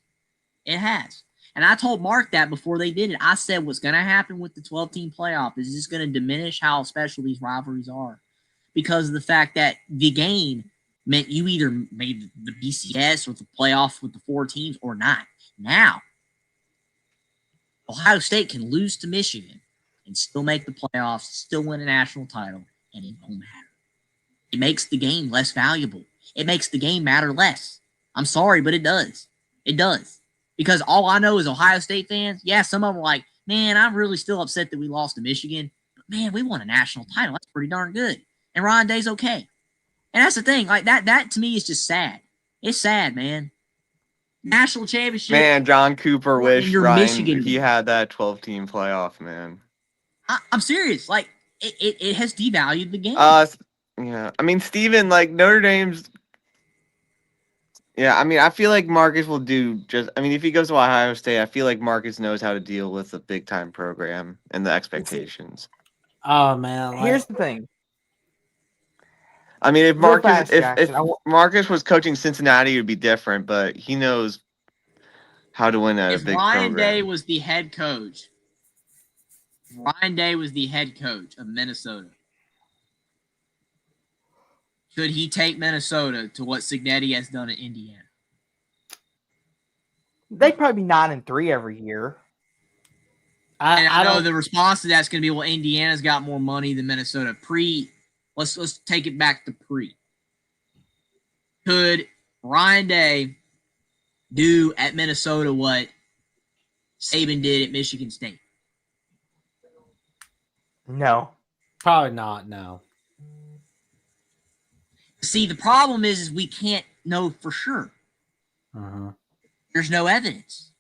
It has. And I told Mark that before they did it. I said what's going to happen with the 12-team playoff is just going to diminish how special these rivalries are because of the fact that the game meant you either made the BCS or the playoff with the 4 teams or not. Now, Ohio State can lose to Michigan and still make the playoffs, still win a national title, and it don't matter. It makes the game less valuable. It makes the game matter less. I'm sorry, but it does. It does. Because all I know is Ohio State fans, yeah, some of them are like, man, I'm really still upset that we lost to Michigan. But man, we won a national title. That's pretty darn good. And Ryan Day's okay. And that's the thing. Like that to me is just sad. It's sad, man. National championship. Man, John Cooper wished you're Ryan Michigan. he had that 12-team playoff, man. I'm serious. Like it has devalued the game. Yeah. I mean, Steven, like Notre Dame's. Yeah, I mean, I feel like Marcus will do just. I mean, if he goes to Ohio State, I feel like Marcus knows how to deal with a big time program and the expectations. Oh man, like, Here's the thing. I mean, if Real Marcus, fast, if Jackson, Marcus was coaching Cincinnati, it would be different. But he knows how to win at a if big Ryan Day program. was the head coach, Ryan Day was the head coach of Minnesota. Could he take Minnesota to what Cignetti has done at Indiana? they'd probably be 9-3 every year. And I know don't. the response to that's going to be, well, Indiana's got more money than Minnesota. Let's take it back to pre. Could Ryan Day do at Minnesota what Saban did at Michigan State? No. Probably not. No. See, the problem is we can't know for sure. Uh-huh. There's no evidence.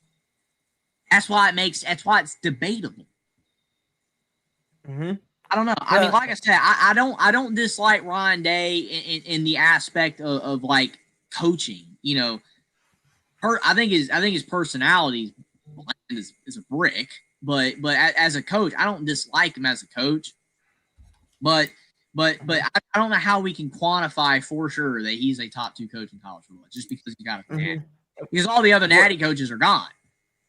That's why it's debatable. Mm-hmm. I don't know. I mean, like I said, I don't dislike Ryan Day in the aspect of like coaching. You know, I think his personality is a brick, but as a coach, I don't dislike him as a coach. But I don't know how we can quantify for sure that he's a top 2 coach in college football just because he got a natty. Because all the other natty coaches are gone,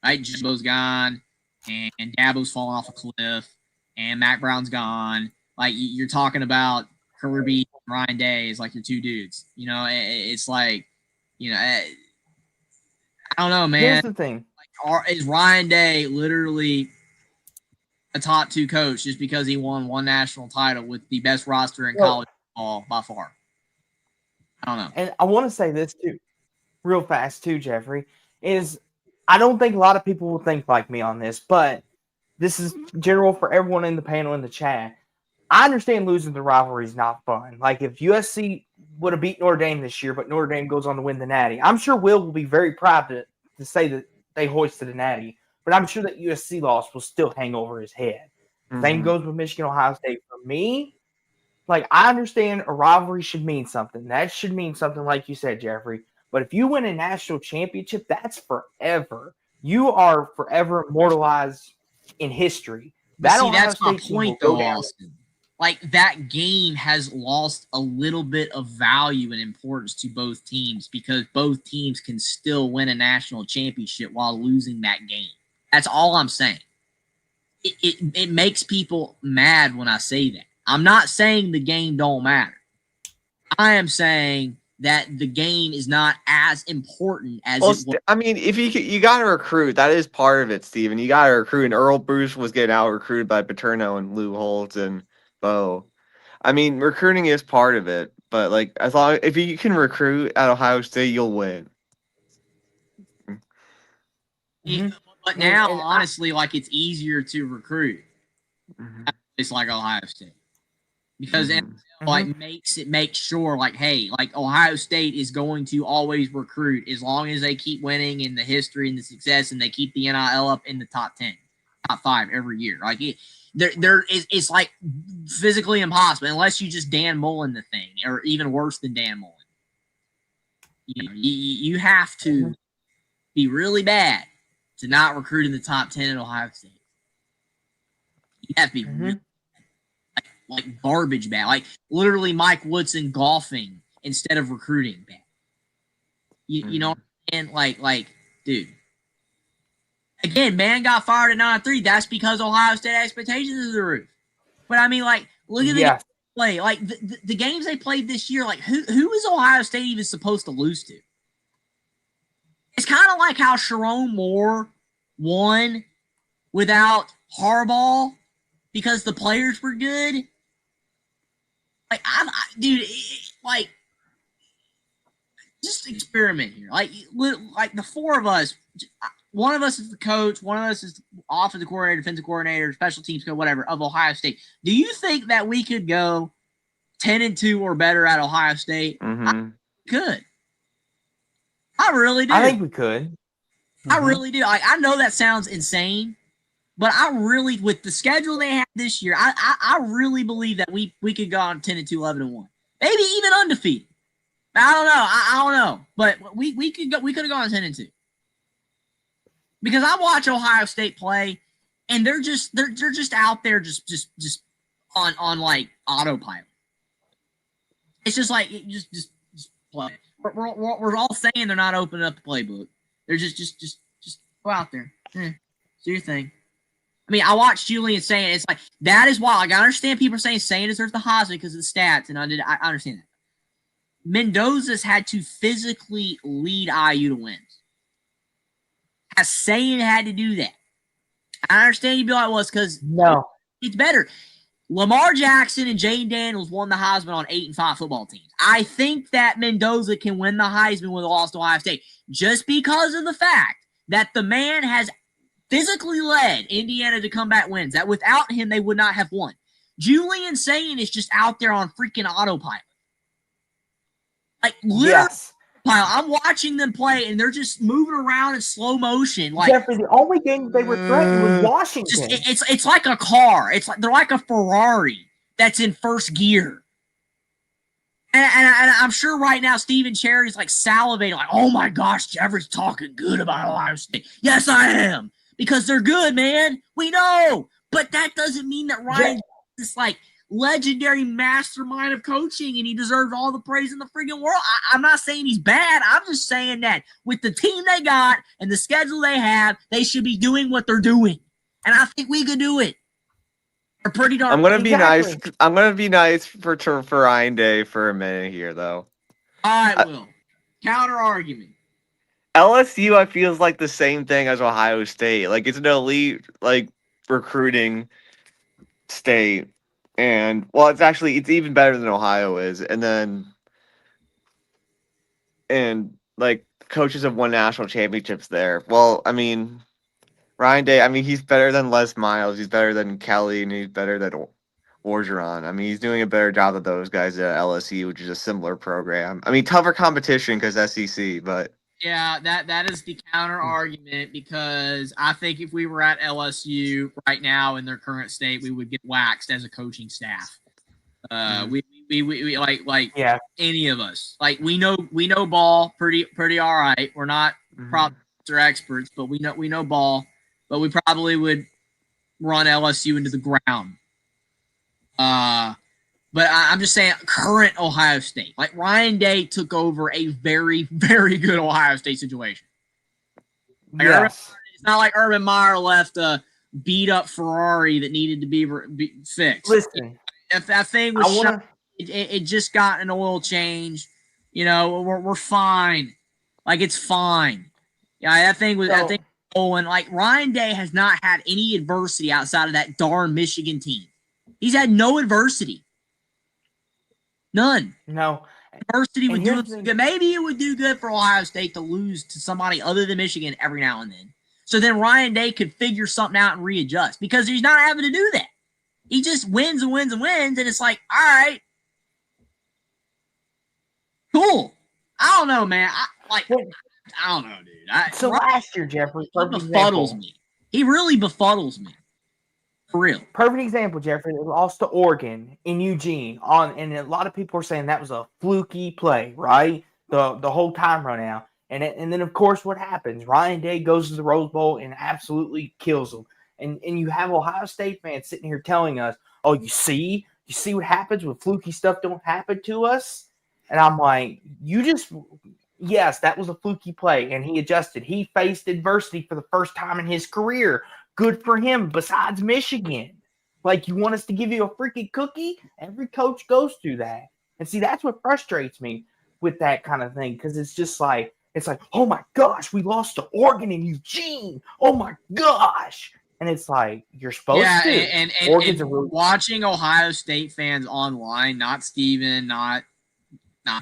right? Jimbo's gone, and Dabo's fallen off a cliff, and Mac Brown's gone. Like you're talking about Kirby, and Ryan Day is like your 2 dudes. You know, it's like, you know, I don't know, man. Here's the thing: is Ryan Day literally a top 2 coach just because he won 1 national title with the best roster in college football by far? I don't know. And I want to say this too, real fast too, Jeffrey, is I don't think a lot of people will think like me on this, but this is general for everyone in the panel in the chat. I understand losing the rivalry is not fun. Like if USC would have beat Notre Dame this year, but Notre Dame goes on to win the Natty, I'm sure Will be very proud to say that they hoisted a Natty. But I'm sure that USC loss will still hang over his head. Mm-hmm. Same goes with Michigan, Ohio State. For me, like I understand a rivalry should mean something. That should mean something, like you said, Jeffrey. But if you win a national championship, that's forever. You are forever immortalized in history. But see, Ohio that's my State team point, will though, go down. Austin. Like that game has lost a little bit of value and importance to both teams because both teams can still win a national championship while losing that game. That's all I'm saying. It makes people mad when I say that. I'm not saying the game don't matter. I am saying that the game is not as important as it was. I mean, if you got to recruit, that is part of it, Steven. You got to recruit, and Earl Bruce was getting out recruited by Paterno and Lou Holtz and Bo. I mean, recruiting is part of it, but like if you can recruit at Ohio State, you'll win. Mm-hmm. But now, honestly, like it's easier to recruit. It's like Ohio State because it makes sure like, hey, like Ohio State is going to always recruit as long as they keep winning in the history and the success, and they keep the NIL up in the top 10, top 5 every year. Like it's like physically impossible unless you just Dan Mullen the thing, or even worse than Dan Mullen. You know, you have to be really bad to not recruit in the top 10 at Ohio State. That'd be really, like garbage bad. Like literally Mike Woodson golfing instead of recruiting bad. You know what I'm saying? Like, dude. Again, man got fired at 9-3. That's because Ohio State expectations is the roof. But I mean, like, look at the games they play. Like the games they played this year. Like, who is Ohio State even supposed to lose to? It's kind of like how Sharon Moore won without Harbaugh because the players were good. Like, dude, like, just experiment here. Like the four of us, one of us is the coach, one of us is offensive coordinator, defensive coordinator, special teams coach, whatever, of Ohio State. Do you think that we could go 10-2 or better at Ohio State? I could. I really do. I think we could. I really do. I know that sounds insane, but I really, with the schedule they have this year, I really believe that we could go on 10-2, 11-1, maybe even undefeated. I don't know. I don't know, but we could go. We could have gone 10-2 because I watch Ohio State play, and they're just out there just on like autopilot. It's just like just play. We're all saying they're not opening up the playbook. They're just go out there, do your thing. I mean, I watched Julian saying it's like that is why. Like I understand people are saying deserves the Heisman because of the stats, and I understand that. Mendoza's had to physically lead IU to wins. Has Sayin had to do that. I understand you'd be like, well, it's because it's better. Lamar Jackson and Jane Daniels won the Heisman on 8-5 football teams. I think that Mendoza can win the Heisman with a loss to Ohio State just because of the fact that the man has physically led Indiana to comeback wins. That without him, they would not have won. Julian Sayin is just out there on freaking autopilot. Like literally, I'm watching them play, and they're just moving around in slow motion. Like Jeffrey, the only game they were threatened was Washington. It's like a car. It's like they're like a Ferrari that's in first gear. And I'm sure right now Stephen Cherry's like salivating, like, oh my gosh, Jeffrey's talking good about Ohio State. Yes, I am, because they're good, man. We know, but that doesn't mean that Ryan is like legendary mastermind of coaching and he deserves all the praise in the freaking world. I'm not saying he's bad. I'm just saying that with the team they got and the schedule they have, they should be doing what they're doing. And I think we could do it. They're pretty darn. I'm gonna be nice. I'm gonna be nice for Ryan Day for a minute here, though. All right, Will. Counter argument. LSU, I feel is like the same thing as Ohio State. Like it's an elite like recruiting state. And well, it's even better than Ohio is. And like coaches have won national championships there. Well, I mean, Ryan Day, I mean, he's better than Les Miles, he's better than Kelly, and he's better than Orgeron. I mean, he's doing a better job than those guys at LSU, which is a similar program. I mean, tougher competition because SEC, but yeah, that is the counter argument, because I think if we were at LSU right now in their current state, we would get waxed as a coaching staff. We like any of us. Like we know ball pretty all right. We're not props or experts, but we know ball. But we probably would run LSU into the ground. But I'm just saying, current Ohio State. Like Ryan Day took over a very, very good Ohio State situation. Like it's not like Urban Meyer left a beat up Ferrari that needed to be fixed. Listen, if that thing was it just got an oil change, we're fine. Like it's fine. Yeah, that thing was and like Ryan Day has not had any adversity outside of that darn Michigan team. He's had no adversity. None. No. Adversity would do good. Maybe it would do good for Ohio State to lose to somebody other than Michigan every now and then. So then Ryan Day could figure something out and readjust, because he's not having to do that. He just wins and wins and wins, and it's like, all right, cool. I don't know, man. I don't know, dude. Last year, Jeffrey, he befuddles me. He really befuddles me. For real. Perfect example, Jeffrey. They lost to Oregon in Eugene and a lot of people are saying that was a fluky play, right? The whole time run out. And then of course what happens? Ryan Day goes to the Rose Bowl and absolutely kills them. And you have Ohio State fans sitting here telling us, "Oh, you see what happens when fluky stuff don't happen to us." And I'm like, yes, that was a fluky play, and he adjusted. He faced adversity for the first time in his career. Good for him. Besides Michigan, like, you want us to give you a freaking cookie? Every coach goes through that, and see, that's what frustrates me with that kind of thing, because it's like, oh my gosh, we lost to Oregon and Eugene. Oh my gosh. And it's like, you're supposed to. And Oregon's a really watching Ohio State fans online, not Steven, not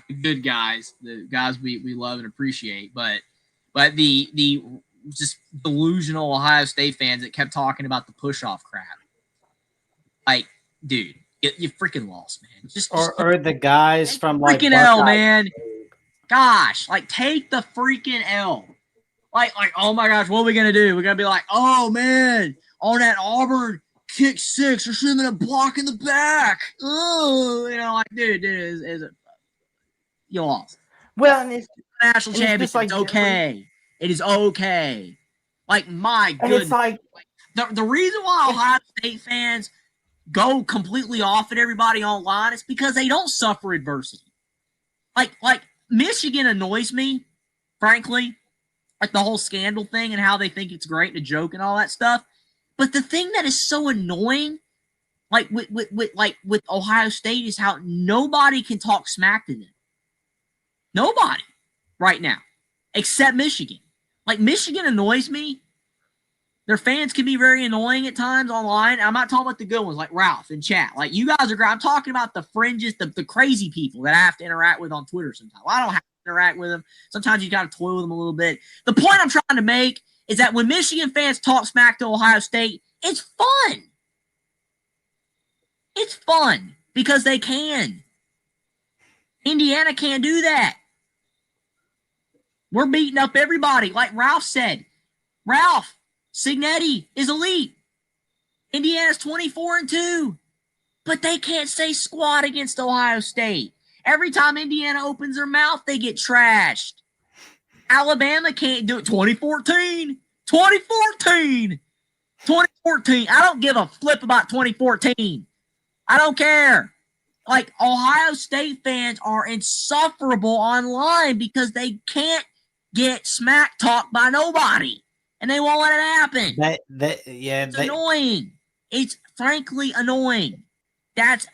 the good guys, the guys we love and appreciate, but the just delusional Ohio State fans that kept talking about the push-off crap. Like, dude, you freaking lost, man. Or the guys from like freaking L, man. Gosh, like, take the freaking L. Like, oh my gosh, what are we gonna do? We're gonna be like, oh man, on that Auburn kick 6, there should have been a block in the back. Oh, like, dude, you lost. Well, and it's national championship. Like, it's okay. It is okay. Like, my goodness. It's like the reason why Ohio State fans go completely off at everybody online is because they don't suffer adversity. Like Michigan annoys me, frankly. Like the whole scandal thing and how they think it's great and a joke and all that stuff. But the thing that is so annoying, like with Ohio State, is how nobody can talk smack to them. Nobody right now, except Michigan. Like, Michigan annoys me. Their fans can be very annoying at times online. I'm not talking about the good ones like Ralph and chat. Like, you guys are great. I'm talking about the fringes, the crazy people that I have to interact with on Twitter sometimes. Well, I don't have to interact with them. Sometimes you got to toy with them a little bit. The point I'm trying to make is that when Michigan fans talk smack to Ohio State, it's fun. It's fun because they can. Indiana can't do that. We're beating up everybody. Like Ralph said, Ralph Signetti is elite. Indiana's 24-2. But they can't say squat against Ohio State. Every time Indiana opens their mouth, they get trashed. Alabama can't do it. 2014. 2014. 2014. I don't give a flip about 2014. I don't care. Like, Ohio State fans are insufferable online because they can't get smack talked by nobody. And they won't let it happen. It's annoying. It's frankly annoying. That's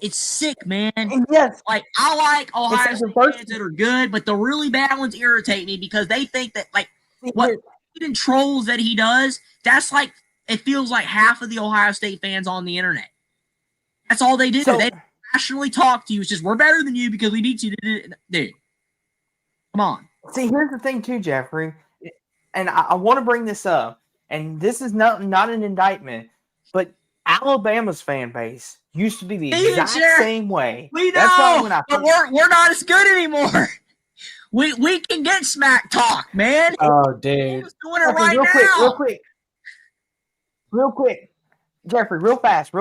it's sick, man. And yes, like, I like Ohio State fans that are good, but the really bad ones irritate me because they think that, like, what even trolls that he does, that's like, it feels like half of the Ohio State fans on the internet. That's all they do. So, they rationally talk to you. It's just, we're better than you because we beat you. Dude, come on. See, here's the thing too, Jeffrey, and I want to bring this up, and this is not an indictment, but Alabama's fan base used to be the exact same way. We know, but we're not as good anymore. We can get smack talk, man. Oh, dude. Who's doing it right now? Real quick. Jeffrey, real fast.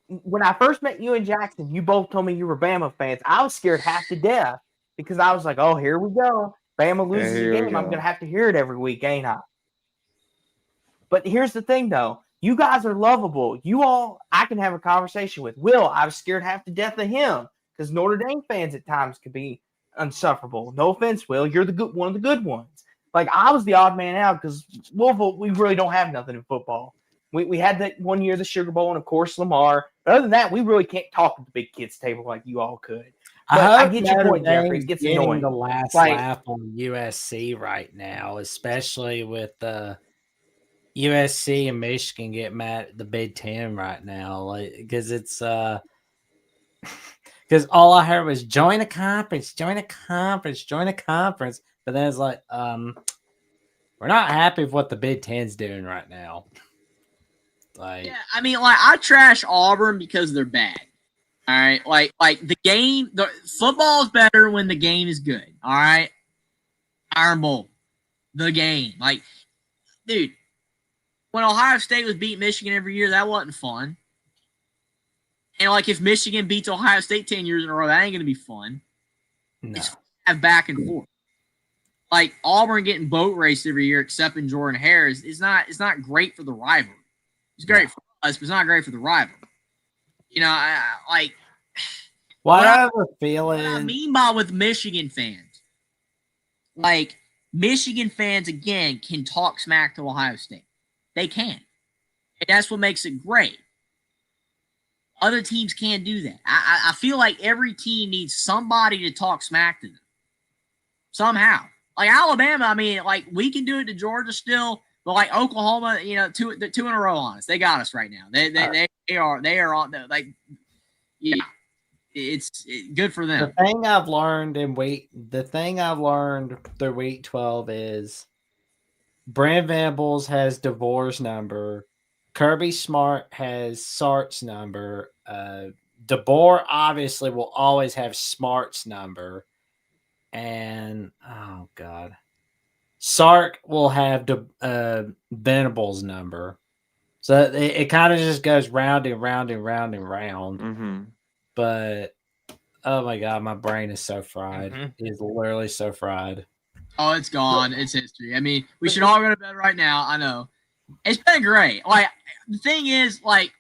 When I first met you and Jackson, you both told me you were Bama fans. I was scared half to death because I was like, oh, here we go. Bama loses a game. I'm going to have to hear it every week, ain't I? But here's the thing, though. You guys are lovable. I can have a conversation with. Will, I was scared half to death of him because Notre Dame fans at times could be insufferable. No offense, Will. You're one of the good ones. Like, I was the odd man out because Louisville, we really don't have nothing in football. We had that one year, the Sugar Bowl, and, of course, Lamar. But other than that, we really can't talk at the big kids' table like you all could. But I get your point, Jeffrey. It gets annoying. The last laugh on USC right now, especially with USC and Michigan getting mad at the Big Ten right now, like, because it's because all I heard was join a conference. But then it's like, we're not happy with what the Big Ten's doing right now. Like, yeah, I mean, like, I trash Auburn because they're bad. All right, like the game, the football is better when the game is good. All right, Iron Bowl, the game. Like, dude, when Ohio State was beating Michigan every year, that wasn't fun. And like, if Michigan beats Ohio State 10 years in a row, that ain't gonna be fun. No. It's have back and forth. like Auburn getting boat raced every year, except in Jordan Harris, is not great for the rivalry. It's great for us, but it's not great for the rivalry. You know, What I have a what I feeling. mean by with Michigan fans, like Michigan fans again can talk smack to Ohio State. They can. And that's what makes it great. Other teams can't do that. I feel like every team needs somebody to talk smack to them somehow. Like Alabama, I mean, like we can do it to Georgia still, but like Oklahoma, you know, two in a row on us. They got us right now. They are on like yeah. It's good for them. The thing I've learned through week 12 is Brand Venables has DeVore's number. Kirby Smart has Sart's number. DeBoer obviously will always have Smart's number. And, oh, God. Sark will have Venables' number. So it kind of just goes round and round and round and round. Mm-hmm. But, oh, my God, my brain is so fried. It is literally so fried. Oh, it's gone. It's history. I mean, we should all go to bed right now. I know. It's been great. Like, the thing is, like,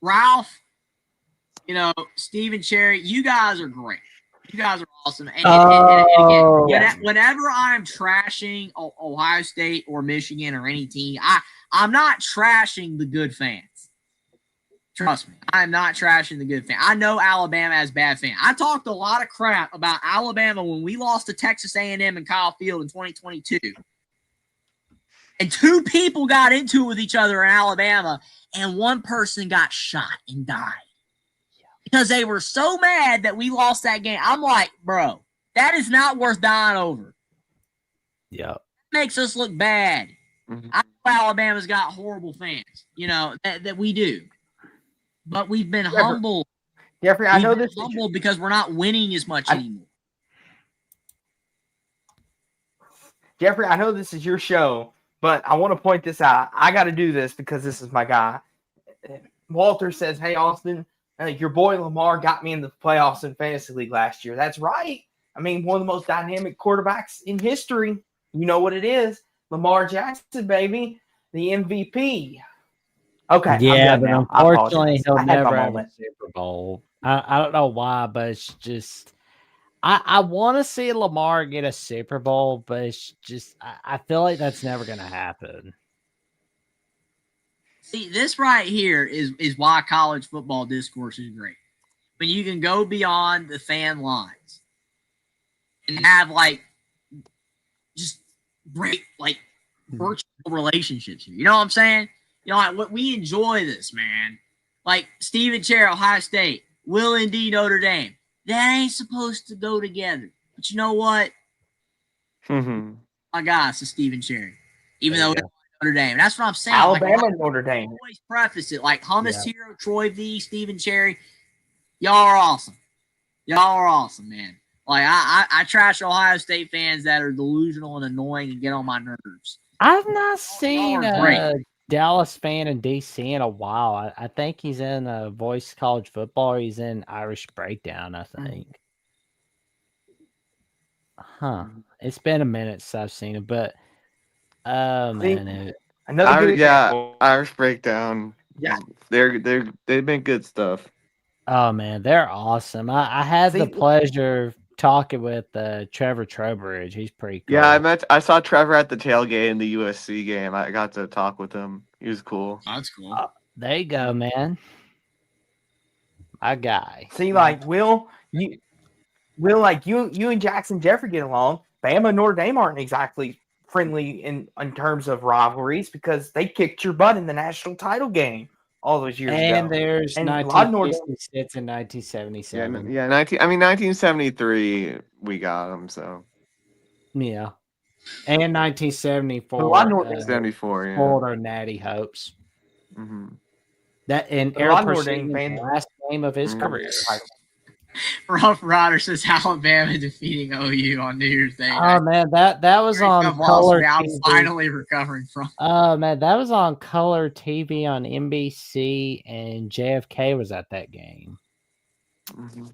Ralph, you know, Stephen Cherry, you guys are great. You guys are awesome. And again, whenever I'm trashing Ohio State or Michigan or any team, I'm not trashing the good fans. Trust me, I'm not trashing the good fan. I know Alabama has bad fans. I talked a lot of crap about Alabama when we lost to Texas A&M and Kyle Field in 2022. And two people got into it with each other in Alabama, and one person got shot and died. Because they were so mad that we lost that game. I'm like, bro, that is not worth dying over. Yeah. It makes us look bad. Mm-hmm. I know Alabama's got horrible fans, you know, that we do. But we've been humble. Jeffrey, I know this humble because we're not winning as much anymore. Jeffrey, I know this is your show, but I want to point this out. I got to do this because this is my guy. Walter says, hey, Austin, your boy Lamar got me in the playoffs in Fantasy League last year. That's right. I mean, one of the most dynamic quarterbacks in history. You know what it is. Lamar Jackson, baby, the MVP. Okay. Yeah, but now. unfortunately, he'll never have a Super Bowl. I don't know why, but it's just I want to see Lamar get a Super Bowl, but it's just I feel like that's never going to happen. See, this right here is why college football discourse is great. When you can go beyond the fan lines and have like just great like virtual relationships here. You know what I'm saying? You know, like we enjoy this, man. Like Stephen Cherry, Ohio State, Will Indy, Notre Dame. That ain't supposed to go together. But you know what? Mm-hmm. My gosh, it's Stephen Cherry. Even though it's Notre Dame. That's what I'm saying. Alabama, like, Notre Dame. Always preface it like Hummus Hero, Troy V, Stephen Cherry. Y'all are awesome. Y'all are awesome, man. Like I trash Ohio State fans that are delusional and annoying and get on my nerves. I've not seen a Dallas fan in DC in a while. I think he's in Voice College Football. Or he's in Irish Breakdown, I think. Huh. It's been a minute since I've seen it, but man, Irish Breakdown. Yeah, they've been good stuff. Oh man, they're awesome. I had the pleasure of talking with Trevor Trowbridge. He's pretty cool. Yeah, I saw Trevor at the tailgate in the USC game. I got to talk with him. He was cool. Oh, that's cool. There you go, man. My guy. See, like Will, you and Jackson Jeffrey get along. Bama and Notre Dame aren't exactly friendly in terms of rivalries because they kicked your butt in the national title game all those years ago. And there's 1966 and 1977. Yeah, 1973 we got them. So yeah, and 1974. 74, yeah. Florida Natty Hopes. Mm-hmm. That in Air Pursuit, the last game of his career. Rough Rider says Alabama defeating OU on New Year's Day. Oh man, that was on Color I'm TV. finally recovering from. Oh man, that was on Color TV on NBC, and JFK was at that game. Mm-hmm.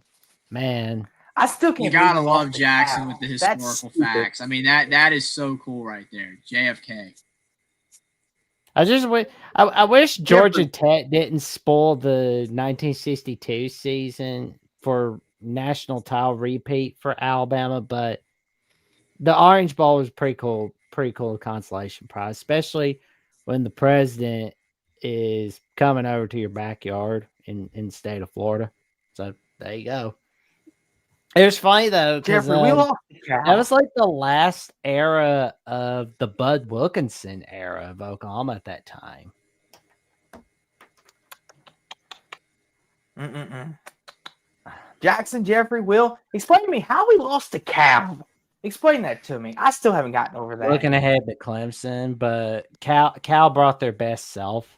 Man, I still can't. You believe gotta we love lost to Jackson Cal. with the That's historical stupid. facts. I mean, that is so cool right there. JFK. I wish Georgia Tech didn't spoil the 1962 season for national title repeat for Alabama, but the Orange Bowl was pretty cool consolation prize, especially when the president is coming over to your backyard in the state of Florida. So there you go. It was funny though because Jeffrey, we lost to Cal. that was like the last era of the Bud Wilkinson era of Oklahoma at that time. Jackson, Jeffrey, Will, explain to me how we lost to Cal. Explain that to me. I still haven't gotten over that. Looking ahead to Clemson, but Cal brought their best self.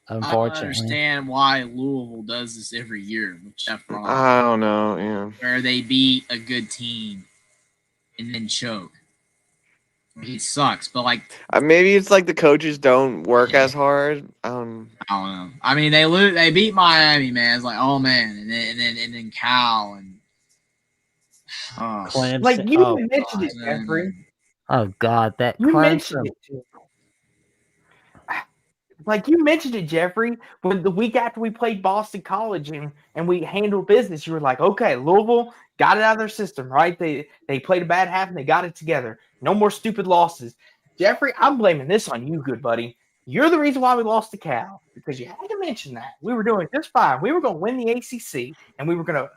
I don't Unfortunately, understand why Louisville does this every year with Jeff Brom, I don't know. Yeah. where they beat a good team and then choke. It sucks, but like Maybe it's like the coaches don't work as hard. I don't know. I mean, they beat Miami, man. It's like, oh man, and then Cal and Clemson. Like you mentioned it, man. Jeffrey. Oh God, that You Clemson. mentioned it too. Like you mentioned it, Jeffrey, when the week after we played Boston College and we handled business, you were like, okay, Louisville got it out of their system, right? They played a bad half and they got it together. No more stupid losses. Jeffrey, I'm blaming this on you, good buddy. You're the reason why we lost to Cal because you had to mention that. We were doing just fine. We were going to win the ACC and we were going to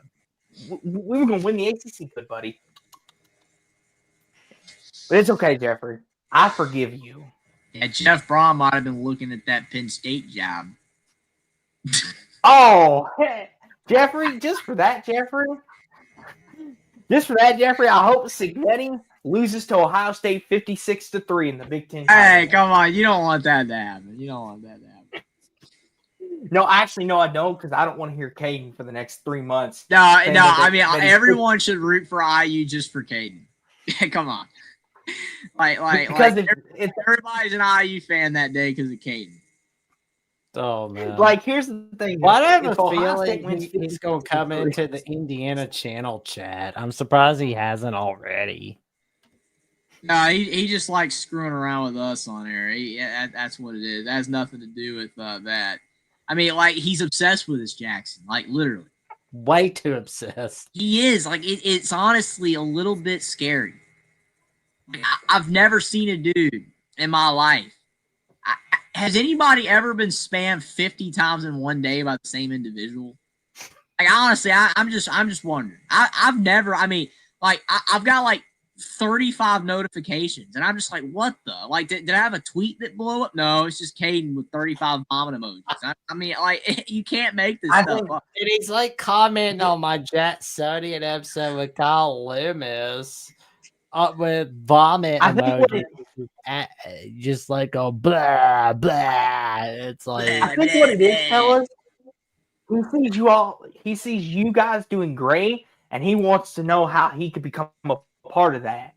win the ACC, good buddy. But it's okay, Jeffrey. I forgive you. Yeah, Jeff Brom might have been looking at that Penn State job. Oh, Jeffrey, just for that, Jeffrey, I hope Signetti loses to Ohio State 56-3 in the Big Ten. Hey, come on. You don't want that to happen. No, actually, no, I don't, because I don't want to hear Caden for the next 3 months. No, I mean, that he's- everyone should root for IU just for Caden. Come on. Because if everybody's an IU fan that day because of Caden. Oh man! Like, here's the thing. Well, I have a If Ohio State feeling wins he's going to come 56-3 into the Indiana Channel chat. I'm surprised he hasn't already. No, he just likes screwing around with us on here. That's what it is. That has nothing to do with that. I mean, like, he's obsessed with this Jackson. Like, literally. Way too obsessed. He is. Like, it's honestly a little bit scary. Like, I've never seen a dude in my life. Has anybody ever been spammed 50 times in one day by the same individual? Like, honestly, I'm just wondering. I've never. I mean, like, I've got like 35 notifications, and I'm just like, what the? Like, did I have a tweet that blew up? No, it's just Caden with 35 vomit emojis. I mean, like, you can't make this stuff up. And he's like commenting on my Jet Sodian episode with Kyle Loomis with vomit emojis. Just like a blah blah. It's like I think what it is, fellas, he sees you guys doing great, and he wants to know how he could become a part of that.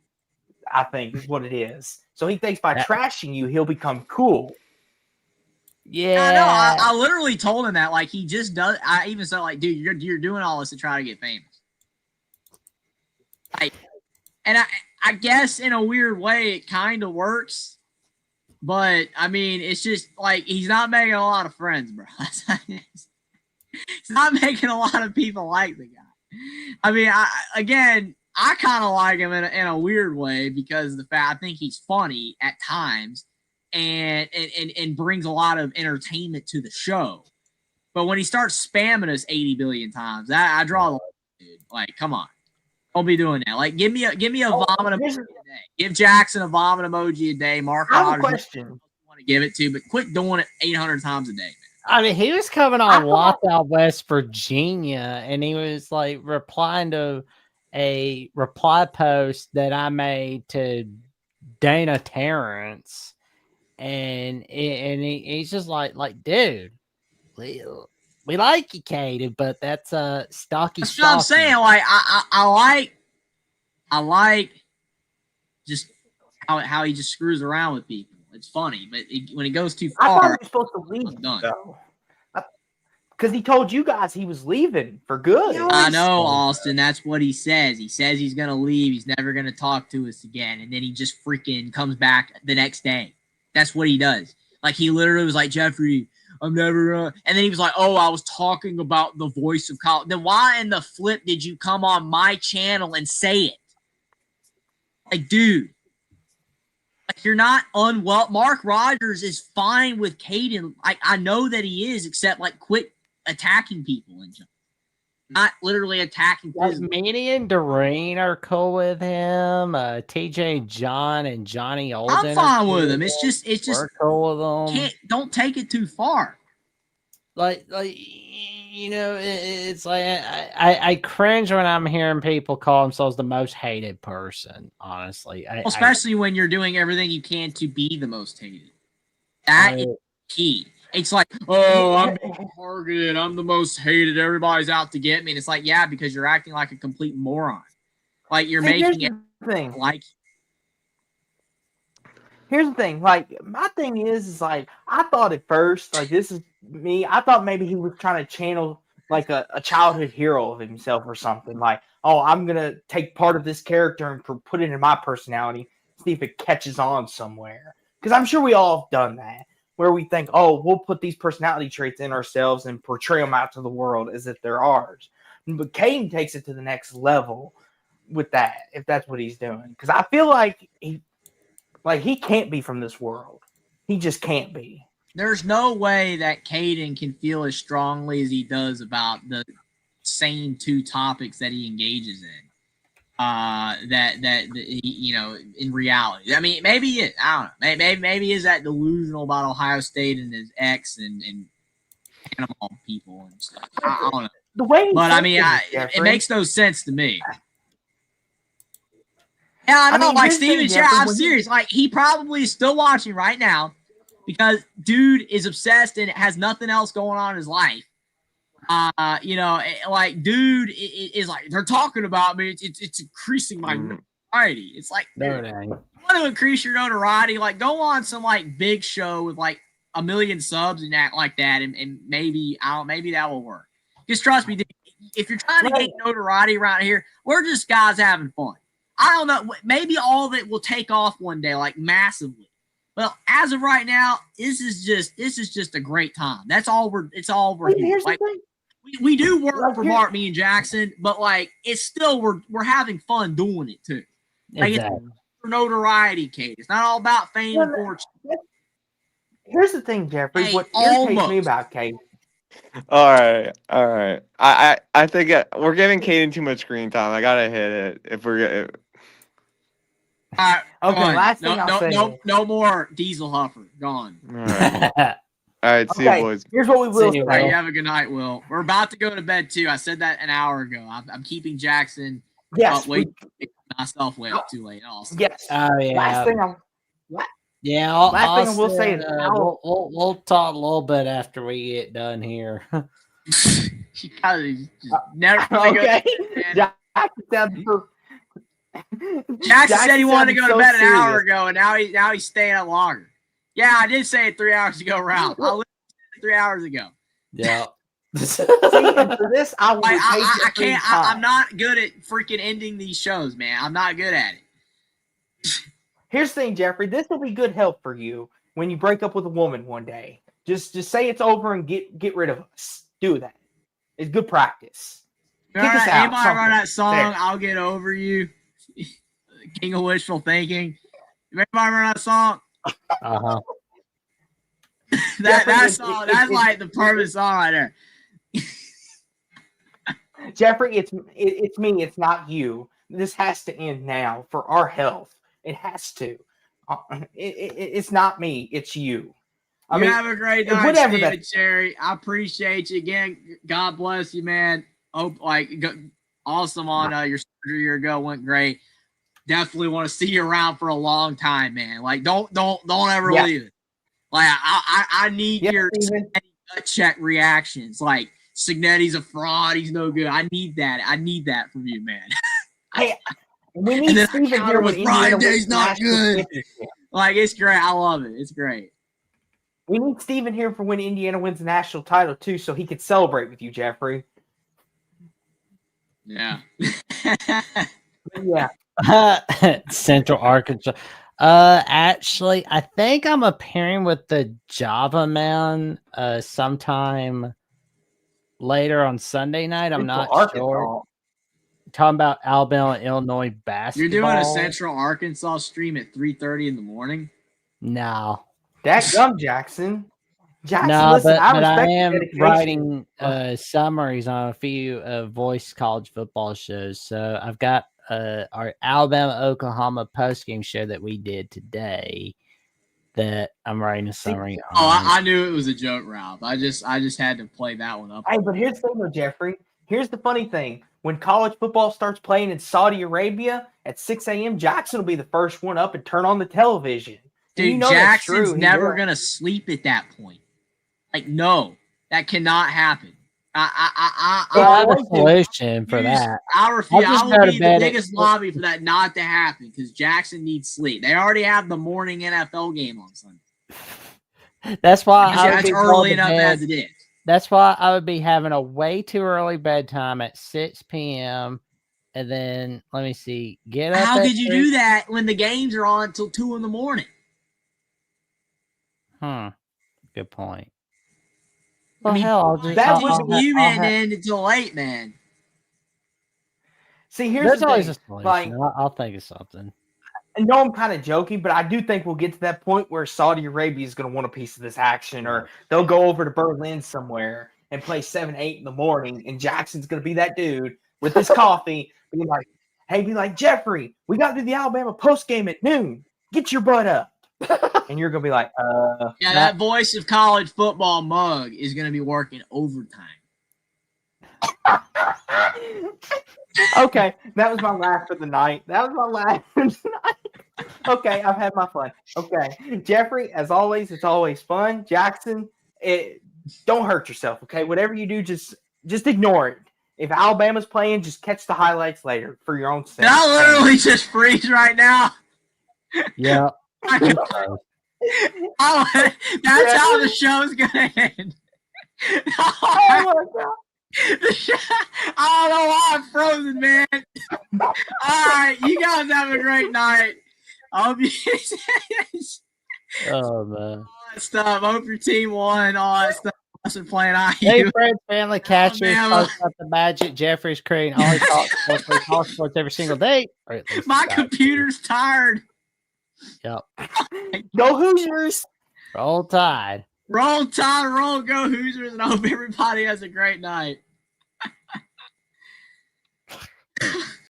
I think is what it is. So he thinks by trashing you, he'll become cool. Yeah, No, I literally told him that. Like, he just does. I even said, like, dude, you're doing all this to try to get famous. Like, and I guess in a weird way it kind of works, but I mean, it's just like he's not making a lot of friends, bro. He's not making a lot of people like the guy. I mean, I kind of like him in a weird way because of the fact I think he's funny at times and brings a lot of entertainment to the show. But when he starts spamming us 80 billion times, I draw the line, dude. Like, come on. Don't be doing that. Like, give me a vomit emoji a day. Give Jackson a vomit emoji a day. Mark I have a Rodgers question. want to give it to, but quit doing it 800 times a day, man. I mean, he was coming on Lost Out West Virginia, and he was like replying to a reply post that I made to Dana Terrence, and he's just like, dude, we like you, Caden, but that's stocky. That's what I'm saying. Like, I like just how he just screws around with people. It's funny, but when it goes too I far, thought he was supposed to leave, done. though. because he told you guys he was leaving for good. I know, Austin. That's what he says. He says he's going to leave. He's never going to talk to us again. And then he just freaking comes back the next day. That's what he does. Like, he literally was like, Jeffrey, I'm never going to. And then he was like, oh, I was talking about the voice of college. Then why in the flip did you come on my channel and say it? Like, dude. Like, you're not unwell. Mark Rogers is fine with Caden. I know that he is, except, like, quit attacking people and jump. Not literally attacking Like, people. Manny and Doreen are cool with him. TJ, John, and Johnny Olden. I'm fine with him. It's just we're cool with them. Don't take it too far. Like you know, it's like I cringe when I'm hearing people call themselves the most hated person. Honestly, Especially when you're doing everything you can to be the most hated. That is key. It's like, oh, I'm being targeted. I'm the most hated. Everybody's out to get me. And it's like, yeah, because you're acting like a complete moron. Like, you're making it like. Here's the thing. Like, my thing is like, I thought at first, like, this is me. I thought maybe he was trying to channel like a childhood hero of himself or something. Like, oh, I'm gonna take part of this character and put it in my personality, see if it catches on somewhere. Because I'm sure we all have done that. Where we think, oh, we'll put these personality traits in ourselves and portray them out to the world as if they're ours. But Caden takes it to the next level with that, if that's what he's doing. Because I feel like he can't be from this world. He just can't be. There's no way that Caden can feel as strongly as he does about the same two topics that he engages in. That you know, in reality, I mean, maybe it. I don't know. Maybe is that delusional about Ohio State and his ex and animal people and stuff. I don't know. The way, but I mean, it makes no sense to me. Yeah, I know. Like Steven, I'm serious. Like, he probably is still watching right now because dude is obsessed and has nothing else going on in his life. You know, like, dude is like, they're talking about me. It's increasing my notoriety. It's like, you want to increase your notoriety? Like, go on some like big show with like 1 million subs and act like that, and maybe that will work. Just trust me, dude, if you're trying to get notoriety around here, we're just guys having fun. I don't know. Maybe all of it will take off one day, like massively. Well, as of right now, this is just a great time. That's all we're. It's all we're here. Like, we do work for Mark, me, and Jackson, but like, it's still we're having fun doing it too. Like, it's for notoriety, Kate. It's not all about fame and fortune. Here's the thing, Jeffrey. What irritates me about Kate. All right. I think we're giving Caden too much screen time. I gotta hit it if we're. All right. Okay. Last thing I'll say. No more Diesel Huffer. Gone. All right. All right. See you, boys. Here's what we will say. All right, you have a good night, Will. We're about to go to bed too. I said that an hour ago. I'm keeping Jackson. Yes. Myself way up too late. Also. Yes. Oh yeah. Last thing I will say is we'll talk a little bit after we get done here. She kind of just never really okay. Jackson said he wanted to go to bed an hour ago, and now he's staying up longer. Yeah, I did say it 3 hours ago, Ralph. I listened to it 3 hours ago. Yeah. See, and for this, I can't. I'm not good at freaking ending these shows, man. I'm not good at it. Here's the thing, Jeffrey. This will be good help for you when you break up with a woman one day. Just say it's over and get rid of us. Do that. It's good practice. Kick us out. Anybody run that song? There. I'll get over you. King of Wishful Thinking. Everybody run that song? Uh-huh. that song, that's like the perfect song right there. Jeffrey, it's me, it's not you. This has to end now for our health. It has to. It's not me, it's you. I mean, have a great night, Steven Cherry. I appreciate you again. God bless you, man. Hope awesome on your surgery a year ago. Went great. Definitely want to see you around for a long time, man. Like, don't ever leave it. Like, I need your gut check reactions. Like, Signetti's a fraud. He's no good. I need that. I need that from you, man. We need Steven here with Friday Day's not good. Like, it's great. I love it. It's great. We need Steven here for when Indiana wins the national title too, so he could celebrate with you, Jeffrey. Yeah. But yeah. Central Arkansas. Actually, I think I'm appearing with the Java Man sometime later on Sunday night. I'm Central not sure. Talking about Alabama, Illinois You're basketball. doing a Central Arkansas stream at 3:30 in the morning? No. Dadgum, Jackson. Jackson, No, listen, but I I respect your am dedication. writing summaries on a few voice college football shows. So I've got our Alabama Oklahoma postgame show that we did today that I'm writing a summary on. Oh, I knew it was a joke, Ralph. I just had to play that one up. Hey, but here's the thing, though, Jeffrey. Here's the funny thing. When college football starts playing in Saudi Arabia at 6 a.m., Jackson will be the first one up and turn on the television. Dude, you know Jackson's never going to sleep at that point. Like, no, that cannot happen. I have a solution for that. I refuse. I will be the biggest lobby for that not to happen because Jackson needs sleep. They already have the morning NFL game on Sunday. That's why that's early enough as it is. That's why I would be having a way too early bedtime at 6 p.m. And then let me see. Get up. How could you do that when the games are on until 2 in the morning? Good point. Well, I mean, hell, you didn't end until late, man. See, here's the always thing. A solution. Like, I'll think of something. I know I'm kind of joking, but I do think we'll get to that point where Saudi Arabia is going to want a piece of this action, or they'll go over to Berlin somewhere and play 7, 8 in the morning, and Jackson's going to be that dude with his coffee, be like, Jeffrey, we got to do the Alabama post game at noon. Get your butt up. And you're going to be like, yeah, that voice of college football mug is going to be working overtime. Okay, that was my laugh for the night. Okay, I've had my fun. Okay, Jeffrey, as always, it's always fun. Jackson, don't hurt yourself, okay? Whatever you do, just ignore it. If Alabama's playing, just catch the highlights later for your own sake. Did I literally just freeze right now? Yeah. That's how the show's gonna end. Oh my God. I don't know why I'm frozen, man. All right, you guys have a great night. I'll be oh man, all that stuff. Hope your team won. All that stuff. Wasn't playing IU. Hey, friends, family, catchers, talks about the Magic. Jeffrey's creating all talk sports every single day. My computer's tired. Yep. Go Hoosiers. Roll Tide. Roll Tide, roll, go Hoosiers, and I hope everybody has a great night.